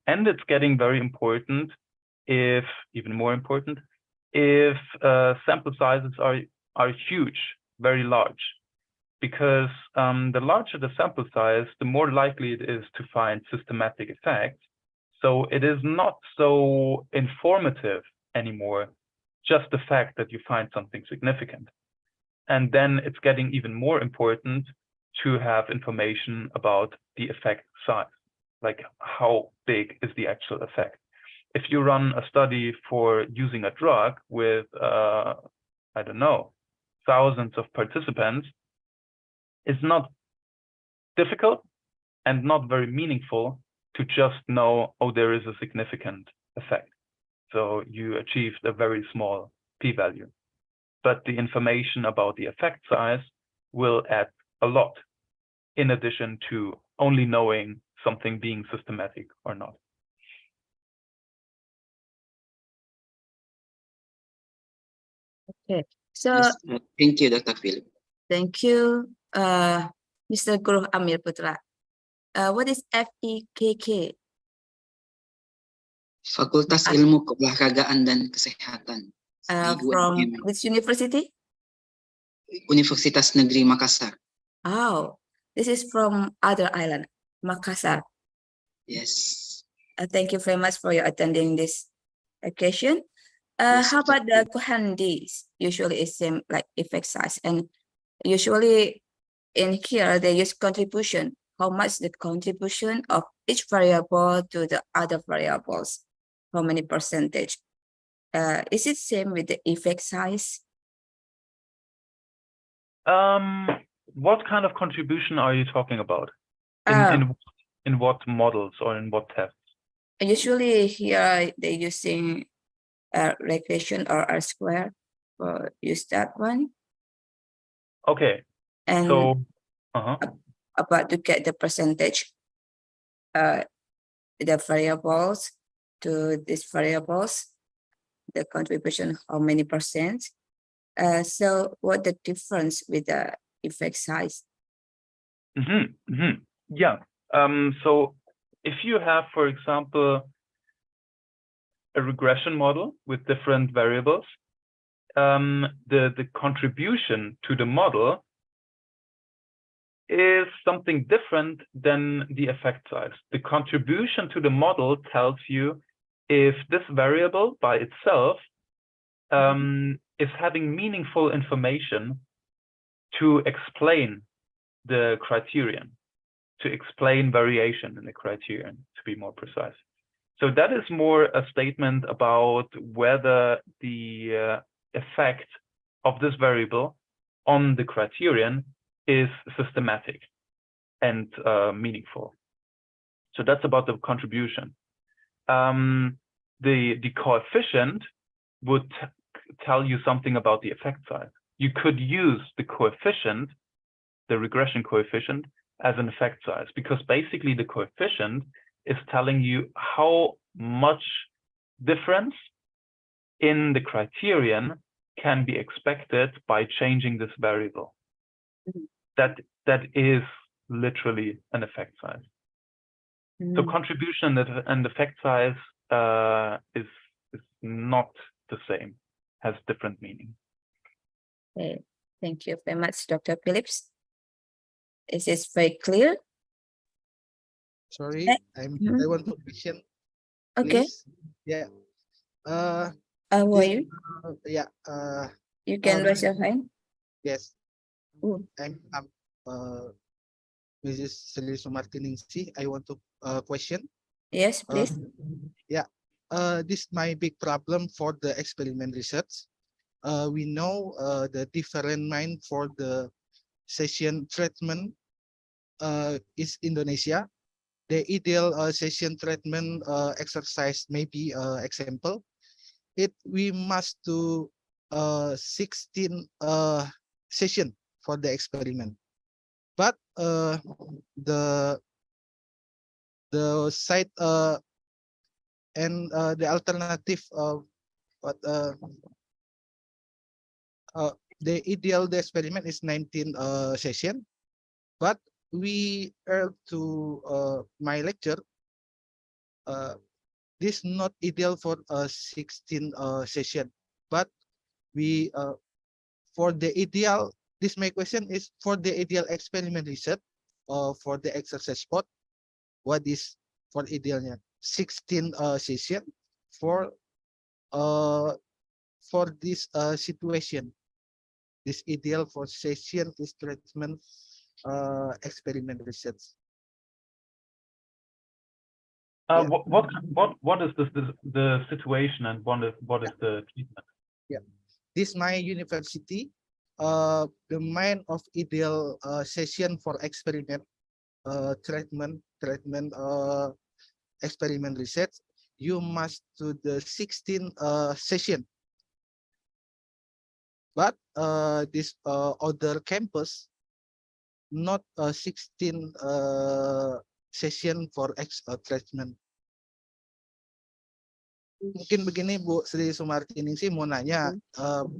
And it's getting very important, even more important, if sample sizes are huge, very large, because the larger the sample size, the more likely it is to find systematic effects. So it is not so informative anymore, just the fact that you find something significant. And then it's getting even more important to have information about the effect size, like how big is the actual effect. If you run a study for using a drug with, I don't know, thousands of participants, it's not difficult and not very meaningful to just know, oh, there is a significant effect. So you achieved a very small p-value. But the information about the effect size will add a lot, in addition to only knowing something being systematic or not. Okay, so Yes, thank you, Dr. Philip. thank you, Mr. Guru Amir Putra. What is FEKK? Fakultas Ilmu Keolahragaan dan Kesehatan di From UNM, which university? Universitas Negeri Makassar. Oh, this is from other island, Makassar. Yes. Thank you very much for your attending this occasion. Yes, How about the Kohandis? Usually it's same like effect size, and usually in here they use contribution. How much the contribution of each variable to the other variables? How many percentage? Is it same with the effect size? What kind of contribution are you talking about? In what models or in what tests? Usually here they're using regression or R-square. Use that one. Okay. And so about to get the percentage, the variables to these variables, the contribution, how many percent. So what the difference with the effect size? Yeah. So if you have, for example, a regression model with different variables, the contribution to the model is something different than the effect size. The contribution to the model tells you if this variable by itself is having meaningful information to explain the criterion, to explain variation in the criterion, to be more precise. So that is more a statement about whether the effect of this variable on the criterion is systematic and meaningful. So that's about the contribution. The coefficient would tell you something about the effect size. You could use the coefficient, the regression coefficient, as an effect size, because basically the coefficient is telling you how much difference in the criterion can be expected by changing this variable. That is literally an effect size. So contribution and effect size is not the same, has different meaning. Okay, thank you very much, Dr. Phillips. Is this very clear? Sorry, I want to question. Okay. Please. Yeah. Who are you? Yeah. You can raise your hand. Yes. I'm Mrs. Selisu Martiningsi. I want to question. Yes, please. Yeah. This is my big problem for the experiment research. We know the different mind for the session treatment is Indonesia. The ideal session treatment exercise may be example. We must do 16 session for the experiment, but the site and the alternative the ideal the experiment is 19 session, but we are to my lecture this not ideal for 16 session, but we for the ideal, this my question is for the ideal experiment research for the exercise spot, what is for idealnya 16 session for this situation, this ideal for session is treatment experiment research. What is the situation and what is the treatment? Yeah, this my university. The mind of ideal session for experiment treatment experiment research, you must do the 16 session. But this other campus, not 16 session for treatment. Mungkin begini Bu Sri Sumartini sih mau nanya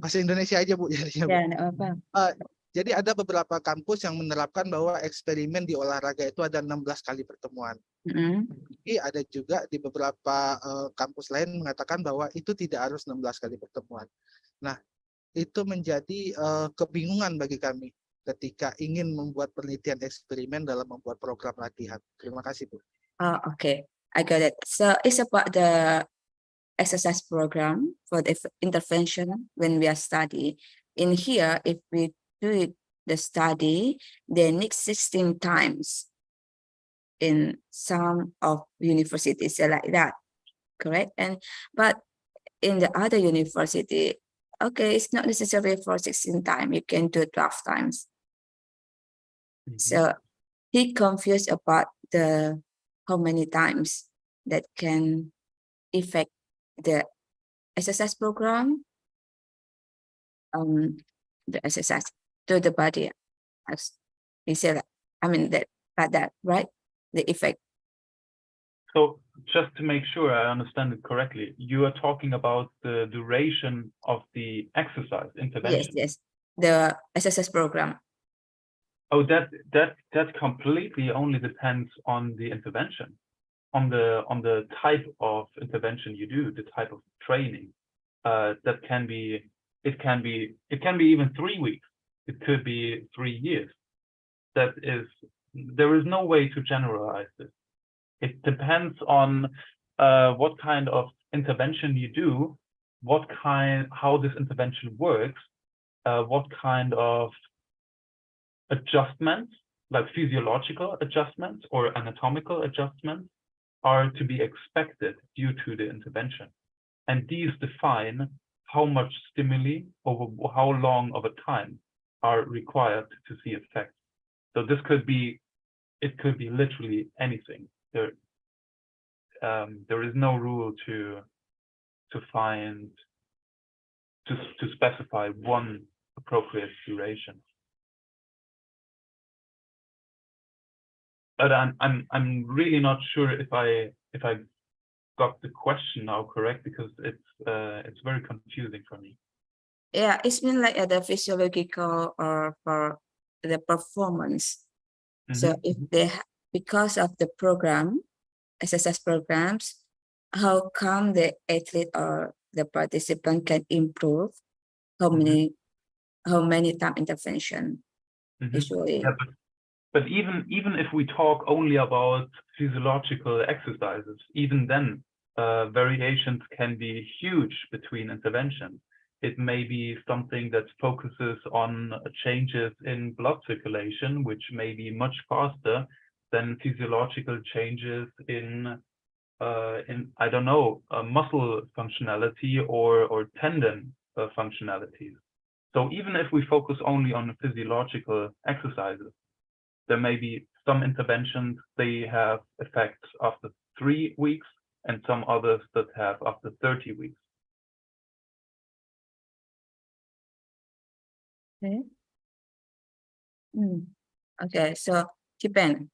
bahasa Indonesia aja Bu jadinya Bu. Ya, nggak apa. Jadi ada beberapa kampus yang menerapkan bahwa eksperimen di olahraga itu ada 16 kali pertemuan. Tapi ada juga di beberapa kampus lain mengatakan bahwa itu tidak harus 16 kali pertemuan. Nah, itu menjadi kebingungan bagi kami ketika ingin membuat penelitian eksperimen dalam membuat program latihan. Terima kasih Bu. Okay, I got it. So it's about the exercise program for the intervention when we are studying. In here, if we do it, the study, they need 16 times in some of universities like that, correct? But in the other university, okay, it's not necessary for 16 times. You can do 12 times. So he confused about the how many times that can affect the exercise program, the exercise to the body. He said, I mean that like that, right? The effect. So just to make sure I understand it correctly, you are talking about the duration of the exercise intervention. Yes, the exercise program. Oh, that completely only depends on the intervention, on the type of intervention you do, the type of training. That can be, it can be even 3 weeks. It could be 3 years. There is no way to generalize this. It depends on what kind of intervention you do, how this intervention works, what kind of adjustments, like physiological adjustments or anatomical adjustments, are to be expected due to the intervention. And these define how much stimuli over how long of a time are required to see effects. So this could be, it could be literally anything. There is no rule to specify one appropriate duration. But I'm really not sure if I got the question now correct, because it's very confusing for me. Yeah, it's been like the physiological or for the performance. So if they, because of the program, exercise programs, how come the athlete or the participant can improve? How many time intervention usually? Yeah, but even if we talk only about physiological exercises, even then variations can be huge between interventions. It may be something that focuses on changes in blood circulation, which may be much faster than physiological changes in I don't know, muscle functionality or tendon functionalities. So even if we focus only on physiological exercises, there may be some interventions, they have effects after 3 weeks, and some others that have after 30 weeks. Okay. Okay, so depend.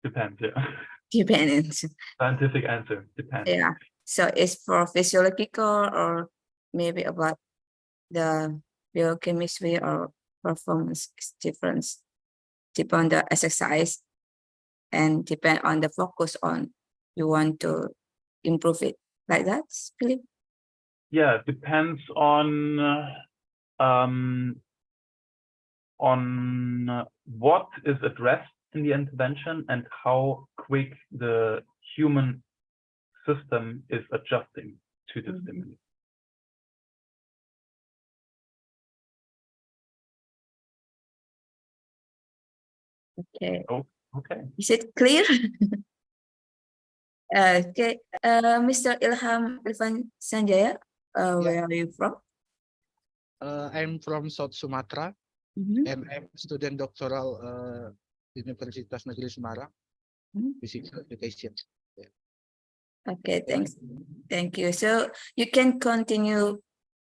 Depends, yeah. Depends. Scientific answer, depends. Yeah. So it's for physiological or maybe about the biochemistry or performance difference. Depend on the exercise and depend on the focus on you want to improve it. Like that, Philip? Yeah, it depends on what is addressed in the intervention and how quick the human system is adjusting to the stimuli. Okay. Oh, okay. Is it clear? Okay. Mr. Irfan Sanjaya, where are you from? I'm from South Sumatra, and I'm student doctoral Universitas Negeri Semarang, Physical Education. Okay, thanks. Thank you. So you can continue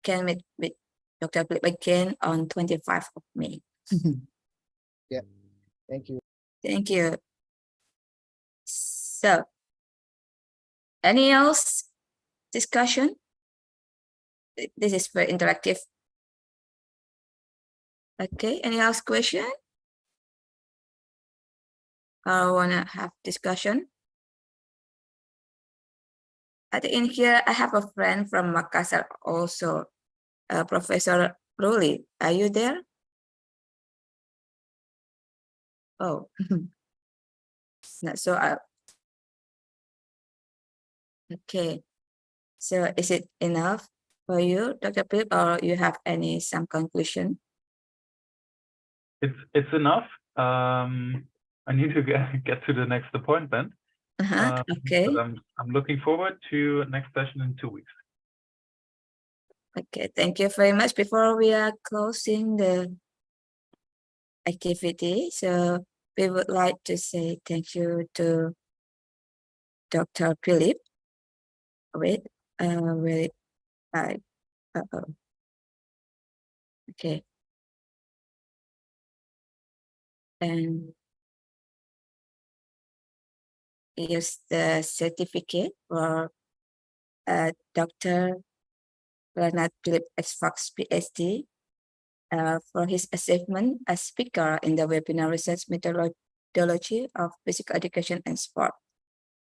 meet with Dr. Philip again on 25th of May. Yeah, thank you. Thank you. So, any else discussion? This is very interactive. Okay, any else question? I wanna have discussion. I think in here I have a friend from Makassar also, Professor Ruli. Are you there? Oh, not so. Okay. So is it enough for you, Dr. Philip, or you have some conclusion? It's enough. I need to get to the next appointment. Okay. But I'm looking forward to next session in 2 weeks. Okay, thank you very much. Before we are closing the activity, so we would like to say thank you to Dr. Philip. Wait, wait, okay. And here's the certificate for Dr. Renat Philip S. Fox, PhD, for his achievement as speaker in the webinar research methodology of physical education and sport.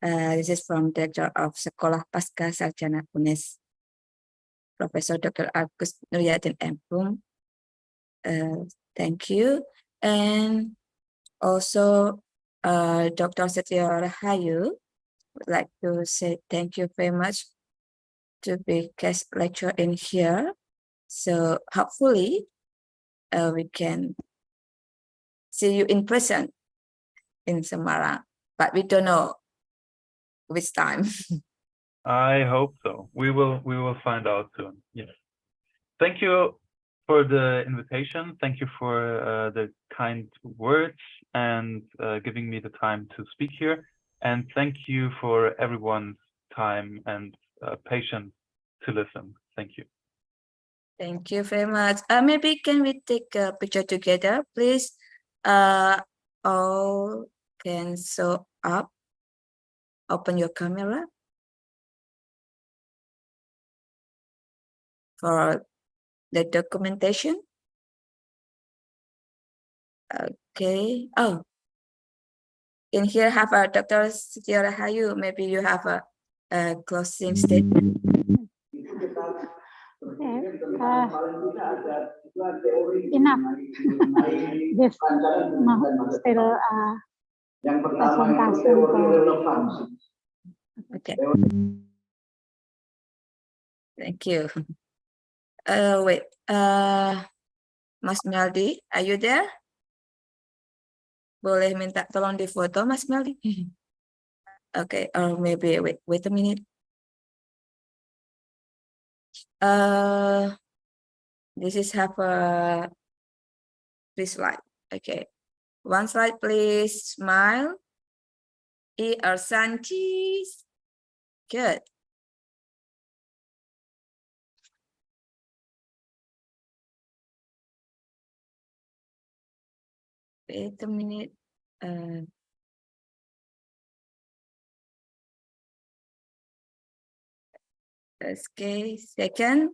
This is from Director of Sekolah Pasca Sarjana UNES, Professor Dr. Agus Nuryatin M. Thank you. And also Dr. Setio Rahayu would like to say thank you very much to be guest lecturer in here. So hopefully we can see you in person in Semarang, but we don't know which time. I hope so. We will find out soon. Yes. Thank you for the invitation. Thank you for the kind words and giving me the time to speak here. And thank you for everyone's time and patience to listen. Thank you. Thank you very much. Maybe can we take a picture together, please? All can show up. Open your camera for the documentation. Okay. Oh, in here have a Dr. Setio Rahayu. Maybe you have a closing statement. Enough. This still presentation. Okay. Thank you. Wait. Mas Meldi, are you there? Boleh minta tolong difoto, Mas Meldi? Okay. Or maybe wait a minute. This is have a 3 slide. Okay. 1 slide, please. Smile. Santis. Good. Wait a minute. Okay, second.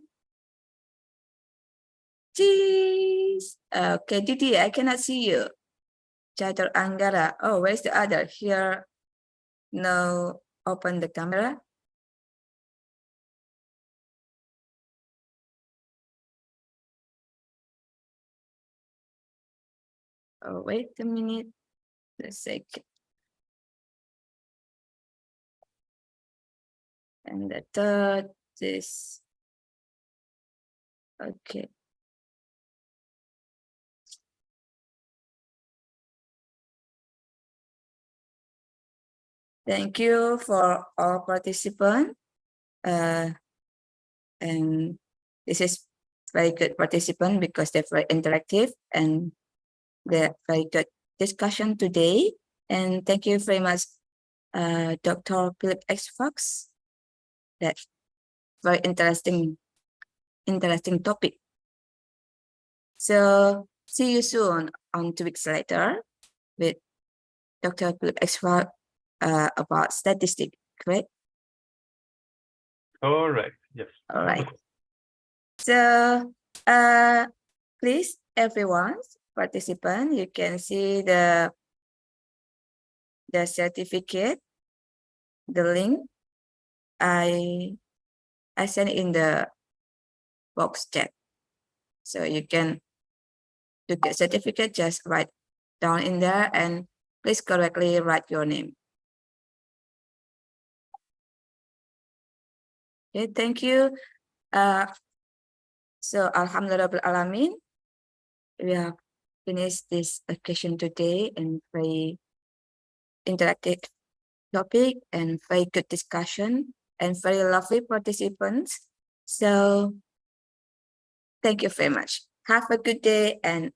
Cheese. Okay, Didi, I cannot see you. Chatur Anggara. Oh, where's the other? Here. No, open the camera. Oh, wait a minute. A second. And the third is okay. Thank you for all participants. And this is very good participant because they're very interactive and they're very good discussion today. And thank you very much, Dr. Philip X. Fox. That's very interesting topic. So see you soon on 2 weeks later with Dr. Philip X. Fox about statistics, correct? All right. Yes. All right. So please, everyone, participant, you can see the certificate, the link I sent in the box chat. So you can, to get certificate, just write down in there and please correctly write your name. Okay, thank you. So Alhamdulillah Alamin, we have finished this occasion today and very interactive topic and very good discussion and very lovely participants. So thank you very much. Have a good day and